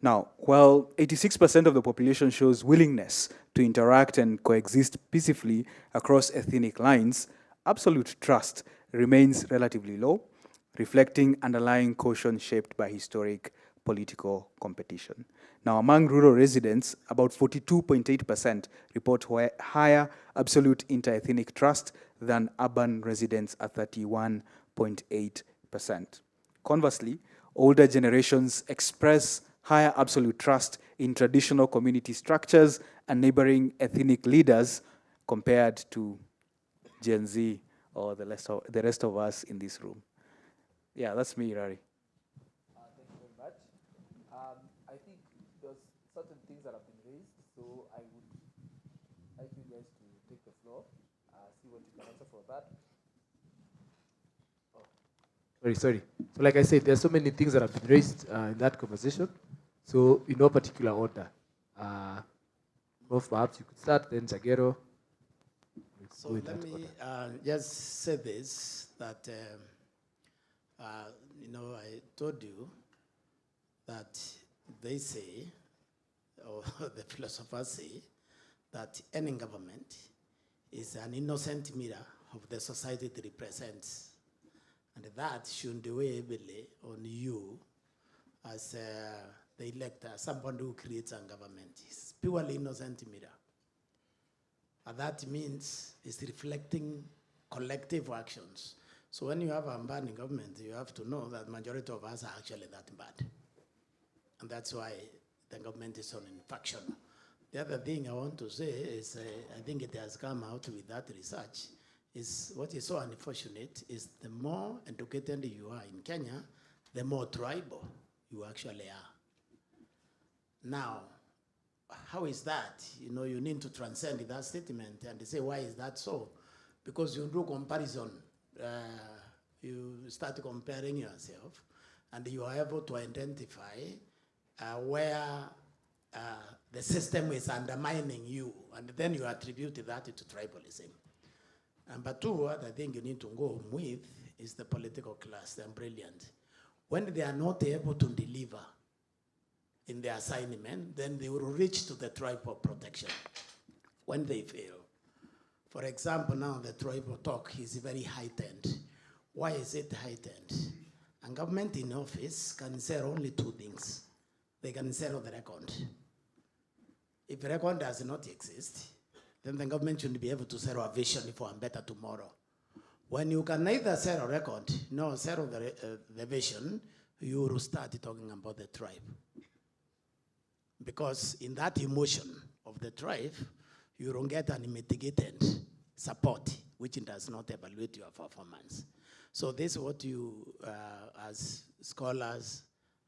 Now, while 86% of the population shows willingness to interact and coexist peacefully across ethnic lines, absolute trust remains relatively low, reflecting underlying caution shaped by historic political competition. Now, among rural residents, about 42.8% report higher absolute inter-ethnic trust than urban residents at 31.8%. Conversely, older generations express higher absolute trust in traditional community structures and neighboring ethnic leaders compared to Gen Z or the rest of us in this room. Yeah, that's me, Rari. Thank you very much. I think there's certain things that have been raised, so I would like you guys to take the floor, see what you can answer for that. Oh. Sorry. So like I said, there's so many things that have been raised in that conversation. So in no particular order. Prof, perhaps you could start, then Jagero. So let me just say this, that, I told you that they say, or the philosophers say, that any government is an innocent mirror of the society it represents. And that should weigh heavily on you as the elector, someone who creates a government. It's purely innocent mirror. And that means it's reflecting collective actions. So when you have a bad government, you have to know that majority of us are actually that bad. And that's why the government is on infection. The other thing I want to say is, I think it has come out with that research, is what is so unfortunate is the more educated you are in Kenya, the more tribal you actually are. Now, how is that? You know, you need to transcend that statement and say, why is that so? Because you do comparison. You start comparing yourself, and you are able to identify where the system is undermining you, and then you attribute that to tribalism. Number two, what I think you need to go with is the political class. They're brilliant. When they are not able to deliver in their assignment, then they will reach to the tribal protection when they fail. For example, now the tribal talk is very heightened. Why is it heightened? A government in office can say only two things. They can settle the record. If the record does not exist, then the government should be able to settle a vision for a better tomorrow. When you can neither settle a record nor settle the vision, you will start talking about the tribe. Because in that emotion of the tribe, you don't get an mitigated support, which does not evaluate your performance. So this is what you, as scholars,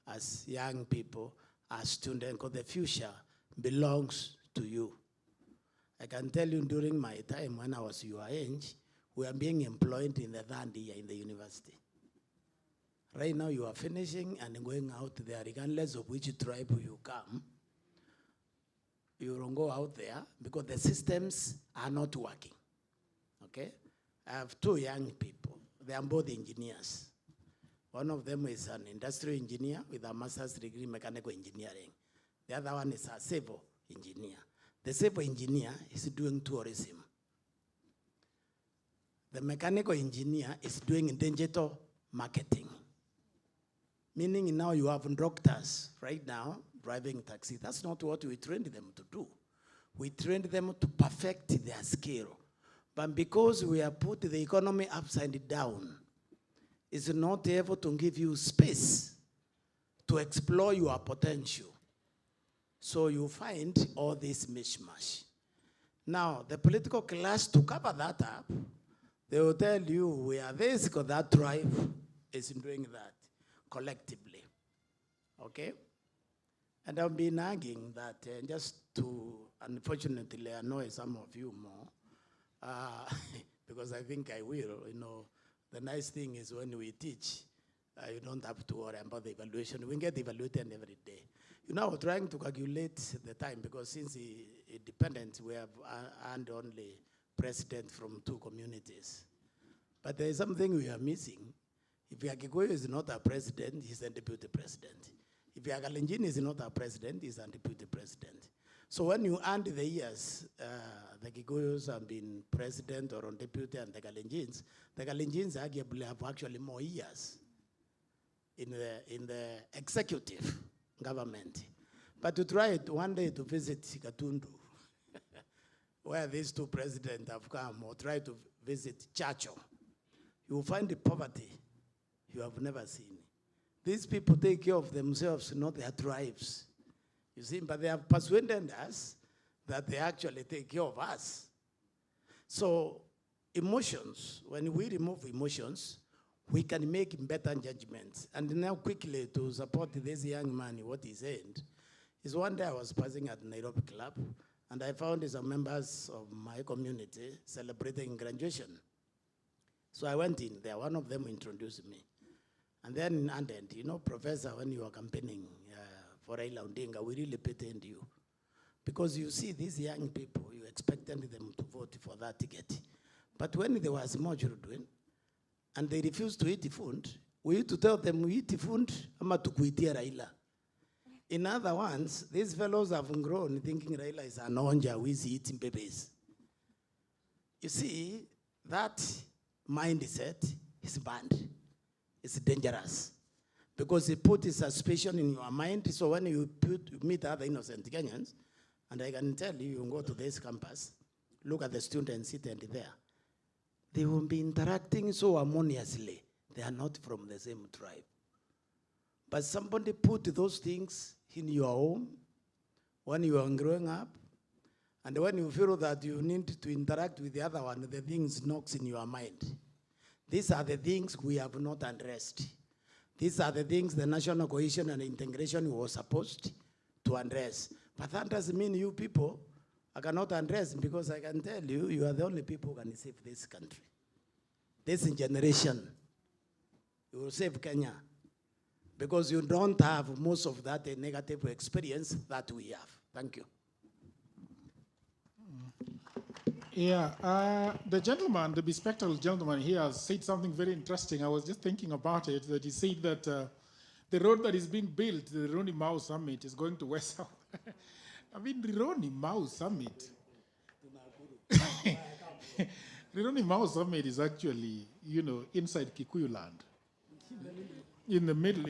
as young people, as students, because the future belongs to you. I can tell you during my time when I was your age, we are being employed in the third year in the university. Right now you are finishing and going out there, regardless of which tribe you come, you don't go out there because the systems are not working, okay? I have two young people. They are both engineers. One of them is an industrial engineer with a master's degree in mechanical engineering. The other one is a civil engineer. The civil engineer is doing tourism. The mechanical engineer is doing digital marketing. Meaning now you have doctors right now driving taxi. That's not what we trained them to do. We trained them to perfect their skill. But because we have put the economy upside down, it's not able to give you space to explore your potential. So you find all this mishmash. Now, the political class, to cover that up, they will tell you we are this because that tribe is doing that collectively, okay? And I've been arguing that just to, unfortunately, annoy some of you more, because I think I will, you know, the nice thing is when we teach, you don't have to worry about the evaluation. We get evaluated every day. You know, trying to calculate the time, because since independent, we have earned only president from two communities. But there is something we are missing. If Yakikoyo is not a president, he's a deputy president. If Yakalenjin is not a president, he's a deputy president. So when you add the years, the Kikuyus have been president or on deputy, and the Kalenjins arguably have actually more years in the executive government. But to try it one day to visit Katundu, where these two presidents have come, or try to visit Chacho, you will find the poverty you have never seen. These people take care of themselves, not their tribes. You see, but they have persuaded us that they actually take care of us. So emotions, when we remove emotions, we can make better judgments. And now quickly to support this young man, what he said, is one day I was passing at Nairobi Club, and I found some members of my community celebrating graduation. So I went in there, one of them introduced me. And then ended, you know, Professor, when you are campaigning for Raila Odinga, we really pitied you. Because you see these young people, you expected them to vote for that ticket. But when there was more children, and they refused to eat food, we used to tell them, we eat food, ama tukuitia Raila. In other words, these fellows have grown thinking Raila is an onja who is eating babies. You see, that mindset is banned. is dangerous because it puts a suspicion in your mind. So when you meet other innocent Kenyans, and I can tell you, you go to this campus, look at the students sitting there. They will be interacting so harmoniously. They are not from the same tribe. But somebody put those things in your home when you are growing up, and when you feel that you need to interact with the other one, the things knocks in your mind. These are the things we have not addressed. These are the things the national cohesion and integration was supposed to address. But that doesn't mean you people I cannot address, because I can tell you, you are the only people who can save this country. This generation, you will save Kenya. Because you don't have most of that negative experience that we have. Thank you. Yeah, the gentleman, the bespectacled gentleman here said something very interesting. I was just thinking about it, that he said that the road that is being built, the Rironi Mau Summit, is going to West South. I mean, Rironi Mau Summit. Rironi Mau Summit is actually, inside Kikuyu land. In the middle,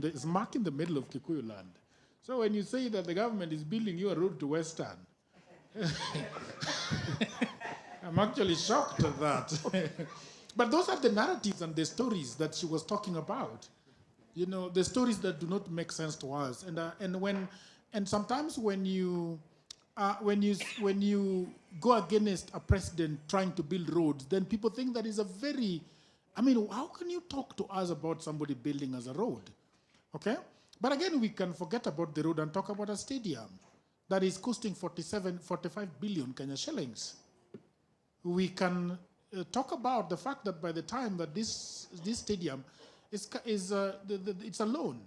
it's marking the middle of Kikuyu land. So when you say that the government is building you a road to Western, I'm actually shocked at that. But those are the narratives and the stories that she was talking about. The stories that do not make sense to us. And sometimes when you go against a president trying to build roads, then people think that is a very, how can you talk to us about somebody building as a road? Okay? But again, we can forget about the road and talk about a stadium that is costing 45 billion Kenya shillings. We can talk about the fact that by the time that this stadium it's a loan.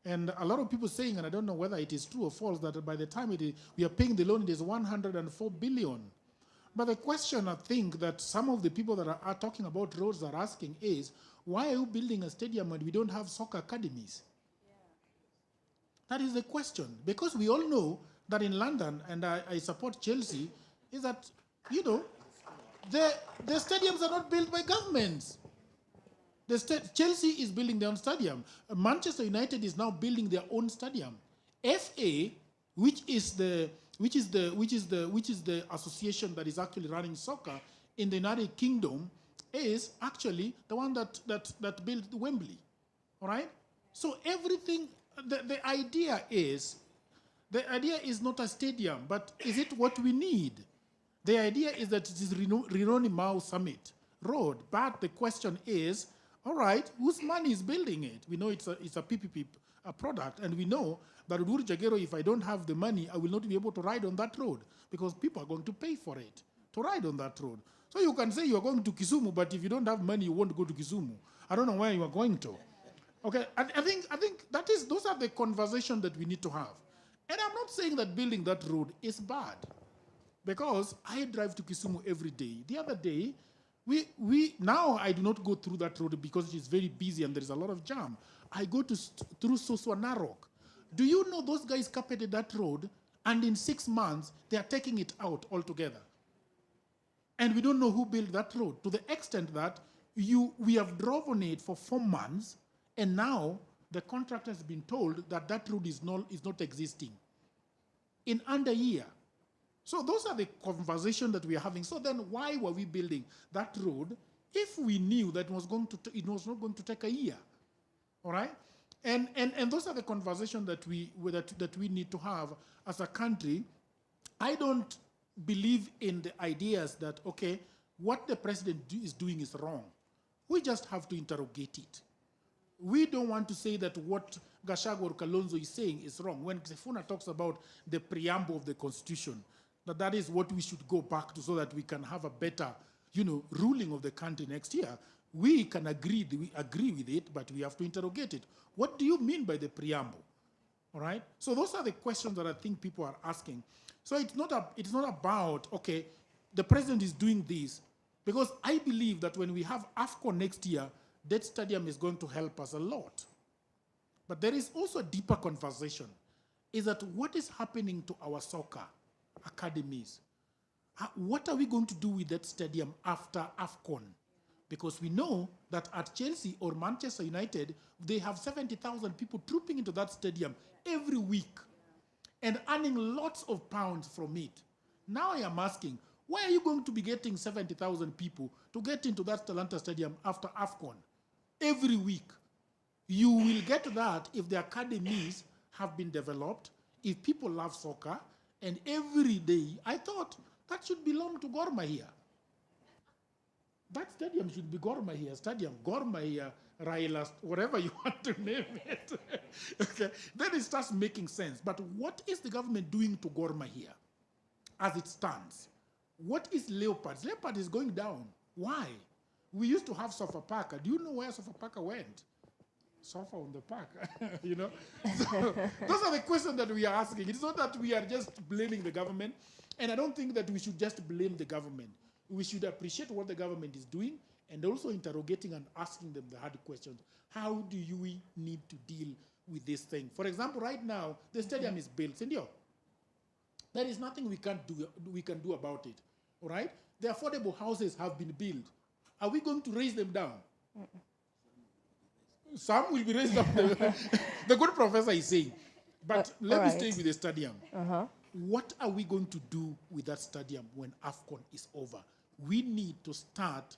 And a lot of people saying, and I don't know whether it is true or false, that by the time we are paying the loan, it is 104 billion. But the question I think that some of the people that are talking about roads are asking is, why are you building a stadium when we don't have soccer academies? Yeah. That is the question. Because we all know that in London, and I support Chelsea, is that, the stadiums are not built by governments. Chelsea is building their own stadium. Manchester United is now building their own stadium. FA, which is the association that is actually running soccer in the United Kingdom, is actually the one that built Wembley. All right? So everything, the idea is not a stadium, but is it what we need? The idea is that it is Rironi Mau Summit Road, but the question is, all right, whose money is building it? We know it's a PPP product, and we know that Uduru Jagero, if I don't have the money, I will not be able to ride on that road because people are going to pay for it to ride on that road. So you can say you are going to Kisumu, but if you don't have money, you won't go to Kisumu. I don't know where you are going to. Okay, I think those are the conversations that we need to have. And I'm not saying that building that road is bad, because I drive to Kisumu every day. The other day, now I do not go through that road because it is very busy and there is a lot of jam. I go through Soswa Narok. Do you know those guys carpeted that road, and in 6 months, they are taking it out altogether? And we don't know who built that road, to the extent that we have driven it for 4 months, and now the contractor has been told that that road is not existing in under a year. So those are the conversations that we are having. So then why were we building that road if we knew that it was not going to take a year? All right? And those are the conversations that we need to have as a country. I don't believe in the ideas that, okay, what the president is doing is wrong. We just have to interrogate it. We don't want to say that what Gachagua or Kalonzo is saying is wrong. When Sifuna talks about the preamble of the Constitution, that is what we should go back to so that we can have a better, ruling of the country next year. We can agree with it, but we have to interrogate it. What do you mean by the preamble? All right? So those are the questions that I think people are asking. So it's not about, okay, the president is doing this, because I believe that when we have AFCON next year, that stadium is going to help us a lot. But there is also a deeper conversation, is that what is happening to our soccer academies? What are we going to do with that stadium after AFCON? Because we know that at Chelsea or Manchester United, they have 70,000 people trooping into that stadium every week and earning lots of pounds from it. Now I am asking, why are you going to be getting 70,000 people to get into that Talanta Stadium after AFCON every week? You will get that if the academies have been developed, if people love soccer, and every day, I thought that should belong to Gor Mahia. That stadium should be Gor Mahia Stadium, Gor Mahia, Raila, whatever you want to name it. Okay, then it starts making sense. But what is the government doing to Gor Mahia as it stands? What is Leopards? Leopard is going down. Why? We used to have Sofapaka. Do you know where Sofapaka went? Sofa on the park, you know? So those are the questions that we are asking. It's not that we are just blaming the government, and I don't think that we should just blame the government. We should appreciate what the government is doing and also interrogating and asking them the hard questions. How do we need to deal with this thing? For example, right now, the stadium is built. Sendio, there is nothing we can do about it, all right? The affordable houses have been built. Are we going to raise them down? Some will be raised up. The good professor is saying. But let me stay with the stadium. What are we going to do with that stadium when AFCON is over? We need to start,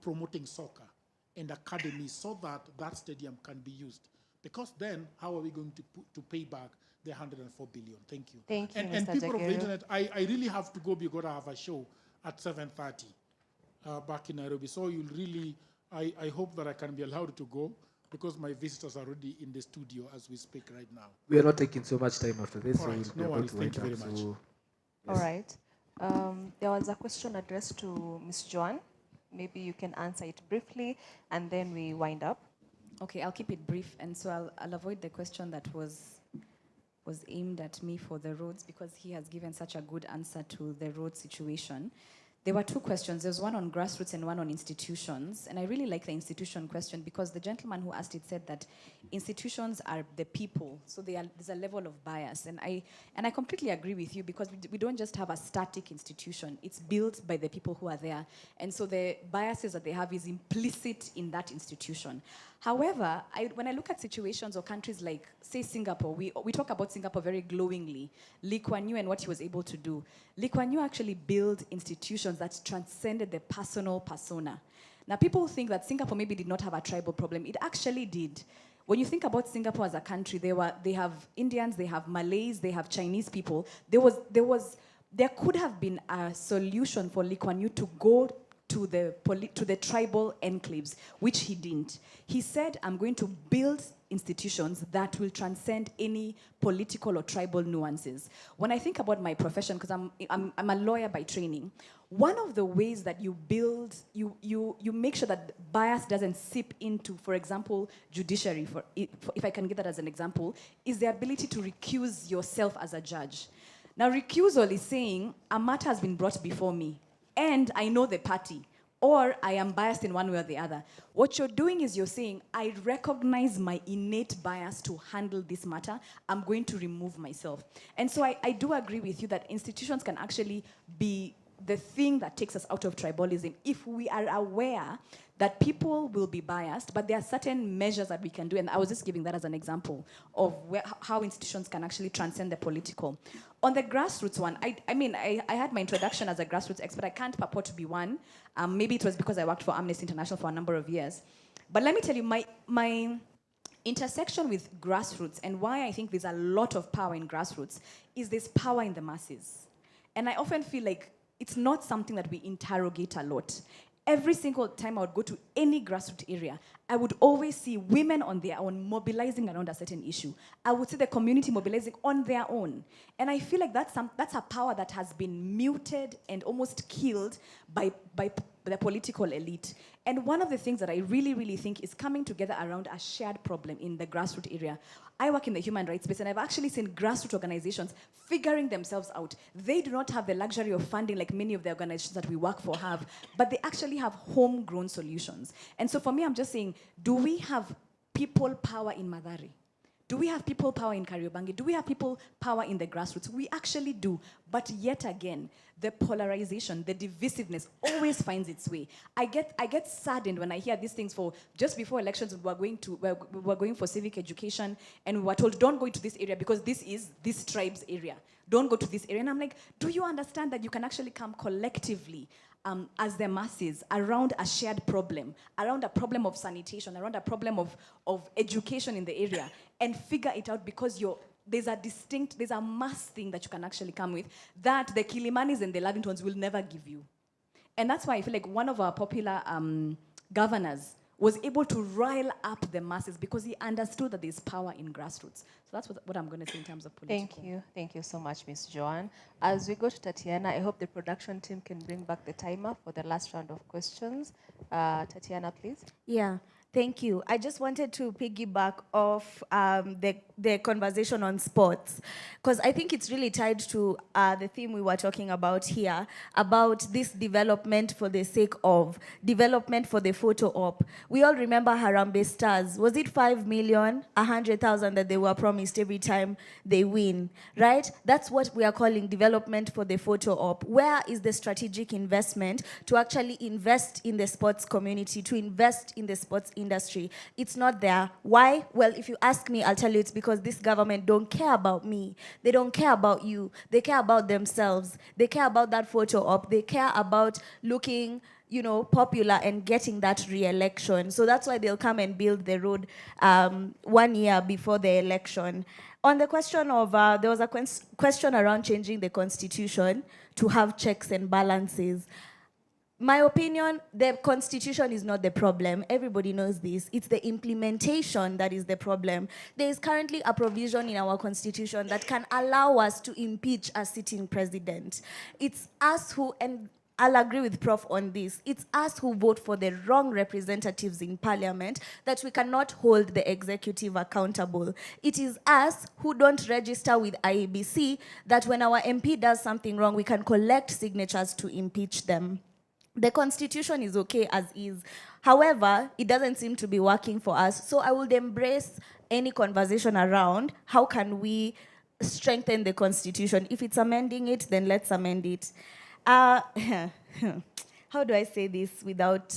promoting soccer and academies so that that stadium can be used. Because then, how are we going to pay back the 104 billion? Thank you. Thank you, and Mr. people of the Jagiru. internet, I really have to go because I have a show at 7:30 back in Nairobi. So you'll really, I hope that I can be allowed to go, because my visitors are already in the studio as we speak right now. We are not taking so much time after this, All so right, we'll be no about worries. to Thank you wind very up. much. So, All right. There was a question addressed to Ms. Joan. Maybe you can answer it briefly, and then we wind up. Okay, I'll keep it brief, and so I'll avoid the question that was aimed at me for the roads, because he has given such a good answer to the road situation. There were two questions. There's one on grassroots and one on institutions. And I really like the institution question, because the gentleman who asked it said that institutions are the people. So there's a level of bias. And I completely agree with you, because we don't just have a static institution. It's built by the people who are there. And so the biases that they have is implicit in that institution. However, when I look at situations or countries like, say, Singapore, we talk about Singapore very glowingly. Lee Kuan Yew and what he was able to do. Lee Kuan Yew actually built institutions that transcended the personal persona. Now, people think that Singapore maybe did not have a tribal problem. It actually did. When you think about Singapore as a country, they have Indians, they have Malays, they have Chinese people. There could have been a solution for Lee Kuan Yew to go to the tribal enclaves, which he didn't. He said, I'm going to build institutions that will transcend any political or tribal nuances. When I think about my profession, because I'm a lawyer by training, one of the ways that you build, you make sure that bias doesn't seep into, for example, judiciary, if I can get that as an example, is the ability to recuse yourself as a judge. Now, recusal is saying, a matter has been brought before me, and I know the party, or I am biased in one way or the other. What you're doing is you're saying, I recognize my innate bias to handle this matter. I'm going to remove myself. And so I do agree with you that institutions can actually be the thing that takes us out of tribalism if we are aware that people will be biased, but there are certain measures that we can do, and I was just giving that as an example of how institutions can actually transcend the political. On the grassroots one, I had my introduction as a grassroots expert. I can't purport to be one. Maybe it was because I worked for Amnesty International for a number of years. But let me tell you, my intersection with grassroots and why I think there's a lot of power in grassroots is there's power in the masses. And I often feel like it's not something that we interrogate a lot. Every single time I would go to any grassroots area, I would always see women on their own mobilizing around a certain issue. I would see the community mobilizing on their own. And I feel like that's a power that has been muted and almost killed by the political elite. And one of the things that I really, really think is coming together around a shared problem in the grassroots area. I work in the human rights space, and I've actually seen grassroots organizations figuring themselves out. They do not have the luxury of funding like many of the organizations that we work for have, but they actually have homegrown solutions. And so for me, I'm just saying, do we have people power in Mathare? Do we have people power in Kariobangi? Do we have people power in the grassroots? We actually do. But yet again, the polarization, the divisiveness always finds its way. I get saddened when I hear these things. For just before elections, we were going for civic education, and we were told, don't go into this area because this is this tribe's area. Don't go to this area. And I'm like, do you understand that you can actually come collectively as the masses around a shared problem, around a problem of sanitation, around a problem of education in the area, and figure it out, because there's a mass thing that you can actually come with that the Kilimanis and the Lavingtons will never give you. And that's why I feel like one of our popular governors was able to rile up the masses because he understood that there's power in grassroots. So that's what I'm going to say in terms of political. Thank you so much, Ms. Joanne. As we go to Tatiana, I hope the production team can bring back the timer for the last round of questions. Tatiana, please. Yeah. Thank you. I just wanted to piggyback off the conversation on sports, because I think it's really tied to the theme we were talking about here, about this development for the sake of, development for the photo op. We all remember Harambee Stars. Was it 5 million, 100,000 that they were promised every time they win, right? That's what we are calling development for the photo op. Where is the strategic investment to actually invest in the sports community, to invest in the sports industry? It's not there. Why? Well, if you ask me, I'll tell you it's because this government don't care about me. They don't care about you. They care about themselves. They care about that photo op. They care about looking, you know, popular and getting that re-election. So that's why they'll come and build the road 1 year before the election. On the question of, there was a question around changing the constitution to have checks and balances. My opinion, the constitution is not the problem. Everybody knows this. It's the implementation that is the problem. There is currently a provision in our constitution that can allow us to impeach a sitting president. It's us who, and I'll agree with Prof on this, it's us who vote for the wrong representatives in parliament that we cannot hold the executive accountable. It is us who don't register with IEBC that when our MP does something wrong, we can collect signatures to impeach them. The constitution is okay as is. However, it doesn't seem to be working for us. So I would embrace any conversation around how can we strengthen the constitution. If it's amending it, then let's amend it. How do I say this without...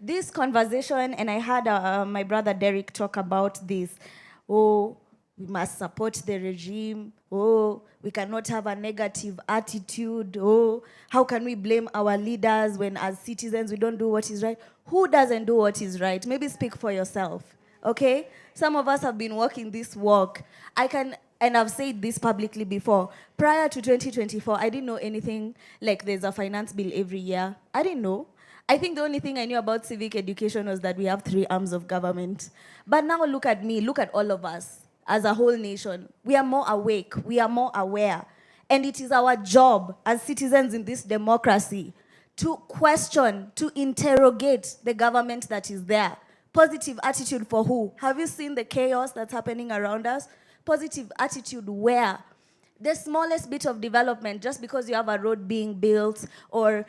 this conversation, and I had my brother Derek talk about this. Oh, we must support the regime. Oh, we cannot have a negative attitude. Oh, how can we blame our leaders when as citizens we don't do what is right? Who doesn't do what is right? Maybe speak for yourself, okay? Some of us have been walking this walk. And I've said this publicly before. Prior to 2024, I didn't know anything like there's a finance bill every year. I didn't know. I think the only thing I knew about civic education was that we have 3 arms of government. But now look at me, look at all of us. As a whole nation, we are more awake, we are more aware. And it is our job as citizens in this democracy to question, to interrogate the government that is there. Positive attitude for who? Have you seen the chaos that's happening around us? Positive attitude where? The smallest bit of development, just because you have a road being built, or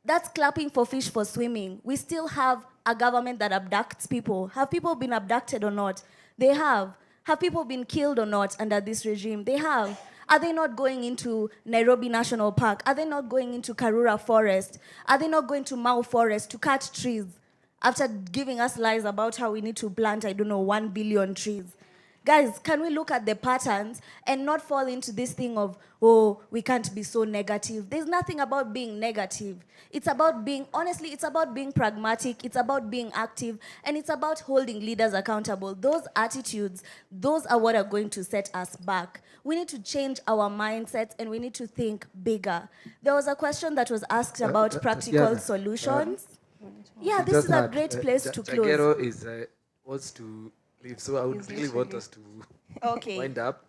that's clapping for fish for swimming. We still have a government that abducts people. Have people been abducted or not? They have. Have people been killed or not under this regime? They have. Are they not going into Nairobi National Park? Are they not going into Karura Forest? Are they not going to Mau Forest to cut trees after giving us lies about how we need to plant, 1 billion trees? Guys, can we look at the patterns and not fall into this thing of, oh, we can't be so negative? There's nothing about being negative. It's about being, honestly, it's about being pragmatic, it's about being active, and it's about holding leaders accountable. Those attitudes, those are what are going to set us back. We need to change our mindsets and we need to think bigger. There was a question that was asked about practical solutions. Yeah, this is a great place to close. Jagero wants to leave, so I would really want us to wind up.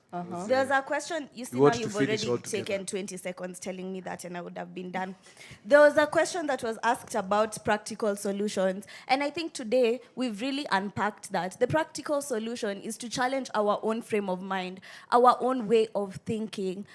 There's a question, you see now you've already taken 20 seconds telling me that and I would have been done. There was a question that was asked about practical solutions, and I think today we've really unpacked that. The practical solution is to challenge our own frame of mind, our own way of thinking.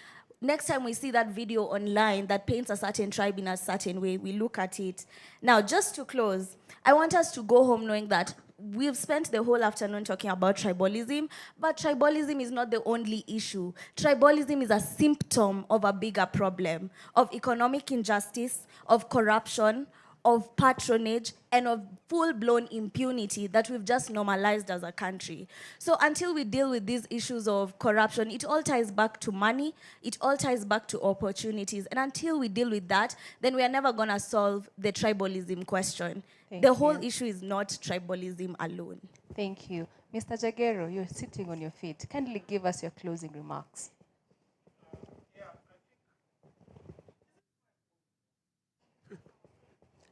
Next time we see that video online that paints a certain tribe in a certain way, we look at it. Now, just to close, I want us to go home knowing that we've spent the whole afternoon talking about tribalism, but tribalism is not the only issue. Tribalism is a symptom of a bigger problem, of economic injustice, of corruption, of patronage, and of full-blown impunity that we've just normalized as a country. So until we deal with these issues of corruption, it all ties back to money, it all ties back to opportunities. And until we deal with that, then we are never gonna solve the tribalism question. The whole issue is not tribalism alone. Thank you. Mr. Jagero, you're sitting on your feet. Kindly give us your closing remarks.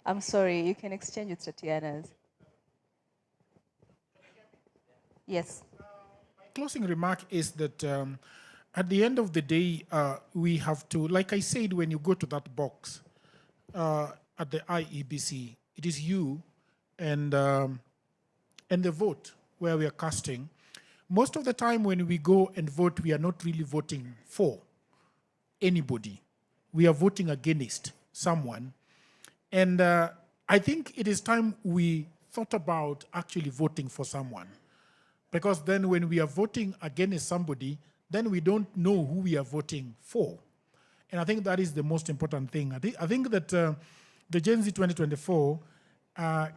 I'm sorry, you can exchange with Tatiana's. Yes. Closing remark is that at the end of the day, we have to, like I said, when you go to that box at the IEBC, it is you and the vote where we are casting. Most of the time when we go and vote, we are not really voting for anybody. We are voting against someone. And I think it is time we thought about actually voting for someone. Because then when we are voting against somebody, then we don't know who we are voting for. And I think that is the most important thing. I think that the Gen Z 2024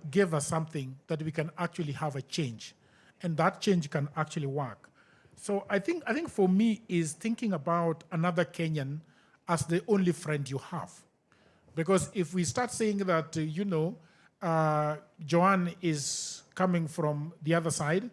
gave us something that we can actually have a change. And that change can actually work. So I think for me is thinking about another Kenyan as the only friend you have. Because if we start saying that, Joanne is coming from the other side,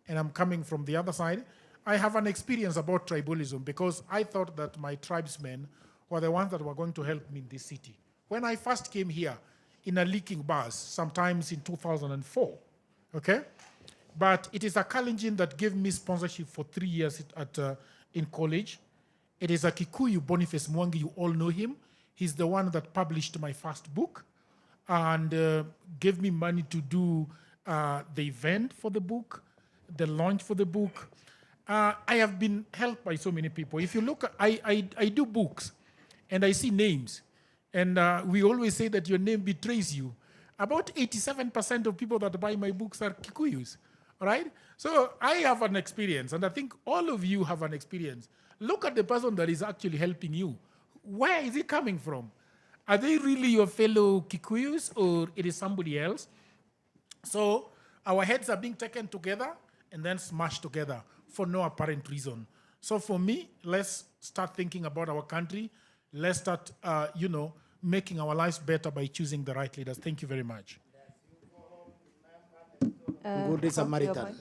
and I'm coming from the other side, I have an experience about tribalism because I thought that my tribesmen were the ones that were going to help me in this city. When I first came here in a leaking bus, sometimes in 2004, okay? But it is a Kalenjin that gave me sponsorship for 3 years in college. It is a Kikuyu, Boniface Mwangi, you all know him. He's the one that published my first book and gave me money to do the event for the book, the launch for the book. I have been helped by so many people. If you look, I do books and I see names. And we always say that your name betrays you. About 87% of people that buy my books are Kikuyus, right? So I have an experience, and I think all of you have an experience. Look at the person that is actually helping you. Where is it coming from? Are they really your fellow Kikuyus or it is somebody else? So our heads are being taken together and then smashed together for no apparent reason. So for me, let's start thinking about our country. Let's start, making our lives better by choosing the right leaders. Thank you very much. Good Samaritan.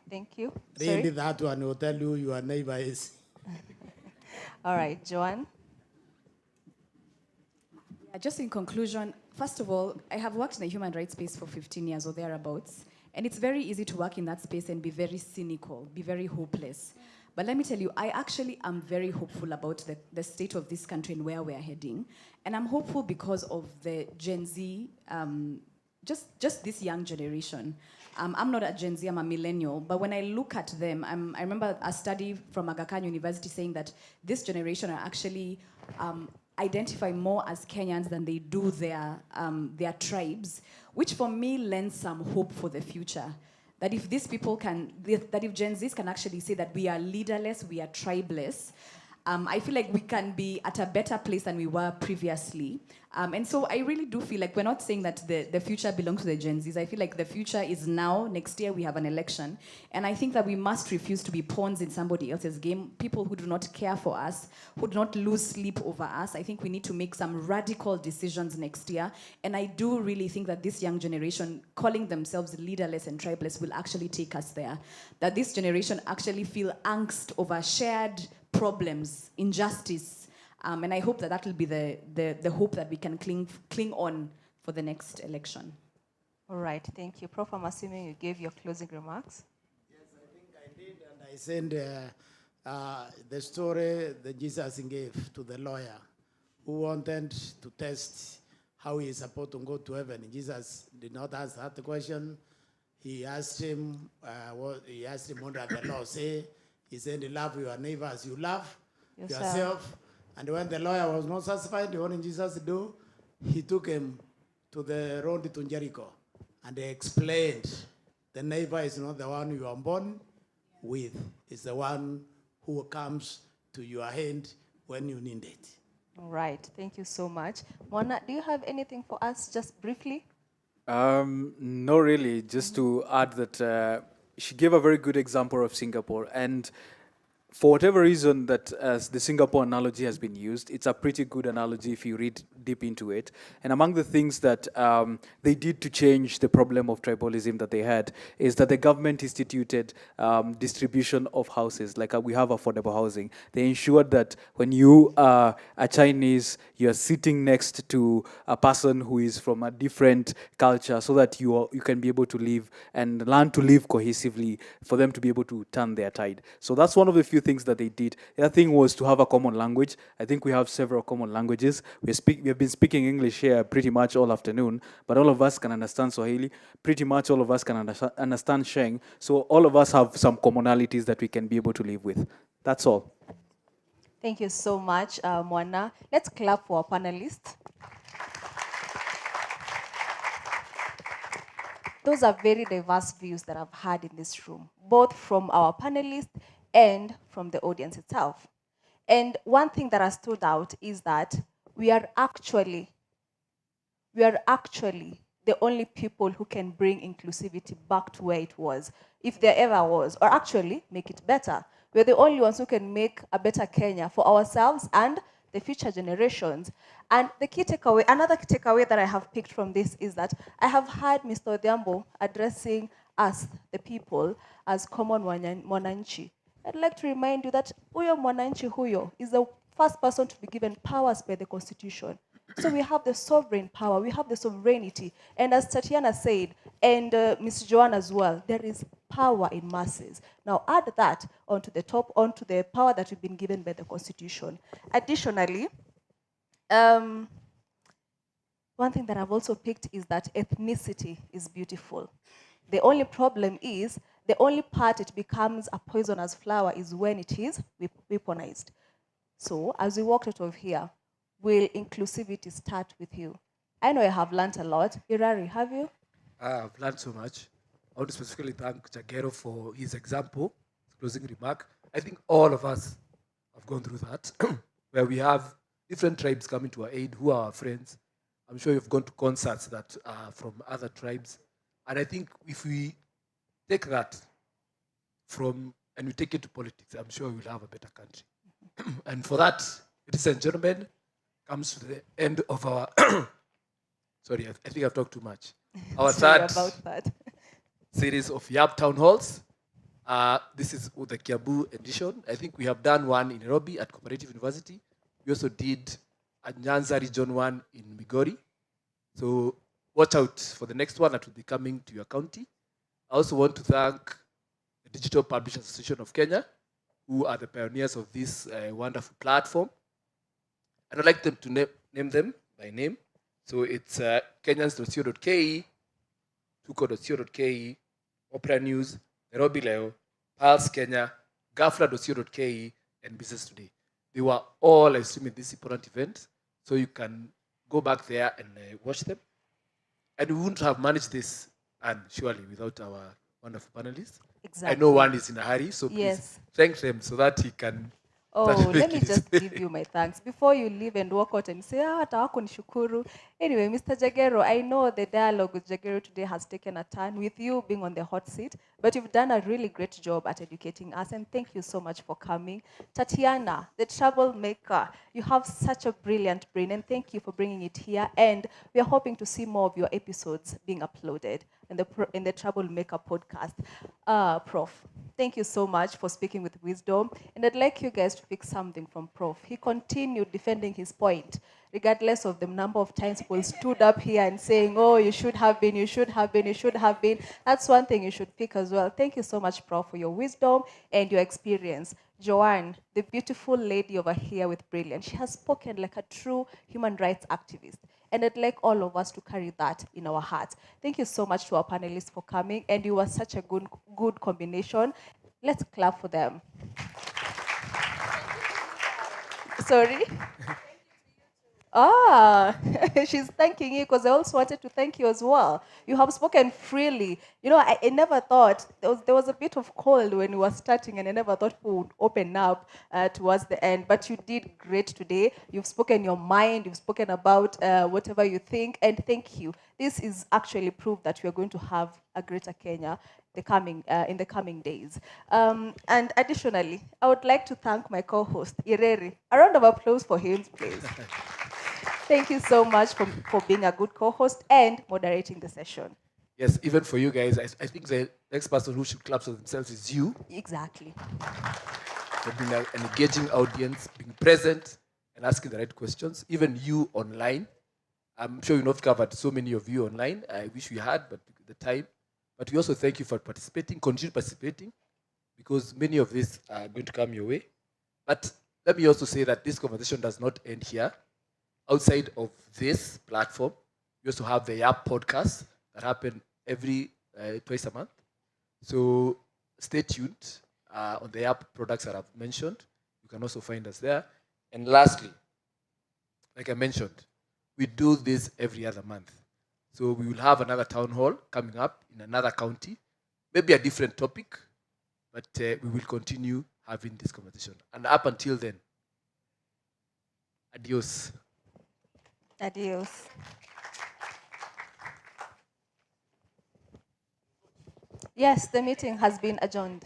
Thank you. Really, that one will tell you your neighbor is. All right, Joanne. Just in conclusion, first of all, I have worked in the human rights space for 15 years or thereabouts, and it's very easy to work in that space and be very cynical, be very hopeless. But let me tell you, I actually am very hopeful about the state of this country and where we're heading. And I'm hopeful because of the Gen Z, just this young generation. I'm not a Gen Z, I'm a millennial, but when I look at them, I remember a study from Aga Khan University saying that this generation are actually identify more as Kenyans than they do their tribes, which for me lends some hope for the future. That if these people that if Gen Zs can actually say that we are leaderless, we are tribeless, I feel like we can be at a better place than we were previously. And so I really do feel like we're not saying that the future belongs to the Gen Zs. I feel like the future is now. Next year we have an election. And I think that we must refuse to be pawns in somebody else's game. People who do not care for us, who do not lose sleep over us. I think we need to make some radical decisions next year. And I do really think that this young generation, calling themselves leaderless and tribeless, will actually take us there. That this generation actually feel angst over shared problems, injustice. And I hope that that will be the hope that we can cling on for the next election. All right, thank you. Prof, I'm assuming you gave your closing remarks. Yes, I think I did, and I sent the story that Jesus gave to the lawyer who wanted to test how he is supposed to go to heaven. Jesus did not ask that question. He asked him, what does the law say? He said, love your neighbor as you love yourself. And when the lawyer was not satisfied, what did Jesus do? He took him to the road to Jericho, and they explained The neighbor is not the one you are born with. It's the one who comes to your hand when you need it. All right, thank you so much. Mona, do you have anything for us just briefly? No, really. Just to add that she gave a very good example of Singapore, and for whatever reason that the Singapore analogy has been used, it's a pretty good analogy if you read deep into it. And among the things that they did to change the problem of tribalism that they had is that the government instituted distribution of houses, like we have affordable housing. They ensured that when you are a Chinese, you're sitting next to a person who is from a different culture so that you can be able to live and learn to live cohesively for them to be able to turn their tide. So that's one of the few things that they did. The other thing was to have a common language. I think we have several common languages. We have been speaking English here pretty much all afternoon, but all of us can understand Swahili. Pretty much all of us can understand Sheng. So all of us have some commonalities that we can be able to live with. That's all. Thank you so much, Mwana. Let's clap for our panelists. Those are very diverse views that I've had in this room, both from our panelists and from the audience itself. And one thing that has stood out is that we are actually the only people who can bring inclusivity back to where it was, if there ever was, or actually make it better. We're the only ones who can make a better Kenya for ourselves and the future generations. And the key takeaway, another key takeaway that I have picked from this is that I have heard Mr. Odhiambo addressing us, the people, as common mwananchi. I'd like to remind you that huyo mwananchi huyo is the first person to be given powers by the Constitution. So we have the sovereign power, we have the sovereignty. And as Tatiana said, and Ms. Joanne as well, there is power in masses. Now add that onto the power that we've been given by the Constitution. Additionally, one thing that I've also picked is that ethnicity is beautiful. The only problem is, the only part it becomes a poisonous flower is when it is weaponized. So as we walk out of here, will inclusivity start with you? I know I have learned a lot. Irari, have you? I've learned so much. I want to specifically thank Jagero for his example, closing remark. I think all of us have gone through that, where we have different tribes coming to our aid who are our friends. I'm sure you've gone to concerts that are from other tribes. And I think if we take that and we take it to politics, I'm sure we'll have a better country. And for that, ladies and gentlemen, comes to the end of our, sorry, I think I've talked too much. Our third series of YAP Town Halls. This is the Kiambu edition. I think we have done one in Nairobi at Cooperative University. We also did a Nyanza Region 1 in Migori. So watch out for the next one that will be coming to your county. I also want to thank the Digital Publishers Association of Kenya, who are the pioneers of this wonderful platform. And I'd like them to name them by name. So it's kenyans.co.ke, tuko.co.ke, Opera News, Nairobi Leo, Pulse Kenya, gafla.co.ke, and Business Today. They were all streaming this important event, so you can go back there and watch them. And we wouldn't have managed this, and surely, without our wonderful panelists. Exactly. I know one is in a hurry, so please thank them so that he can. Oh, let me just give you my thanks. Before you leave and walk out and say, hata nishukuru. Anyway, Mr. Jagero, I know the dialogue with Jagero today has taken a turn with you being on the hot seat, but you've done a really great job at educating us, and thank you so much for coming. Tatiana, the troublemaker, you have such a brilliant brain, and thank you for bringing it here, and we are hoping to see more of your episodes being uploaded in the Troublemaker podcast. Prof, thank you so much for speaking with wisdom, and I'd like you guys to pick something from Prof. He continued defending his point, regardless of the number of times people stood up here and saying, oh, you should have been, you should have been, you should have been. That's one thing you should pick as well. Thank you so much, Prof, for your wisdom and your experience. Joanne, the beautiful lady over here with brilliance, she has spoken like a true human rights activist. And I'd like all of us to carry that in our hearts. Thank you so much to our panelists for coming, and you were such a good combination. Let's clap for them. Sorry? Ah, she's thanking you because I also wanted to thank you as well. You have spoken freely. You know, I never thought, there was a bit of cold when we were starting, and I never thought we would open up towards the end. But you did great today. You've spoken your mind, you've spoken about whatever you think, and thank you. This is actually proof that we are going to have a greater Kenya in the coming days. And additionally, I would like to thank my co-host, Ireri. A round of applause for him, please. Thank you so much for being a good co-host and moderating the session. Yes, even for you guys, I think the next person who should clap for themselves is you. Exactly. For being an engaging audience, being present, and asking the right questions. Even you online. I'm sure you've not covered so many of you online. I wish we had, but the time. But we also thank you for participating. Continue participating, because many of these are going to come your way. But let me also say that this conversation does not end here. Outside of this platform, we also have the YAP podcast that happen every twice a month. So stay tuned on the YAP products that I've mentioned. You can also find us there. And lastly, like I mentioned, we do this every other month. So we will have another town hall coming up in another county, maybe a different topic, but we will continue having this conversation. And up until then, adios. Adios. Yes, the meeting has been adjourned.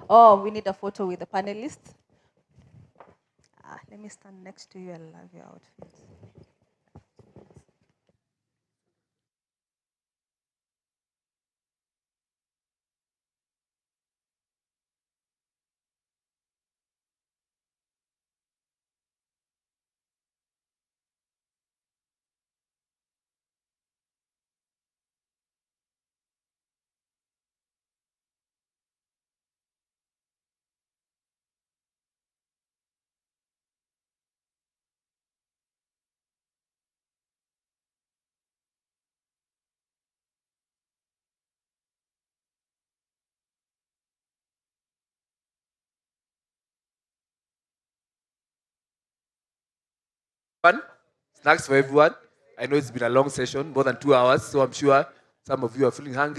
Oh, we need a photo with the panelists. Let me stand next to you. I love your outfit. Fun, snacks for everyone. I know it's been a long session, more than 2 hours, so I'm sure some of you are feeling hungry.